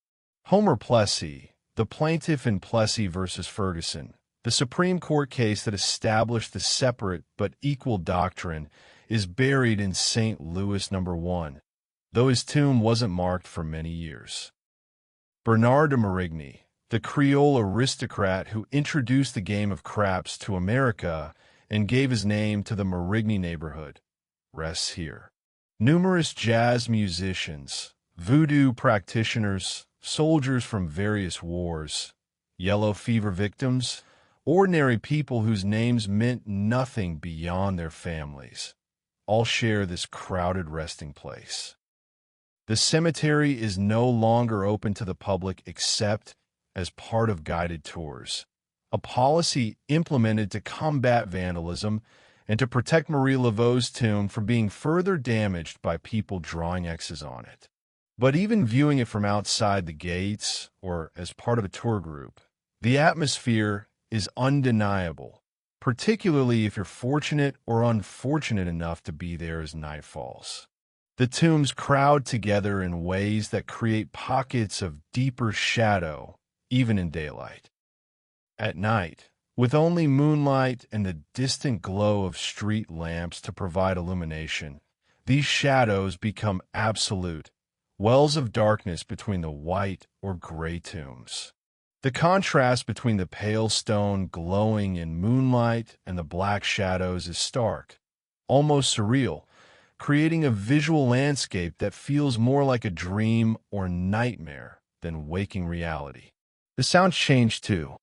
Homer Plessy, the plaintiff in Plessy v. Ferguson, The Supreme Court case that established the separate but equal doctrine is buried in St. Louis No. 1, though his tomb wasn't marked for many years. Bernard de Marigny, the Creole aristocrat who introduced the game of craps to America and gave his name to the Marigny neighborhood, rests here. Numerous jazz musicians, voodoo practitioners, soldiers from various wars, yellow fever victims, ordinary people whose names meant nothing beyond their families, all share this crowded resting place. The cemetery is no longer open to the public except as part of guided tours, a policy implemented to combat vandalism and to protect Marie Laveau's tomb from being further damaged by people drawing X's on it. But even viewing it from outside the gates or as part of a tour group, the atmosphere is undeniable, particularly if you're fortunate or unfortunate enough to be there as night falls. The tombs crowd together in ways that create pockets of deeper shadow, even in daylight. At night, with only moonlight and the distant glow of street lamps to provide illumination, these shadows become absolute, wells of darkness between the white or gray tombs. The contrast between the pale stone glowing in moonlight and the black shadows is stark, almost surreal, creating a visual landscape that feels more like a dream or nightmare than waking reality. The sounds change too.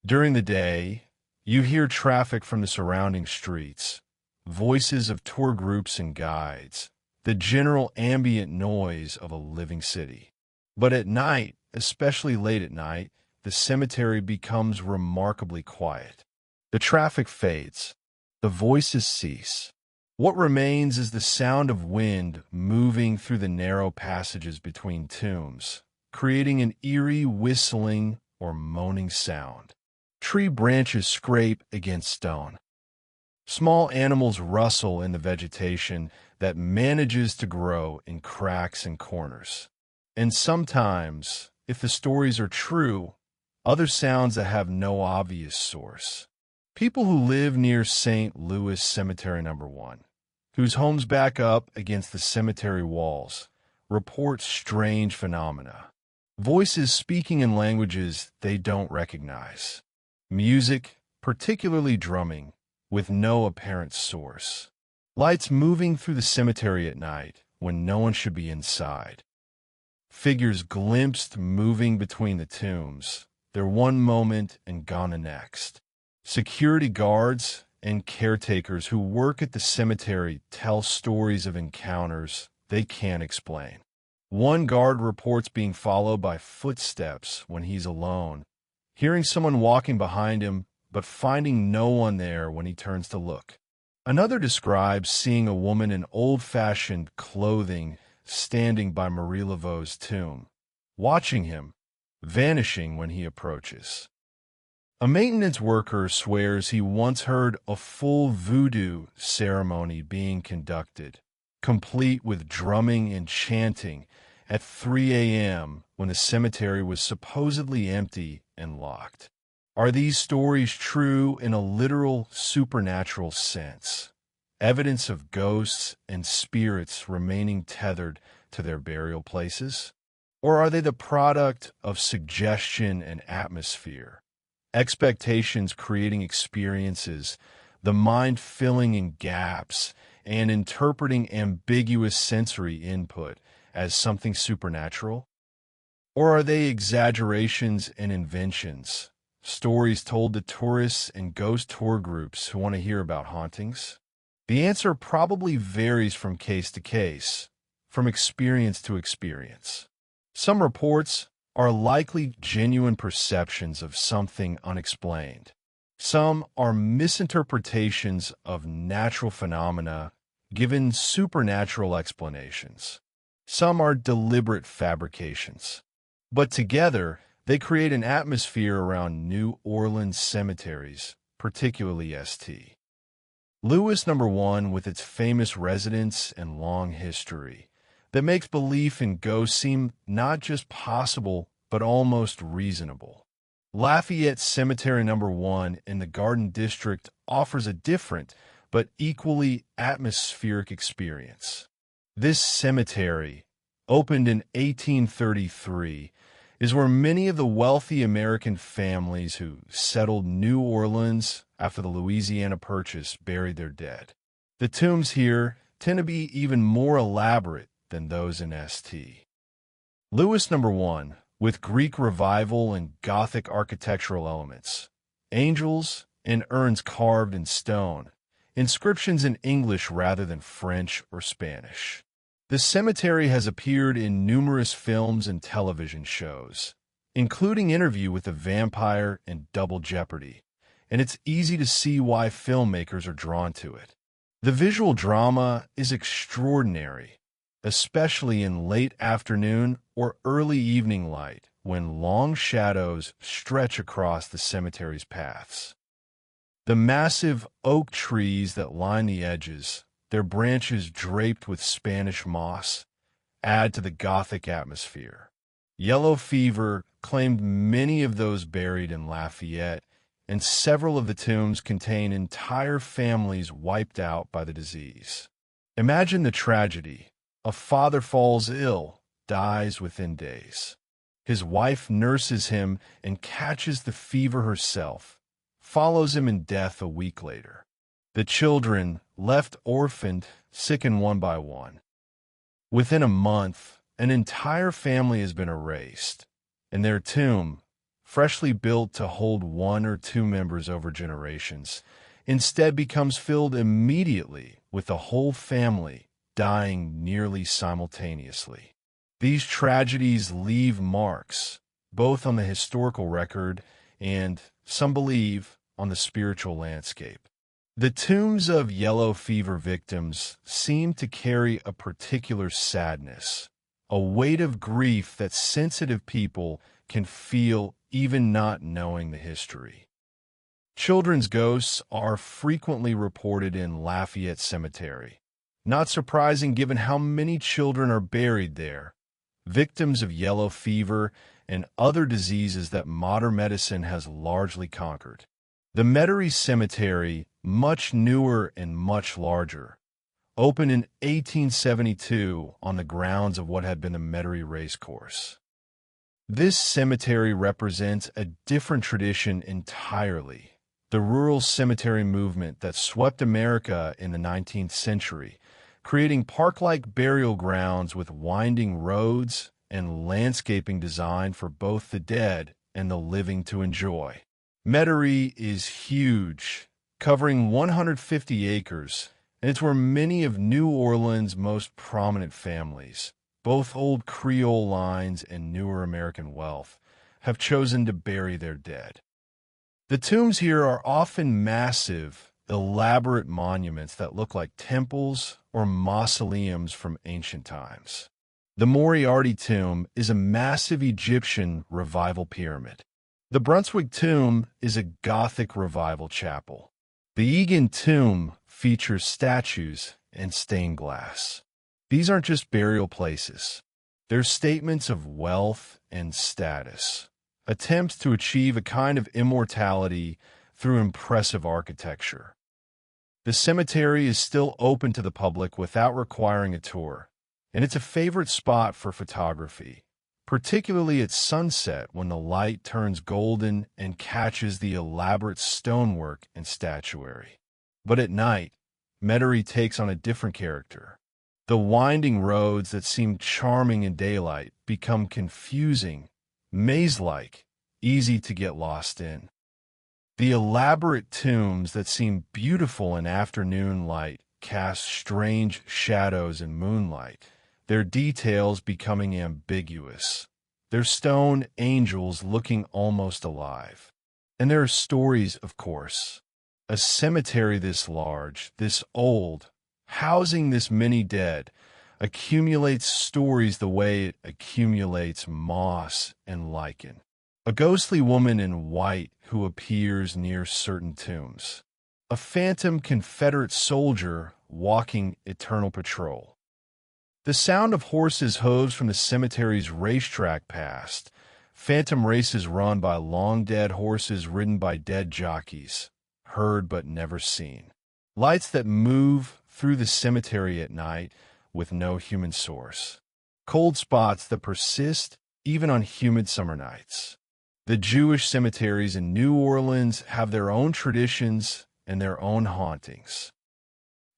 During the day, you hear traffic from the surrounding streets, voices of tour groups and guides, the general ambient noise of a living city. But at night, especially late at night, the cemetery becomes remarkably quiet. The traffic fades. The voices cease. What remains is the sound of wind moving through the narrow passages between tombs, creating an eerie whistling or moaning sound. Tree branches scrape against stone. Small animals rustle in the vegetation that manages to grow in cracks and corners. And sometimes, if the stories are true, other sounds that have no obvious source. People who live near St. Louis Cemetery No. 1, whose homes back up against the cemetery walls, report strange phenomena. Voices speaking in languages they don't recognize. Music, particularly drumming, with no apparent source. Lights moving through the cemetery at night when no one should be inside. Figures glimpsed moving between the tombs, their one moment and gone the next. Security guards and caretakers who work at the cemetery tell stories of encounters they can't explain. One guard reports being followed by footsteps when he's alone, hearing someone walking behind him but finding no one there when he turns to look. Another describes seeing a woman in old-fashioned clothing standing by Marie Laveau's tomb, watching him, vanishing when he approaches. A maintenance worker swears he once heard a full voodoo ceremony being conducted, complete with drumming and chanting, at 3 a.m. when the cemetery was supposedly empty and locked. Are these stories true in a literal supernatural sense? Evidence of ghosts and spirits remaining tethered to their burial places? Or are they the product of suggestion and atmosphere? Expectations creating experiences, the mind filling in gaps, and interpreting ambiguous sensory input as something supernatural? Or are they exaggerations and inventions, stories told to tourists and ghost tour groups who want to hear about hauntings? The answer probably varies from case to case, from experience to experience. Some reports are likely genuine perceptions of something unexplained. Some are misinterpretations of natural phenomena given supernatural explanations. Some are deliberate fabrications. But together, they create an atmosphere around New Orleans cemeteries, particularly St. Louis No. 1 with its famous residents and long history that makes belief in ghosts seem not just possible, but almost reasonable. Lafayette Cemetery Number 1 in the Garden District offers a different but equally atmospheric experience. This cemetery, opened in 1833, is where many of the wealthy American families who settled New Orleans after the Louisiana Purchase buried their dead. The tombs here tend to be even more elaborate than those in St. Louis Number 1, with Greek Revival and Gothic architectural elements, angels and urns carved in stone, inscriptions in English rather than French or Spanish. The cemetery has appeared in numerous films and television shows, including Interview with the Vampire and Double Jeopardy, and it's easy to see why filmmakers are drawn to it. The visual drama is extraordinary, especially in late afternoon or early evening light when long shadows stretch across the cemetery's paths. The massive oak trees that line the edges, their branches draped with Spanish moss, add to the Gothic atmosphere. Yellow fever claimed many of those buried in Lafayette, and several of the tombs contain entire families wiped out by the disease. Imagine the tragedy. A father falls ill, dies within days. His wife nurses him and catches the fever herself, follows him in death a week later. The children, left orphaned, sicken one by one. Within a month, an entire family has been erased, and their tomb, freshly built to hold one or two members over generations, instead becomes filled immediately with the whole family dying nearly simultaneously. These tragedies leave marks, both on the historical record and, some believe, on the spiritual landscape. The tombs of yellow fever victims seem to carry a particular sadness, a weight of grief that sensitive people can feel even not knowing the history. Children's ghosts are frequently reported in Lafayette Cemetery. Not surprising given how many children are buried there, victims of yellow fever and other diseases that modern medicine has largely conquered. The Cemeteries Cemetery, much newer and much larger, opened in 1872 on the grounds of what had been the Metairie Racecourse. This cemetery represents a different tradition entirely, the rural cemetery movement that swept America in the 19th century, creating park-like burial grounds with winding roads and landscaping designed for both the dead and the living to enjoy. Metairie is huge, covering 150 acres, and it's where many of New Orleans' most prominent families, both old Creole lines and newer American wealth, have chosen to bury their dead. The tombs here are often massive, elaborate monuments that look like temples or mausoleums from ancient times. The Moriarty tomb is a massive Egyptian revival pyramid. The Brunswick tomb is a Gothic revival chapel. The Egan tomb features statues and stained glass. These aren't just burial places. They're statements of wealth and status, attempts to achieve a kind of immortality through impressive architecture. The cemetery is still open to the public without requiring a tour, and it's a favorite spot for photography, particularly at sunset when the light turns golden and catches the elaborate stonework and statuary. But at night, Metairie takes on a different character. The winding roads that seem charming in daylight become confusing, maze-like, easy to get lost in. The elaborate tombs that seem beautiful in afternoon light cast strange shadows in moonlight, their details becoming ambiguous, their stone angels looking almost alive. And there are stories, of course. A cemetery this large, this old, housing this many dead, accumulates stories the way it accumulates moss and lichen. A ghostly woman in white who appears near certain tombs. A phantom Confederate soldier walking eternal patrol. The sound of horses' hooves from the cemetery's racetrack past, Phantom races run by long-dead horses ridden by dead jockeys, heard but never seen. Lights that move through the cemetery at night with no human source. Cold spots that persist even on humid summer nights. The Jewish cemeteries in New Orleans have their own traditions and their own hauntings.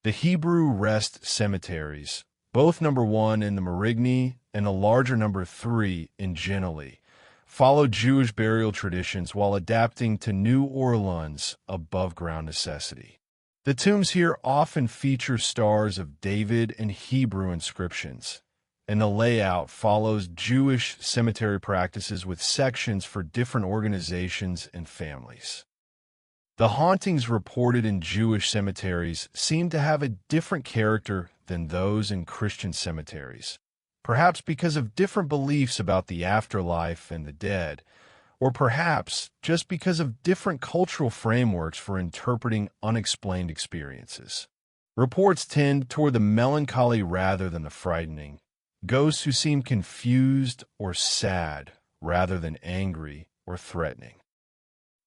The Hebrew Rest cemeteries, both number 1 in the Marigny and a larger number 3 in Gentilly, follow Jewish burial traditions while adapting to New Orleans' above-ground necessity. The tombs here often feature stars of David and Hebrew inscriptions, and the layout follows Jewish cemetery practices with sections for different organizations and families. The hauntings reported in Jewish cemeteries seem to have a different character than those in Christian cemeteries, perhaps because of different beliefs about the afterlife and the dead, or perhaps just because of different cultural frameworks for interpreting unexplained experiences. Reports tend toward the melancholy rather than the frightening, ghosts who seem confused or sad rather than angry or threatening.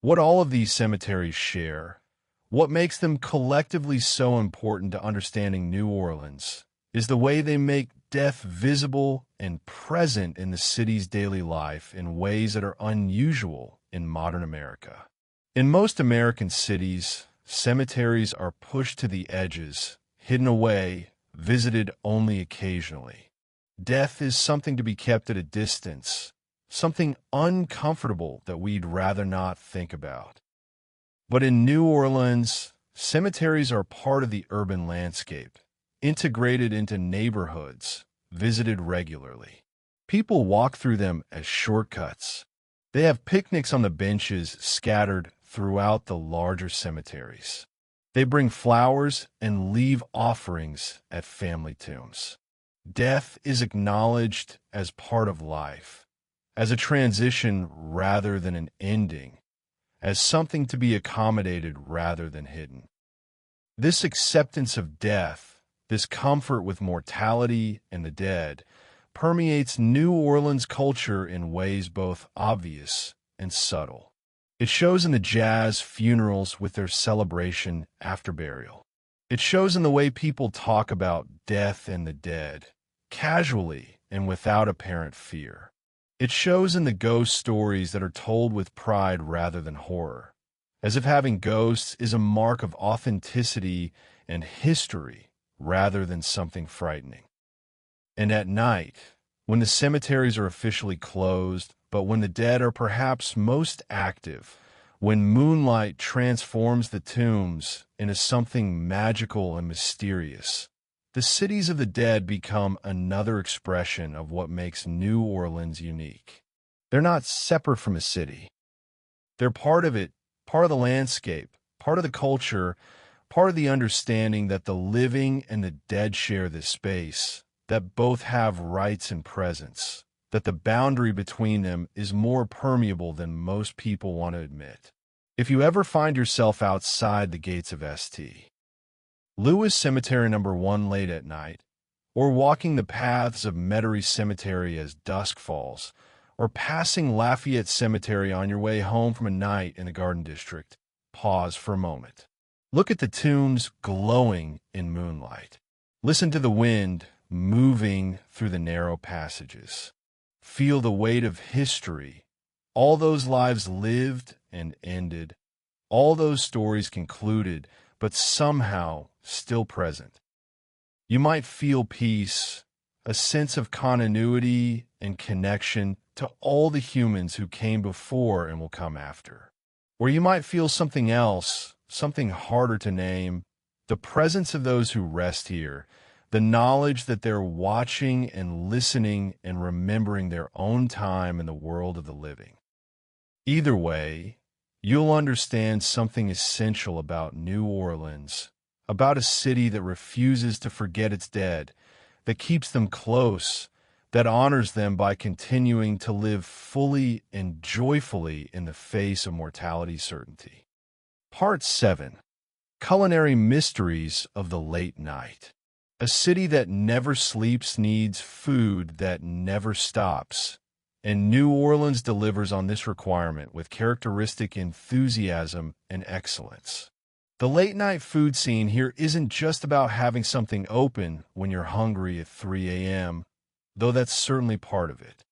What all of these cemeteries share, what makes them collectively so important to understanding New Orleans, is the way they make death visible and present in the city's daily life in ways that are unusual in modern America. In most American cities, cemeteries are pushed to the edges, hidden away, visited only occasionally. Death is something to be kept at a distance, something uncomfortable that we'd rather not think about. But in New Orleans, cemeteries are part of the urban landscape, integrated into neighborhoods, visited regularly. People walk through them as shortcuts. They have picnics on the benches scattered throughout the larger cemeteries. They bring flowers and leave offerings at family tombs. Death is acknowledged as part of life, as a transition rather than an ending, as something to be accommodated rather than hidden. This acceptance of death, this comfort with mortality and the dead, permeates New Orleans culture in ways both obvious and subtle. It shows in the jazz funerals with their celebration after burial. It shows in the way people talk about death and the dead, casually and without apparent fear. It shows in the ghost stories that are told with pride rather than horror, as if having ghosts is a mark of authenticity and history rather than something frightening. And at night, when the cemeteries are officially closed, but when the dead are perhaps most active, when moonlight transforms the tombs into something magical and mysterious, the cities of the dead become another expression of what makes New Orleans unique. They're not separate from a city. They're part of it, part of the landscape, part of the culture, part of the understanding that the living and the dead share this space, that both have rights and presence, that the boundary between them is more permeable than most people want to admit. If you ever find yourself outside the gates of St. Louis Cemetery No. 1 late at night, or walking the paths of Metairie Cemetery as dusk falls, or passing Lafayette Cemetery on your way home from a night in the Garden District, pause for a moment. Look at the tombs glowing in moonlight. Listen to the wind moving through the narrow passages. Feel the weight of history, all those lives lived and ended, all those stories concluded, but somehow still present. You might feel peace, a sense of continuity and connection to all the humans who came before and will come after. Or you might feel something else, something harder to name, the presence of those who rest here, the knowledge that they're watching and listening and remembering their own time in the world of the living. Either way, you'll understand something essential about New Orleans, about a city that refuses to forget its dead, that keeps them close, that honors them by continuing to live fully and joyfully in the face of mortality's certainty. Part 7. Culinary Mysteries of the Late Night. A city that never sleeps needs food that never stops, And New Orleans delivers on this requirement with characteristic enthusiasm and excellence. The late-night food scene here isn't just about having something open when you're hungry at 3 a.m., though that's certainly part of it.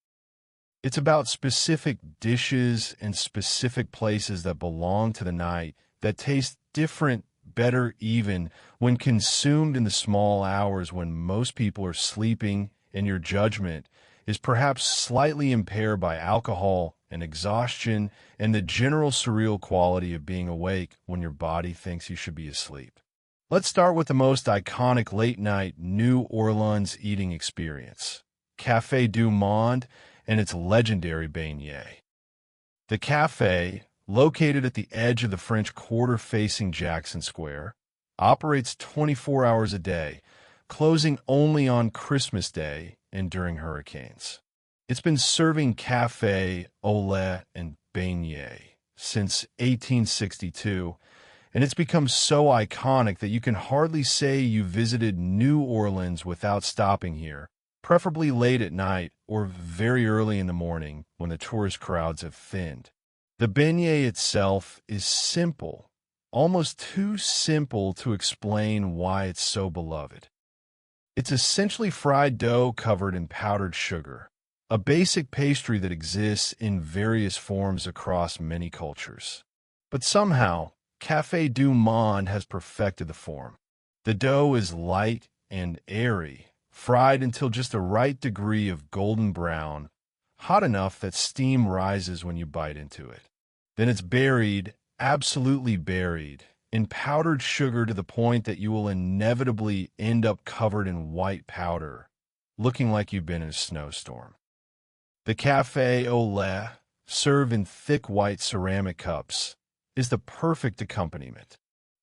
It's about specific dishes and specific places that belong to the night that taste different, better even, when consumed in the small hours when most people are sleeping and your judgment is perhaps slightly impaired by alcohol and exhaustion and the general surreal quality of being awake when your body thinks you should be asleep. Let's start with the most iconic late-night New Orleans eating experience, Café du Monde and its legendary beignet. The café, located at the edge of the French Quarter facing Jackson Square, operates 24 hours a day, closing only on Christmas Day and during hurricanes. It's been serving café, au lait, and beignet since 1862, and it's become so iconic that you can hardly say you visited New Orleans without stopping here, preferably late at night or very early in the morning when the tourist crowds have thinned. The beignet itself is simple, almost too simple to explain why it's so beloved. It's essentially fried dough covered in powdered sugar, a basic pastry that exists in various forms across many cultures. But somehow, Café du Monde has perfected the form. The dough is light and airy, fried until just the right degree of golden brown, hot enough that steam rises when you bite into it. Then it's buried, absolutely buried, in powdered sugar to the point that you will inevitably end up covered in white powder, looking like you've been in a snowstorm. The café au lait, served in thick white ceramic cups, is the perfect accompaniment.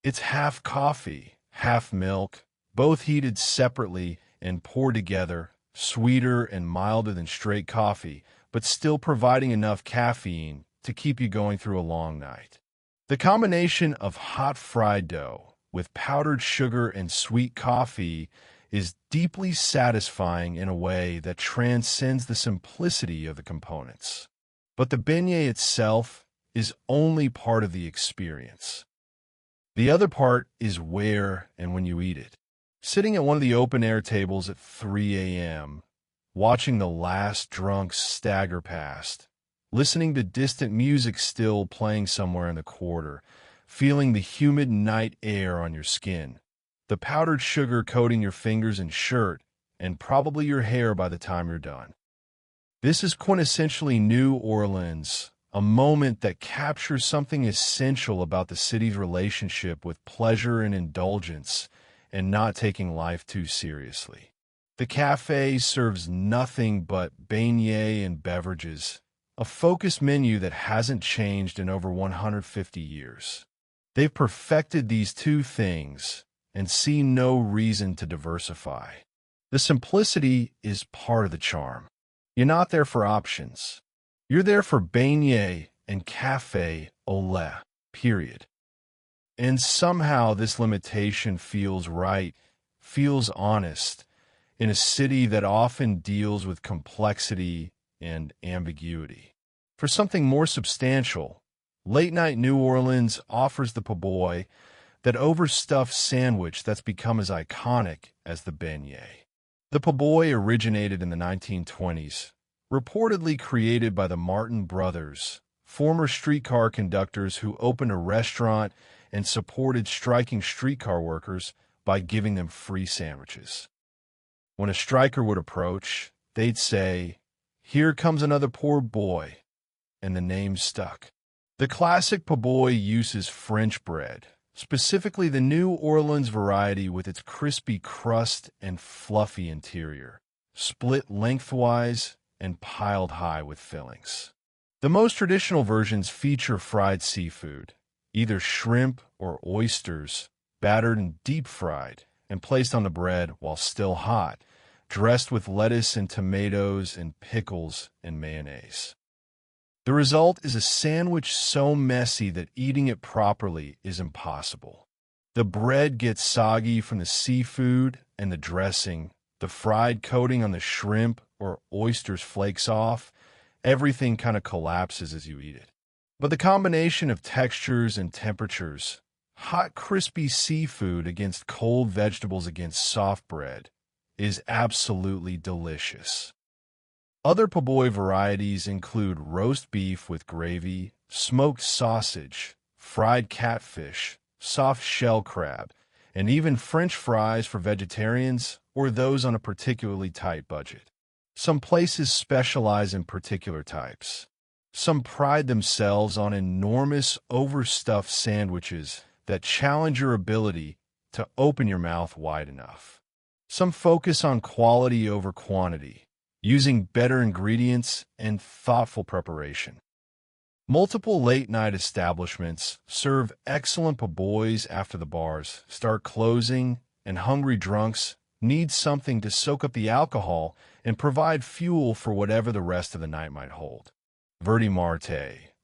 It's half coffee, half milk, both heated separately and poured together, sweeter and milder than straight coffee, but still providing enough caffeine to keep you going through a long night. The combination of hot fried dough with powdered sugar and sweet coffee is deeply satisfying in a way that transcends the simplicity of the components. But the beignet itself is only part of the experience. The other part is where and when you eat it. Sitting at one of the open-air tables at 3 a.m., watching the last drunks stagger past, listening to distant music still playing somewhere in the quarter, feeling the humid night air on your skin, the powdered sugar coating your fingers and shirt, and probably your hair by the time you're done. This is quintessentially New Orleans, a moment that captures something essential about the city's relationship with pleasure and indulgence, and not taking life too seriously. The cafe serves nothing but beignet and beverages, a focused menu that hasn't changed in over 150 years. They've perfected these two things and see no reason to diversify. The simplicity is part of the charm. You're not there for options. You're there for beignet and café au lait, period. And somehow this limitation feels right, feels honest, in a city that often deals with complexity and ambiguity. For something more substantial, late-night New Orleans offers the po' boy, that overstuffed sandwich that's become as iconic as the beignet. The po' boy originated in the 1920s, reportedly created by the Martin brothers, former streetcar conductors who opened a restaurant and supported striking streetcar workers by giving them free sandwiches. When a striker would approach, they'd say, "Here comes another poor boy," and the name stuck. The classic po' boy uses French bread, specifically the New Orleans variety with its crispy crust and fluffy interior, split lengthwise and piled high with fillings. The most traditional versions feature fried seafood, either shrimp or oysters, battered and deep-fried and placed on the bread while still hot, dressed with lettuce and tomatoes and pickles and mayonnaise. The result is a sandwich so messy that eating it properly is impossible. The bread gets soggy from the seafood and the dressing, the fried coating on the shrimp or oysters flakes off, Everything kind of collapses as you eat it. But the combination of textures and temperatures, hot crispy seafood against cold vegetables against soft bread, is absolutely delicious. Other po' boy varieties include roast beef with gravy, smoked sausage, fried catfish, soft shell crab, and even French fries for vegetarians or those on a particularly tight budget. Some places specialize in particular types. Some pride themselves on enormous, overstuffed sandwiches that challenge your ability to open your mouth wide enough. Some focus on quality over quantity, using better ingredients and thoughtful preparation. Multiple late-night establishments serve excellent po' boys after the bars start closing, and hungry drunks need something to soak up the alcohol and provide fuel for whatever the rest of the night might hold. Verdi Marte,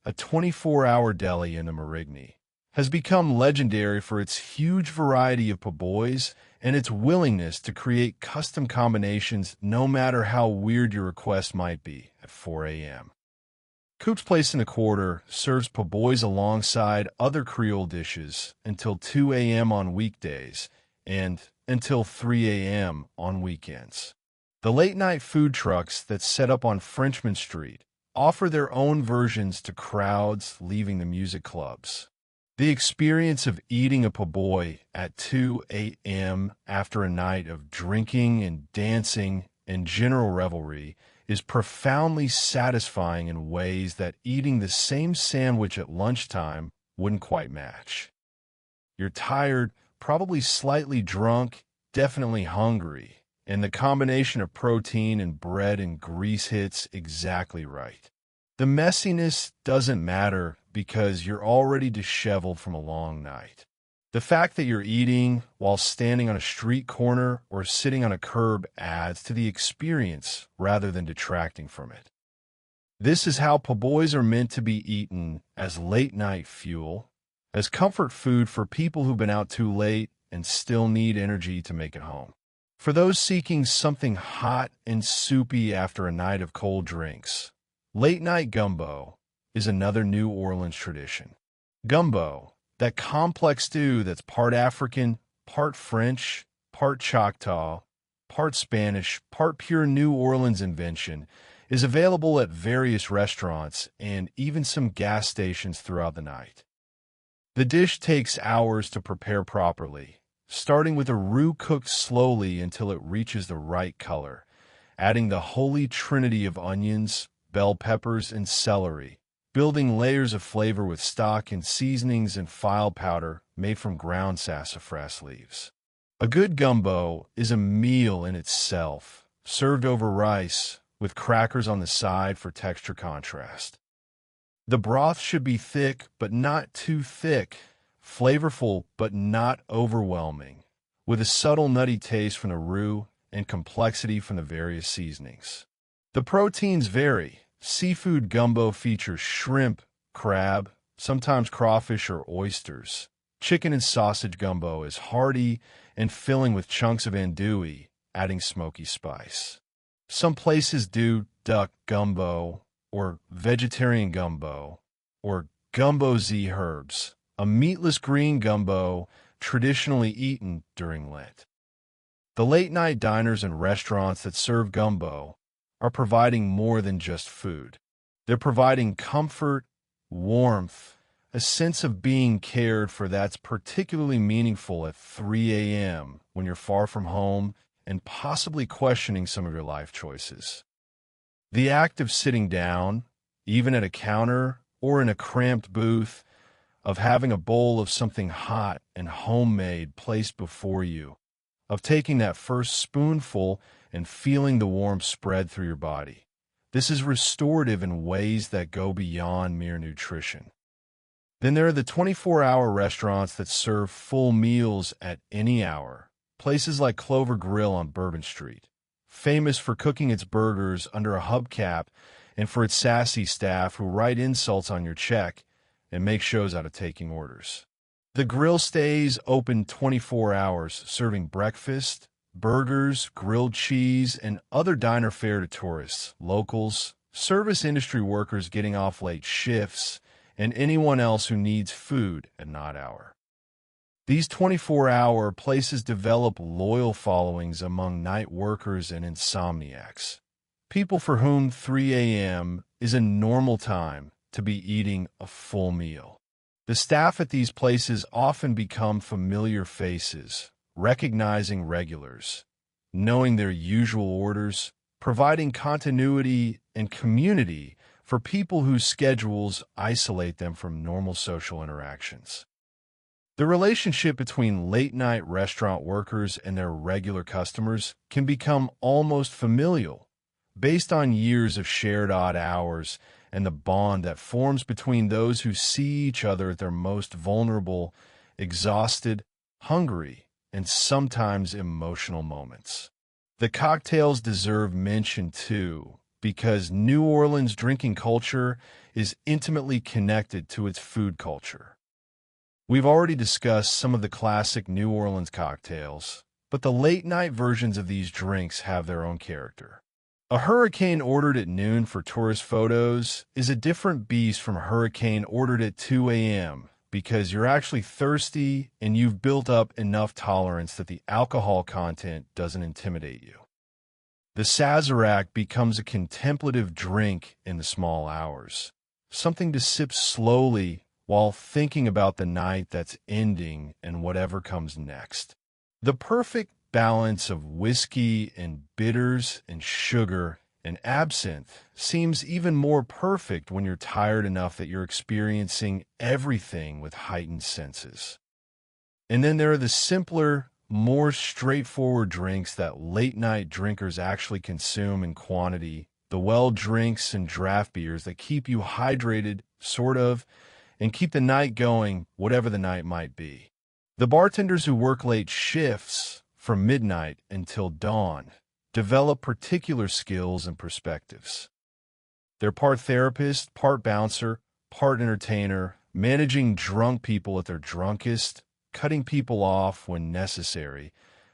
a 24-hour deli in the Marigny, has become legendary for its huge variety of po' boys and its willingness to create custom combinations no matter how weird your request might be at 4 a.m. Coop's Place and a Quarter serves po' boys alongside other Creole dishes until 2 a.m. on weekdays and until 3 a.m. on weekends. The late-night food trucks that set up on Frenchmen Street offer their own versions to crowds leaving the music clubs. The experience of eating a po' boy at 2 a.m. after a night of drinking and dancing and general revelry is profoundly satisfying in ways that eating the same sandwich at lunchtime wouldn't quite match. You're tired, probably slightly drunk, definitely hungry, and the combination of protein and bread and grease hits exactly right. The messiness doesn't matter because you're already disheveled from a long night. The fact that you're eating while standing on a street corner or sitting on a curb adds to the experience rather than detracting from it. This is how po' boys are meant to be eaten as late-night fuel, as comfort food for people who've been out too late and still need energy to make it home. For those seeking something hot and soupy after a night of cold drinks, late-night gumbo is another New Orleans tradition. Gumbo, that complex stew that's part African, part French, part Choctaw, part Spanish, part pure New Orleans invention, is available at various restaurants and even some gas stations throughout the night. The dish takes hours to prepare properly, starting with a roux cooked slowly until it reaches the right color, adding the holy trinity of onions, bell peppers, and celery, building layers of flavor with stock and seasonings and file powder made from ground sassafras leaves. A good gumbo is a meal in itself, served over rice, with crackers on the side for texture contrast. The broth should be thick but not too thick, flavorful but not overwhelming, with a subtle nutty taste from the roux and complexity from the various seasonings. The proteins vary. Seafood gumbo features shrimp, crab, sometimes crawfish or oysters. Chicken and sausage gumbo is hearty and filling with chunks of andouille, adding smoky spice. Some places do duck gumbo or vegetarian gumbo or gumbo z herbs, a meatless green gumbo traditionally eaten during Lent. The late-night diners and restaurants that serve gumbo are providing more than just food. They're providing comfort, warmth, a sense of being cared for that's particularly meaningful at 3 a.m. when you're far from home and possibly questioning some of your life choices. The act of sitting down, even at a counter or in a cramped booth, of having a bowl of something hot and homemade placed before you, of taking that first spoonful and feeling the warmth spread through your body. This is restorative in ways that go beyond mere nutrition. Then there are the 24-hour restaurants that serve full meals at any hour. Places like Clover Grill on Bourbon Street, famous for cooking its burgers under a hubcap and for its sassy staff who write insults on your check and make shows out of taking orders. The grill stays open 24 hours, serving breakfast, burgers, grilled cheese, and other diner fare to tourists, locals, service industry workers getting off late shifts, and anyone else who needs food at night hour. These 24-hour places develop loyal followings among night workers and insomniacs, people for whom 3 a.m. is a normal time to be eating a full meal. The staff at these places often become familiar faces, recognizing regulars, knowing their usual orders, providing continuity and community for people whose schedules isolate them from normal social interactions. The relationship between late-night restaurant workers and their regular customers can become almost familial, based on years of shared odd hours and the bond that forms between those who see each other at their most vulnerable, exhausted, hungry, and sometimes emotional moments. The cocktails deserve mention too, because New Orleans drinking culture is intimately connected to its food culture. We've already discussed some of the classic New Orleans cocktails, but the late-night versions of these drinks have their own character. A hurricane ordered at noon for tourist photos is a different beast from a hurricane ordered at 2 a.m. because you're actually thirsty and you've built up enough tolerance that the alcohol content doesn't intimidate you. The Sazerac becomes a contemplative drink in the small hours, something to sip slowly while thinking about the night that's ending and whatever comes next. The perfect balance of whiskey and bitters and sugar and absinthe seems even more perfect when you're tired enough that you're experiencing everything with heightened senses. And then there are the simpler, more straightforward drinks that late-night drinkers actually consume in quantity, the well drinks and draft beers that keep you hydrated, sort of, and keep the night going, whatever the night might be. The bartenders who work late shifts, from midnight until dawn, develop particular skills and perspectives. They're part therapist, part bouncer, part entertainer, managing drunk people at their drunkest, cutting people off when necessary,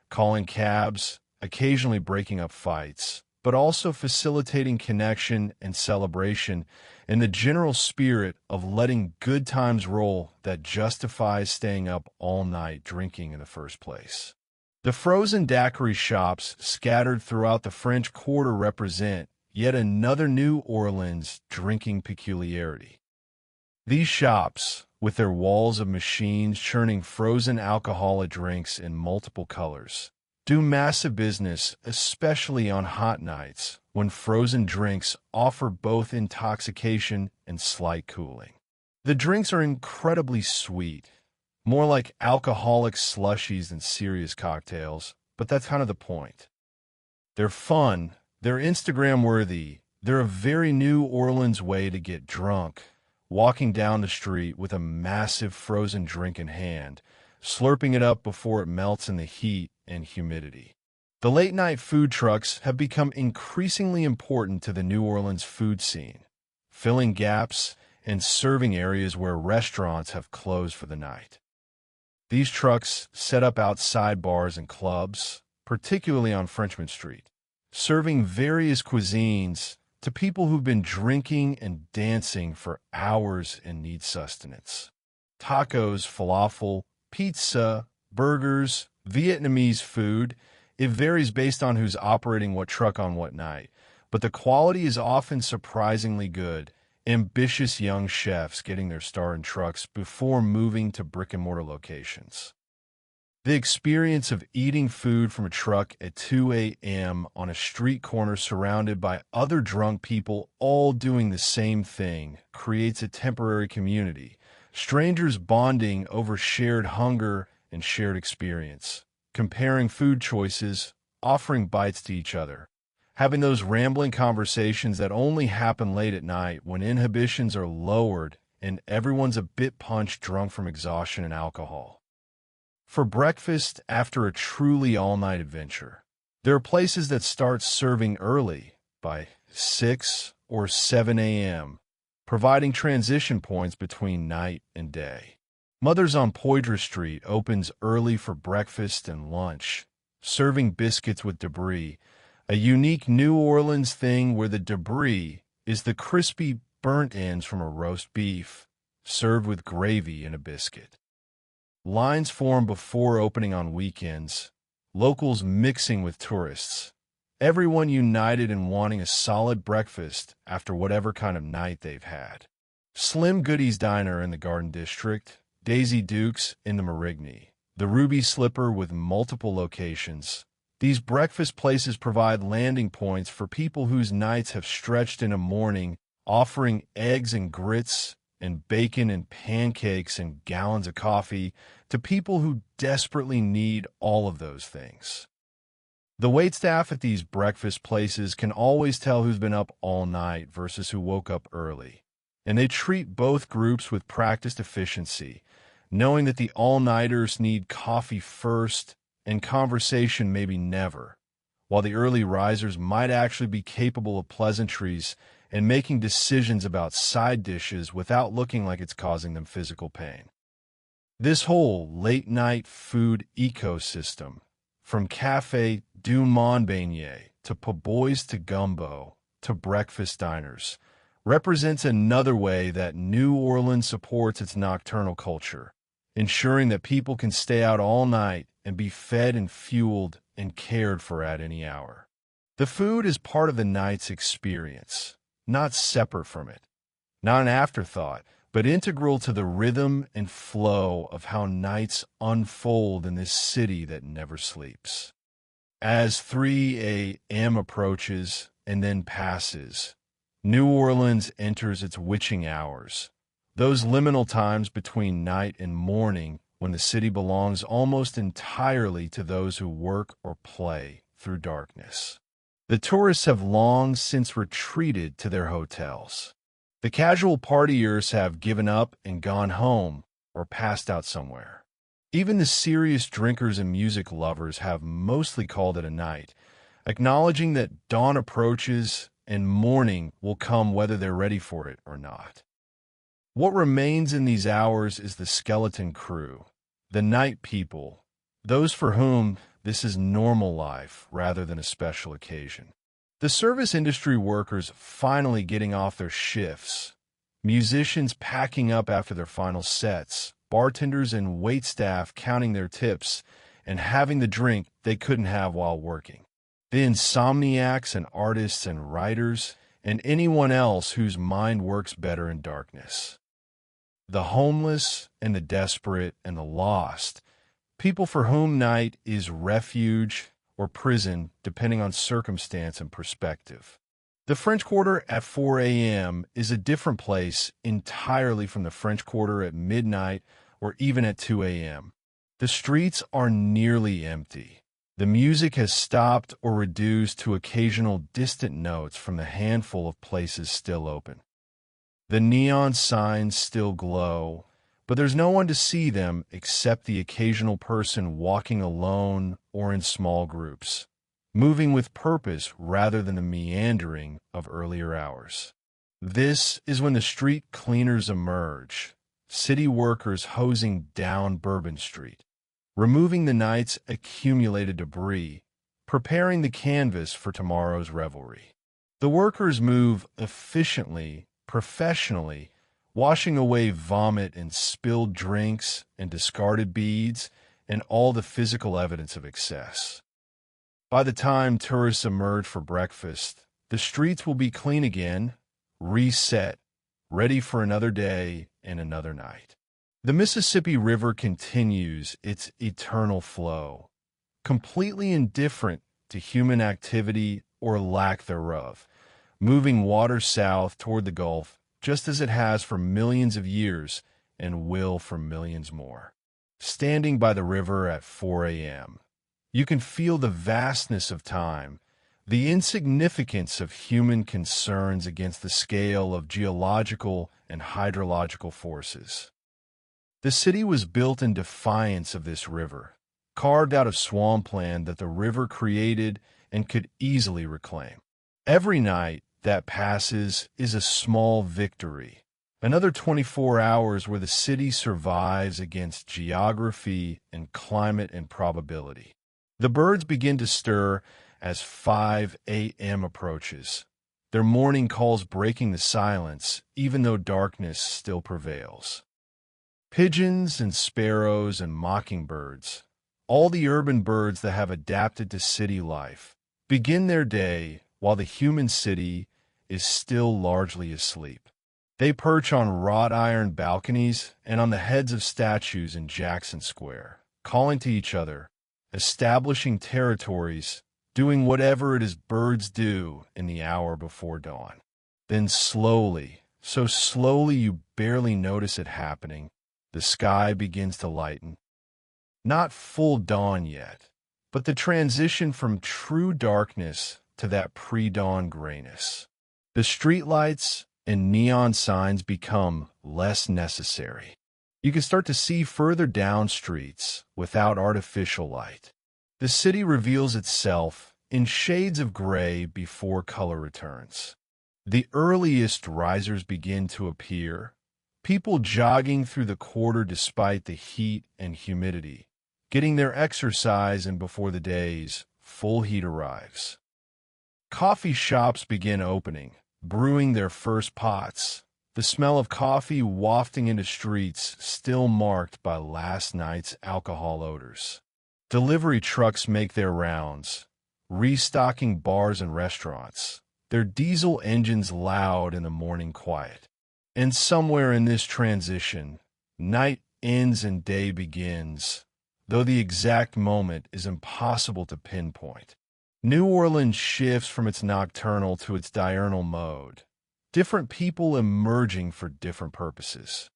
calling cabs, occasionally breaking up fights, but also facilitating connection and celebration in the general spirit of letting good times roll that justifies staying up all night drinking in the first place. The frozen daiquiri shops scattered throughout the French Quarter represent yet another New Orleans drinking peculiarity. These shops, with their walls of machines churning frozen alcoholic drinks in multiple colors, do massive business, especially on hot nights when frozen drinks offer both intoxication and slight cooling. The drinks are incredibly sweet, more like alcoholic slushies than serious cocktails, but that's kind of the point. They're fun, they're Instagram-worthy, they're a very New Orleans way to get drunk, walking down the street with a massive frozen drink in hand, slurping it up before it melts in the heat and humidity. The late-night food trucks have become increasingly important to the New Orleans food scene, filling gaps and serving areas where restaurants have closed for the night. These trucks set up outside bars and clubs, particularly on Frenchmen Street, serving various cuisines to people who've been drinking and dancing for hours and need sustenance. Tacos, falafel, pizza, burgers, Vietnamese food, it varies based on who's operating what truck on what night, but the quality is often surprisingly good. Ambitious young chefs getting their start in trucks before moving to brick-and-mortar locations. The experience of eating food from a truck at 2 a.m. on a street corner surrounded by other drunk people all doing the same thing creates a temporary community, strangers bonding over shared hunger and shared experience, comparing food choices, offering bites to each other, having those rambling conversations that only happen late at night when inhibitions are lowered and everyone's a bit punch drunk from exhaustion and alcohol. For breakfast after a truly all-night adventure, there are places that start serving early by 6 or 7 a.m., providing transition points between night and day. Mother's on Poydras Street opens early for breakfast and lunch, serving biscuits with debris, a unique New Orleans thing where the debris is the crispy burnt ends from a roast beef, served with gravy and a biscuit. Lines form before opening on weekends, locals mixing with tourists, everyone united in wanting a solid breakfast after whatever kind of night they've had. Slim Goody's Diner in the Garden District, Daisy Duke's in the Marigny, the Ruby Slipper with multiple locations. These breakfast places provide landing points for people whose nights have stretched into morning, offering eggs and grits and bacon and pancakes and gallons of coffee to people who desperately need all of those things. The waitstaff at these breakfast places can always tell who's been up all night versus who woke up early, and they treat both groups with practiced efficiency, knowing that the all-nighters need coffee first and conversation maybe never, while the early risers might actually be capable of pleasantries and making decisions about side dishes without looking like it's causing them physical pain. This whole late-night food ecosystem, from Café du Monde Beignet to Po' Boys to Gumbo to breakfast diners, represents another way that New Orleans supports its nocturnal culture, ensuring that people can stay out all night and be fed and fueled and cared for at any hour. The food is part of the night's experience, not separate from it, not an afterthought, but integral to the rhythm and flow of how nights unfold in this city that never sleeps. As 3 a.m. approaches and then passes, New Orleans enters its witching hours, those liminal times between night and morning when the city belongs almost entirely to those who work or play through darkness. The tourists have long since retreated to their hotels. The casual partiers have given up and gone home or passed out somewhere. Even the serious drinkers and music lovers have mostly called it a night, acknowledging that dawn approaches and morning will come whether they're ready for it or not. What remains in these hours is the skeleton crew, the night people, those for whom this is normal life rather than a special occasion. The service industry workers finally getting off their shifts, musicians packing up after their final sets, bartenders and waitstaff counting their tips and having the drink they couldn't have while working. The insomniacs and artists and writers and anyone else whose mind works better in darkness. The homeless and the desperate and the lost, people for whom night is refuge or prison depending on circumstance and perspective. The French Quarter at 4 a.m. is a different place entirely from the French Quarter at midnight or even at 2 a.m. The streets are nearly empty. The music has stopped or reduced to occasional distant notes from the handful of places still open. The neon signs still glow, but there's no one to see them except the occasional person walking alone or in small groups, moving with purpose rather than the meandering of earlier hours. This is when the street cleaners emerge, city workers hosing down Bourbon Street, removing the night's accumulated debris, preparing the canvas for tomorrow's revelry. The workers move efficiently, professionally, washing away vomit and spilled drinks and discarded beads and all the physical evidence of excess. By the time tourists emerge for breakfast, the streets will be clean again, reset, ready for another day and another night. The Mississippi River continues its eternal flow, completely indifferent to human activity or lack thereof, moving water south toward the Gulf just as it has for millions of years and will for millions more. Standing by the river at 4 a.m., you can feel the vastness of time, the insignificance of human concerns against the scale of geological and hydrological forces. The city was built in defiance of this river, carved out of swampland that the river created and could easily reclaim. Every night that passes is a small victory, another 24 hours where the city survives against geography and climate and probability. The birds begin to stir as 5 a.m. approaches. their morning calls breaking the silence even though darkness still prevails. Pigeons and sparrows and mockingbirds, all the urban birds that have adapted to city life, begin their day while the human city is still largely asleep. They perch on wrought iron balconies and on the heads of statues in Jackson Square, calling to each other, establishing territories, doing whatever it is birds do in the hour before dawn. Then slowly, so slowly you barely notice it happening, the sky begins to lighten. Not full dawn yet, but the transition from true darkness to that pre-dawn grayness. The streetlights and neon signs become less necessary. You can start to see further down streets without artificial light. The city reveals itself in shades of gray before color returns. The earliest risers begin to appear, people jogging through the quarter despite the heat and humidity, getting their exercise in before the day's full heat arrives. Coffee shops begin opening, brewing their first pots, the smell of coffee wafting into streets still marked by last night's alcohol odors. Delivery trucks make their rounds, restocking bars and restaurants, their diesel engines loud in the morning quiet. And somewhere in this transition, night ends and day begins, though the exact moment is impossible to pinpoint. New Orleans shifts from its nocturnal to its diurnal mode, different people emerging for different purposes.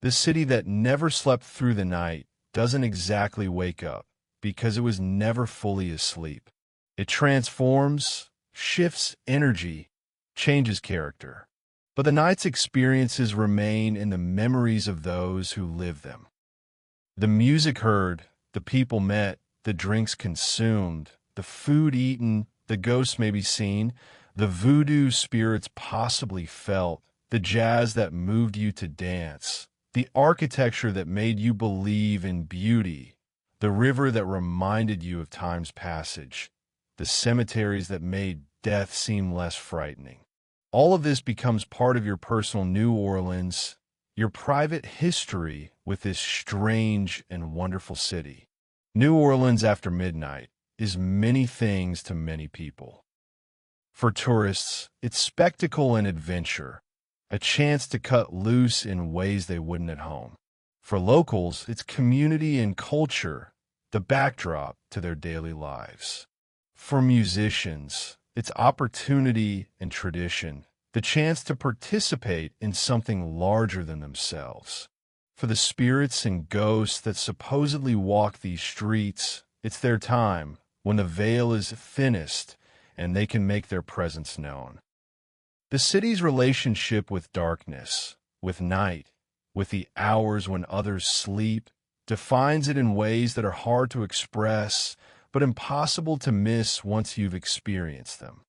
The city that never slept through the night doesn't exactly wake up because it was never fully asleep. It transforms, shifts energy, changes character. But the night's experiences remain in the memories of those who live them. The music heard, the people met, the drinks consumed, the food eaten, the ghosts may be seen, the voodoo spirits possibly felt, the jazz that moved you to dance, the architecture that made you believe in beauty, the river that reminded you of time's passage, the cemeteries that made death seem less frightening. All of this becomes part of your personal New Orleans, your private history with this strange and wonderful city. New Orleans after midnight is many things to many people. For tourists, it's spectacle and adventure, a chance to cut loose in ways they wouldn't at home. For locals, it's community and culture, the backdrop to their daily lives. For musicians, it's opportunity and tradition, the chance to participate in something larger than themselves. For the spirits and ghosts that supposedly walk these streets, it's their time, when the veil is thinnest and they can make their presence known. The city's relationship with darkness, with night, with the hours when others sleep, defines it in ways that are hard to express, but impossible to miss once you've experienced them.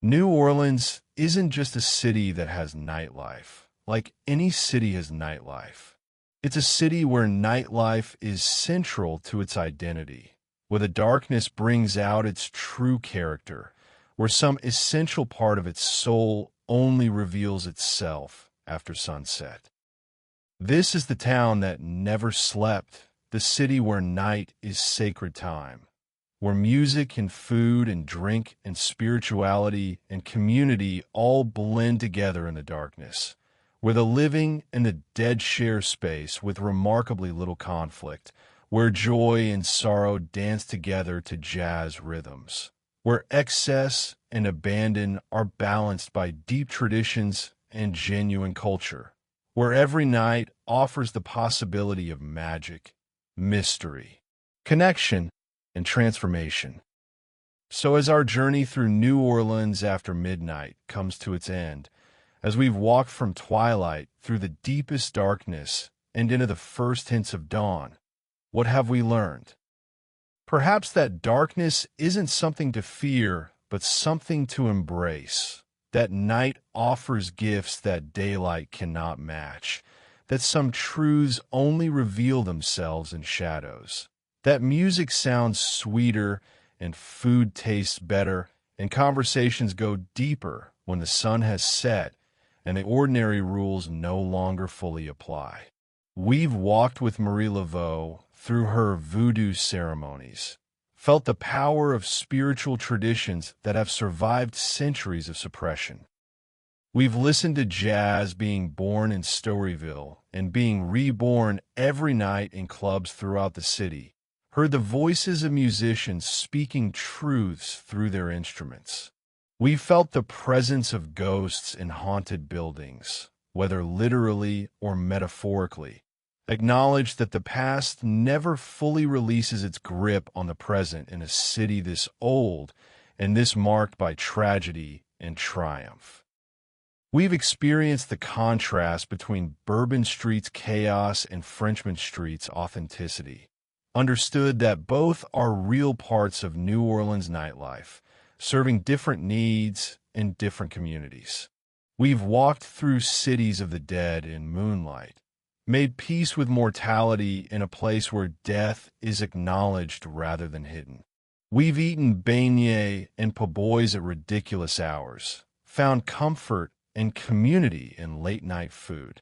New Orleans isn't just a city that has nightlife, like any city has nightlife. It's a city where nightlife is central to its identity, where the darkness brings out its true character, where some essential part of its soul only reveals itself after sunset. This is the town that never slept, the city where night is sacred time, where music and food and drink and spirituality and community all blend together in the darkness, where the living and the dead share space with remarkably little conflict, where joy and sorrow dance together to jazz rhythms, where excess and abandon are balanced by deep traditions and genuine culture, where every night offers the possibility of magic, mystery, connection, and transformation. So as our journey through New Orleans after midnight comes to its end, as we've walked from twilight through the deepest darkness and into the first hints of dawn, what have we learned? Perhaps that darkness isn't something to fear, but something to embrace. That night offers gifts that daylight cannot match. That some truths only reveal themselves in shadows. That music sounds sweeter and food tastes better and conversations go deeper when the sun has set and the ordinary rules no longer fully apply. We've walked with Marie Laveau through her Voodoo ceremonies, felt the power of spiritual traditions that have survived centuries of suppression. We've listened to jazz being born in Storyville and being reborn every night in clubs throughout the city, heard the voices of musicians speaking truths through their instruments. We felt the presence of ghosts in haunted buildings, whether literally or metaphorically, acknowledged that the past never fully releases its grip on the present in a city this old and this marked by tragedy and triumph. We've experienced the contrast between Bourbon Street's chaos and Frenchmen Street's authenticity, understood that both are real parts of New Orleans nightlife, serving different needs in different communities. We've walked through cities of the dead in Moonlight, made peace with mortality in a place where death is acknowledged rather than hidden. We've eaten beignets and po' boys at ridiculous hours, found comfort and community in late-night food.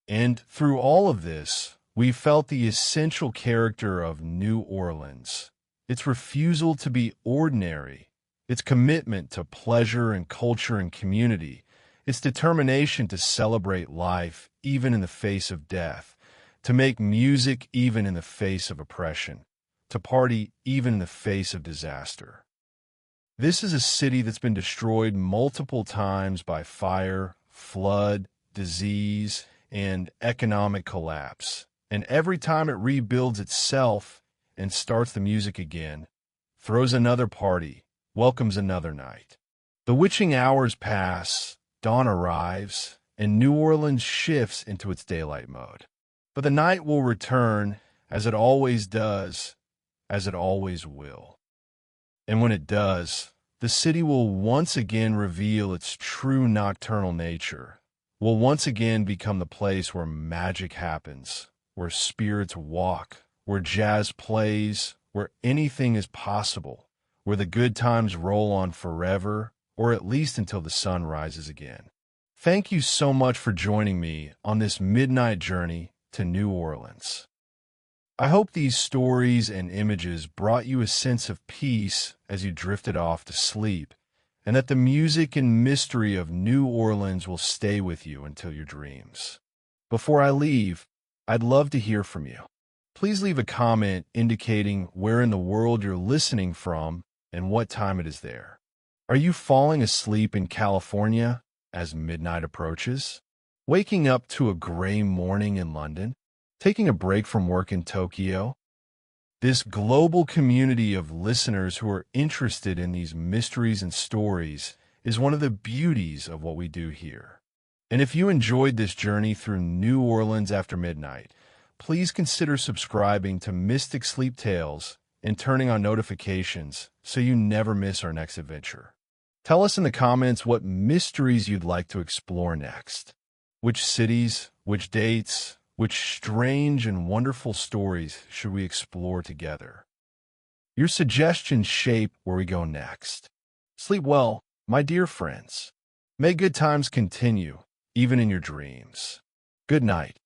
And through all of this, we felt the essential character of New Orleans, its refusal to be ordinary, its commitment to pleasure and culture and community, its determination to celebrate life even in the face of death, to make music even in the face of oppression, to party even in the face of disaster. This is a city that's been destroyed multiple times by fire, flood, disease, and economic collapse. And every time it rebuilds itself and starts the music again, throws another party, welcomes another night. The witching hours pass, dawn arrives, and New Orleans shifts into its daylight mode. But the night will return, as it always does, as it always will. And when it does, the city will once again reveal its true nocturnal nature, will once again become the place where magic happens, where spirits walk, where jazz plays, where anything is possible, where the good times roll on forever, or at least until the sun rises again. Thank you so much for joining me on this midnight journey to New Orleans. I hope these stories and images brought you a sense of peace as you drifted off to sleep, and that the music and mystery of New Orleans will stay with you until your dreams. Before I leave, I'd love to hear from you. Please leave a comment indicating where in the world you're listening from and what time it is there. Are you falling asleep in California as midnight approaches? Waking up to a gray morning in London? Taking a break from work in Tokyo? This global community of listeners who are interested in these mysteries and stories is one of the beauties of what we do here. And if you enjoyed this journey through New Orleans after midnight, please consider subscribing to Mystic Sleep Tales and turning on notifications so you never miss our next adventure. Tell us in the comments what mysteries you'd like to explore next. Which cities, which dates, which strange and wonderful stories should we explore together? Your suggestions shape where we go next. Sleep well, my dear friends. May good times continue, even in your dreams. Good night.